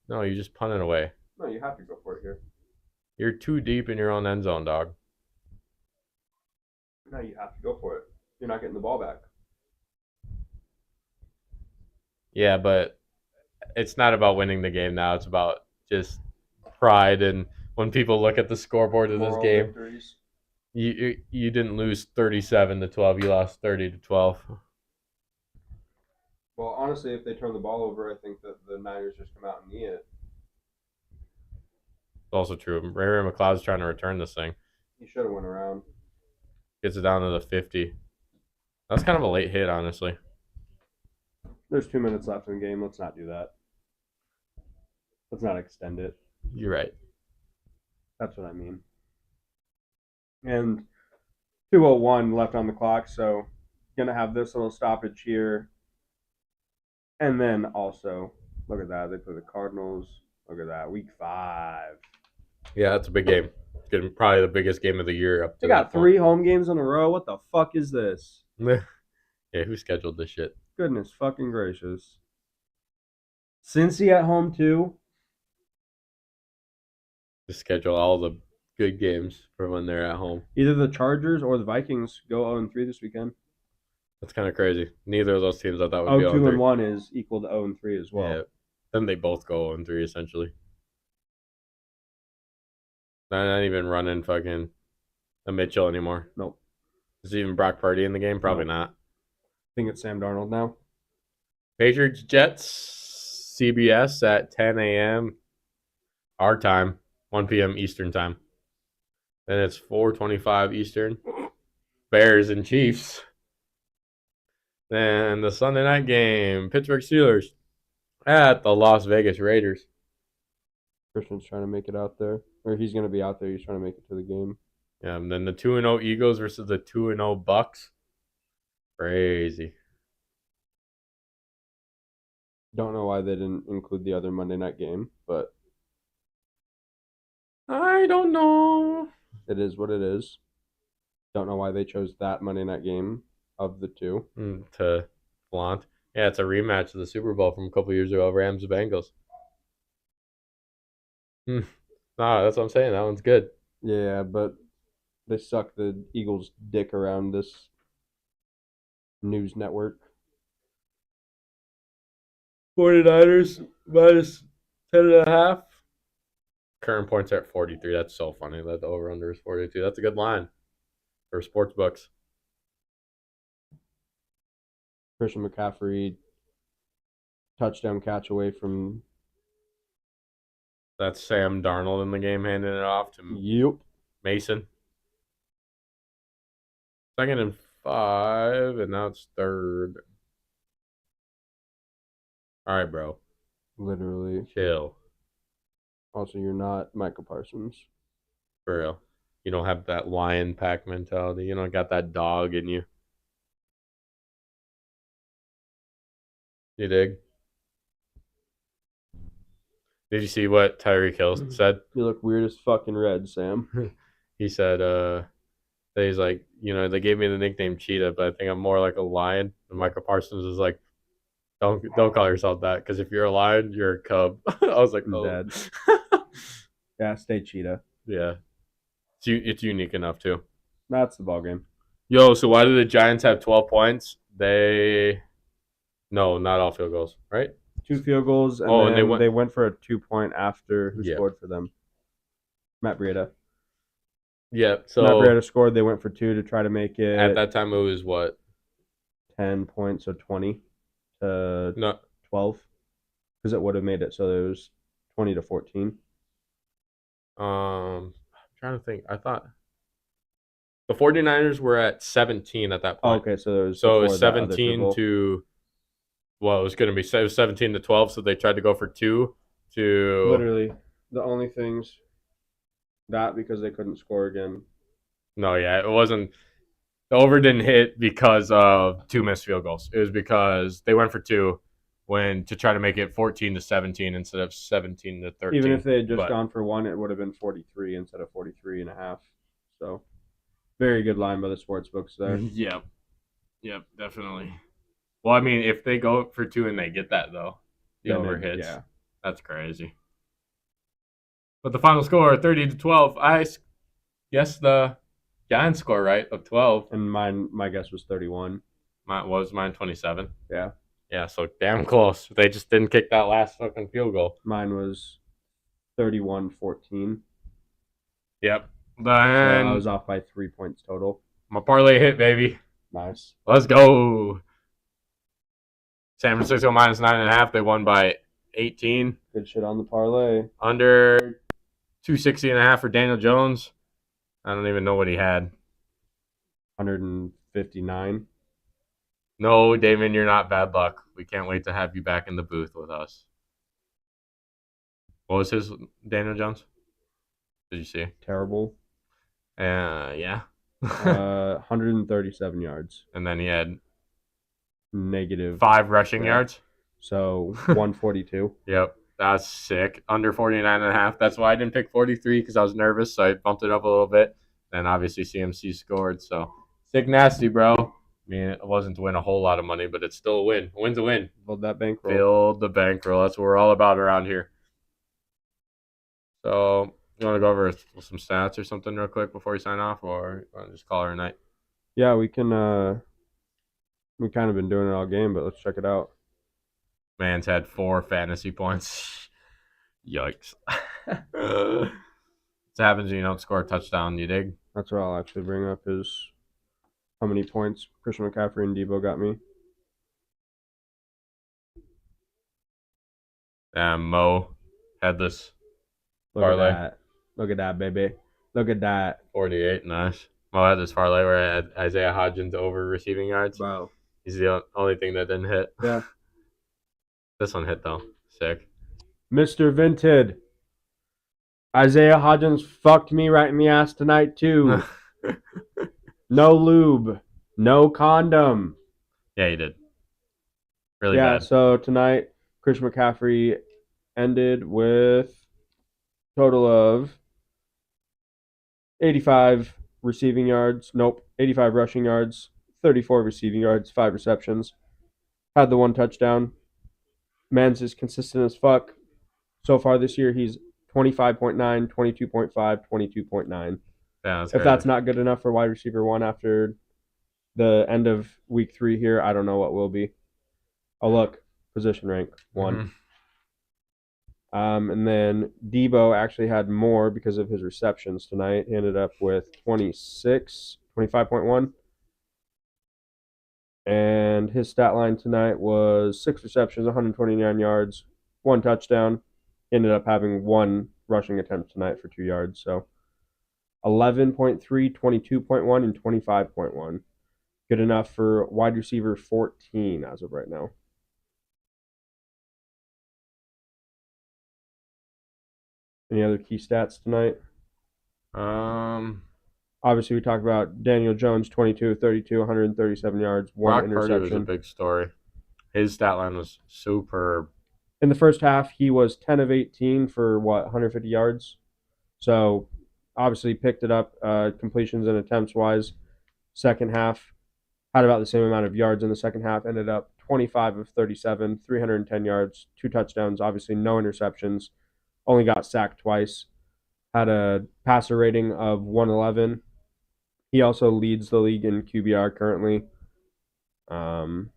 Speaker 1: No, you just punt it away.
Speaker 2: No, you have to go for it here.
Speaker 1: You're too deep in your own end zone, dog.
Speaker 2: No, you have to go for it. You're not getting the ball back.
Speaker 1: Yeah, but it's not about winning the game now. It's about just pride. And when people look at the scoreboard of this
Speaker 2: Moral
Speaker 1: game,
Speaker 2: victories.
Speaker 1: you didn't lose 37-12. You lost 30-12.
Speaker 2: Well, honestly, if they turn the ball over, I think that the Niners just come out and knee it.
Speaker 1: It's also true. Ray McLeod's trying to return this thing.
Speaker 2: He should have went around.
Speaker 1: Gets it down to the 50. That's kind of a late hit, honestly.
Speaker 2: There's 2 minutes left in the game. Let's not do that. Let's not extend it.
Speaker 1: You're right.
Speaker 2: That's what I mean. And 2:01 left on the clock, so gonna have this little stoppage here. And then also, look at that. They play the Cardinals. Look at that. Week 5.
Speaker 1: Yeah, that's a big game. Probably the biggest game of the year up to
Speaker 2: They got
Speaker 1: that point.
Speaker 2: 3 home games in a row. What the fuck is this?
Speaker 1: Yeah, who scheduled this shit?
Speaker 2: Goodness fucking gracious. Cincy at home too.
Speaker 1: To schedule all the good games for when they're at home.
Speaker 2: Either the Chargers or the Vikings go 0-3 this weekend.
Speaker 1: That's kind of crazy. Neither of those teams I thought would be
Speaker 2: 0-2-1 is equal to 0-3 as well.
Speaker 1: Yeah. Then they both go 0-3 essentially. They're not even running fucking a Mitchell anymore.
Speaker 2: Nope.
Speaker 1: Is even Brock Purdy in the game? Probably not.
Speaker 2: I think it's Sam Darnold now.
Speaker 1: Patriots Jets CBS at 10 a.m. our time, 1 p.m. Eastern time. Then it's 4:25 Eastern. Bears and Chiefs. Then the Sunday night game, Pittsburgh Steelers at the Las Vegas Raiders.
Speaker 2: Christian's trying to make it out there. Or he's going to be out there. He's trying to make it to the game.
Speaker 1: Yeah, and then the 2-0 Eagles versus the 2-0 Bucks. Crazy.
Speaker 2: Don't know why they didn't include the other Monday night game, but
Speaker 1: I don't know.
Speaker 2: it is what it is. Don't know why they chose that Monday night game of the 2.
Speaker 1: To flaunt. Yeah, it's a rematch of the Super Bowl from a couple years ago, Rams and Bengals. Nah, that's what I'm saying. That one's good.
Speaker 2: Yeah, but they suck the Eagles' dick around this news network.
Speaker 1: 49ers minus 10.5. Current points are at 43. That's so funny that the over-under is 42. That's a good line for sports books.
Speaker 2: Christian McCaffrey touchdown catch away from
Speaker 1: That's Sam Darnold in the game handing it off to
Speaker 2: Yep.
Speaker 1: Mason. 2nd and 5, and now it's 3rd. All right, bro.
Speaker 2: Literally.
Speaker 1: Chill.
Speaker 2: Also, you're not Michael Parsons.
Speaker 1: For real. You don't have that lion pack mentality. You don't got that dog in you. You dig? Did you see what Tyreek Hill said?
Speaker 2: You look weird as fucking red, Sam.
Speaker 1: He said, that he's like, they gave me the nickname Cheetah, but I think I'm more like a lion. And Michael Parsons is like, don't call yourself that, because if you're a lion, you're a cub. I was like, oh.
Speaker 2: Dead. Yeah, stay cheetah.
Speaker 1: Yeah. It's unique enough, too.
Speaker 2: That's the ball game.
Speaker 1: Yo, so why did the Giants have 12 points? No, not all field goals, right?
Speaker 2: 2 field goals, and
Speaker 1: Oh,
Speaker 2: then
Speaker 1: and
Speaker 2: they went for a 2-point after. Who
Speaker 1: Yeah.
Speaker 2: scored for them? Matt Breida.
Speaker 1: Yeah, so
Speaker 2: Matt Breida scored. They went for 2 to try to make it
Speaker 1: at that time it was what?
Speaker 2: 10 points, so 20 to
Speaker 1: No,
Speaker 2: 12, because it would have made it so it was 20 to 14.
Speaker 1: I'm trying to think. I thought the 49ers were at 17 at that
Speaker 2: Oh,
Speaker 1: point.
Speaker 2: okay, so it was
Speaker 1: So it
Speaker 2: before
Speaker 1: was
Speaker 2: that other
Speaker 1: 17
Speaker 2: field goal.
Speaker 1: to Well, it was going to be 17-12, so they tried to go for 2 to
Speaker 2: Literally, the only things that because they couldn't score again.
Speaker 1: No, yeah, it wasn't. The over didn't hit because of 2 missed field goals. It was because they went for 2 to try to make it 14-17 instead of 17-13.
Speaker 2: Even if they had just gone for 1, it would have been 43 instead of 43.5. So, very good line by the sports books there.
Speaker 1: Yep, definitely. Well, I mean, if they go for 2 and they get that though, the over hits. Yeah, that's crazy. But the final score, 30-12. I guess the Giants score right of 12,
Speaker 2: and my guess was 31.
Speaker 1: Mine 27.
Speaker 2: Yeah.
Speaker 1: Yeah, so damn close. They just didn't kick that last fucking field goal.
Speaker 2: Mine was 31-14.
Speaker 1: Yep.
Speaker 2: So I was off by 3 points total.
Speaker 1: My parlay hit, baby.
Speaker 2: Nice.
Speaker 1: Let's go. San Francisco minus 9.5. They won by 18.
Speaker 2: Good shit on the parlay.
Speaker 1: Under 260.5 for Daniel Jones. I don't even know what he had.
Speaker 2: 159.
Speaker 1: No, Damon, you're not bad luck. We can't wait to have you back in the booth with us. What was his Daniel Jones? Did you see?
Speaker 2: Terrible.
Speaker 1: Yeah.
Speaker 2: 137 yards.
Speaker 1: And then he had
Speaker 2: negative
Speaker 1: 5 rushing yards.
Speaker 2: So 142.
Speaker 1: Yep. That's sick. Under 49.5. That's why I didn't pick 43 because I was nervous. So I bumped it up a little bit. Then obviously CMC scored. So sick nasty, bro. I mean, it wasn't to win a whole lot of money, but it's still a win. A win's a win.
Speaker 2: Build that bankroll.
Speaker 1: Build the bankroll. That's what we're all about around here. So you want to go over some stats or something real quick before we sign off, or you want to just call it a night?
Speaker 2: Yeah, we can. We've kind of been doing it all game, but let's check it out.
Speaker 1: Man's had 4 fantasy points. Yikes. What happens when you don't score a touchdown, you dig?
Speaker 2: That's what I'll actually bring up is how many points Christian McCaffrey and Debo got me.
Speaker 1: Mo, headless.
Speaker 2: Look
Speaker 1: parlay.
Speaker 2: at that. Look at that, baby. Look at that.
Speaker 1: 48, nice. Mo had this parlay where I had Isaiah Hodgins over receiving yards.
Speaker 2: Wow.
Speaker 1: He's the only thing that didn't hit.
Speaker 2: Yeah.
Speaker 1: This one hit, though. Sick.
Speaker 2: Mr. Vinted. Isaiah Hodgins fucked me right in the ass tonight, too. No lube. No condom.
Speaker 1: Yeah, he did. Really bad.
Speaker 2: Yeah, so tonight, Christian McCaffrey ended with a total of 85 receiving yards. Nope, 85 rushing yards, 34 receiving yards, 5 receptions. Had the 1 touchdown. Man's is consistent as fuck. So far this year, he's 25.9, 22.5, 22.9.
Speaker 1: Yeah,
Speaker 2: if that's not good enough for wide receiver 1 after the end of week 3 here, I don't know what will be. Oh, look, position rank 1. Mm-hmm. And then Debo actually had more because of his receptions tonight. He ended up with 25.1. And his stat line tonight was 6 receptions, 129 yards, 1 touchdown. Ended up having 1 rushing attempt tonight for 2 yards. So 11.3, 22.1, and 25.1. Good enough for wide receiver 14 as of right now. Any other key stats tonight? Obviously, we talked about Daniel Jones, 22, 32, 137 yards, 1
Speaker 1: Brock
Speaker 2: interception.
Speaker 1: Purdy was a big story. His stat line was superb.
Speaker 2: In the first half, he was 10 of 18 for, 150 yards. So, obviously, picked it up completions and attempts-wise. Second half, had about the same amount of yards in the second half. Ended up 25 of 37, 310 yards, 2 touchdowns. Obviously, no interceptions. Only got sacked twice. Had a passer rating of 111. He also leads the league in QBR currently. But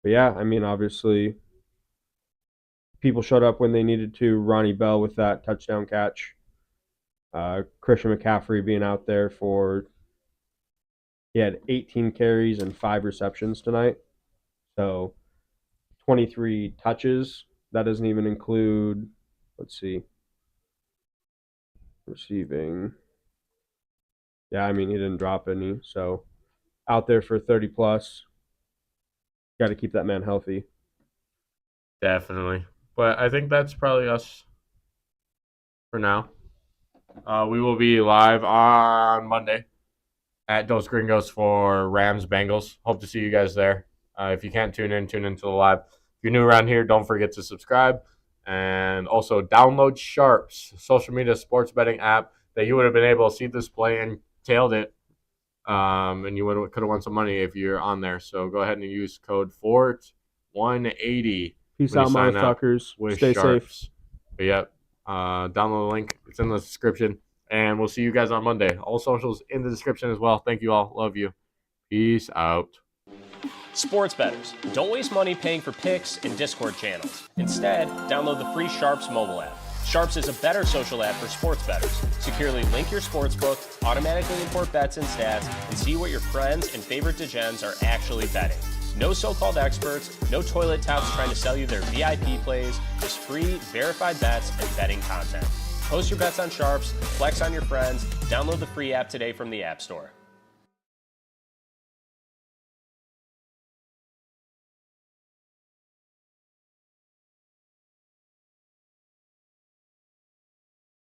Speaker 2: yeah, I mean, obviously, people showed up when they needed to. Ronnie Bell with that touchdown catch. Christian McCaffrey being out there he had 18 carries and 5 receptions tonight. So 23 touches. That doesn't even include, let's see, receiving. Yeah, I mean, he didn't drop any. So out there for 30 plus. Got to keep that man healthy.
Speaker 1: Definitely. But I think that's probably us for now. We will be live on Monday at Dos Gringos for Rams Bengals. Hope to see you guys there. If you can't tune into the live. If you're new around here, don't forget to subscribe. And also download SHARPZ, social media sports betting app that you would have been able to see this play and tailed it. And you could have won some money if you're on there. So go ahead and use code FORT180.
Speaker 2: Peace out, motherfuckers. Stay safe.
Speaker 1: But yep, download the link. It's in the description. And we'll see you guys on Monday. All socials in the description as well. Thank you all. Love you. Peace out.
Speaker 3: Sports bettors, don't waste money paying for picks and Discord channels. Instead, download the free SHARPZ mobile app. SHARPZ is a better social app for sports bettors. Securely link your sportsbook, automatically import bets and stats, and see what your friends and favorite degens are actually betting. No so-called experts, no toilet touts trying to sell you their VIP plays, just free, verified bets and betting content. Post your bets on SHARPZ, flex on your friends, download the free app today from the App Store.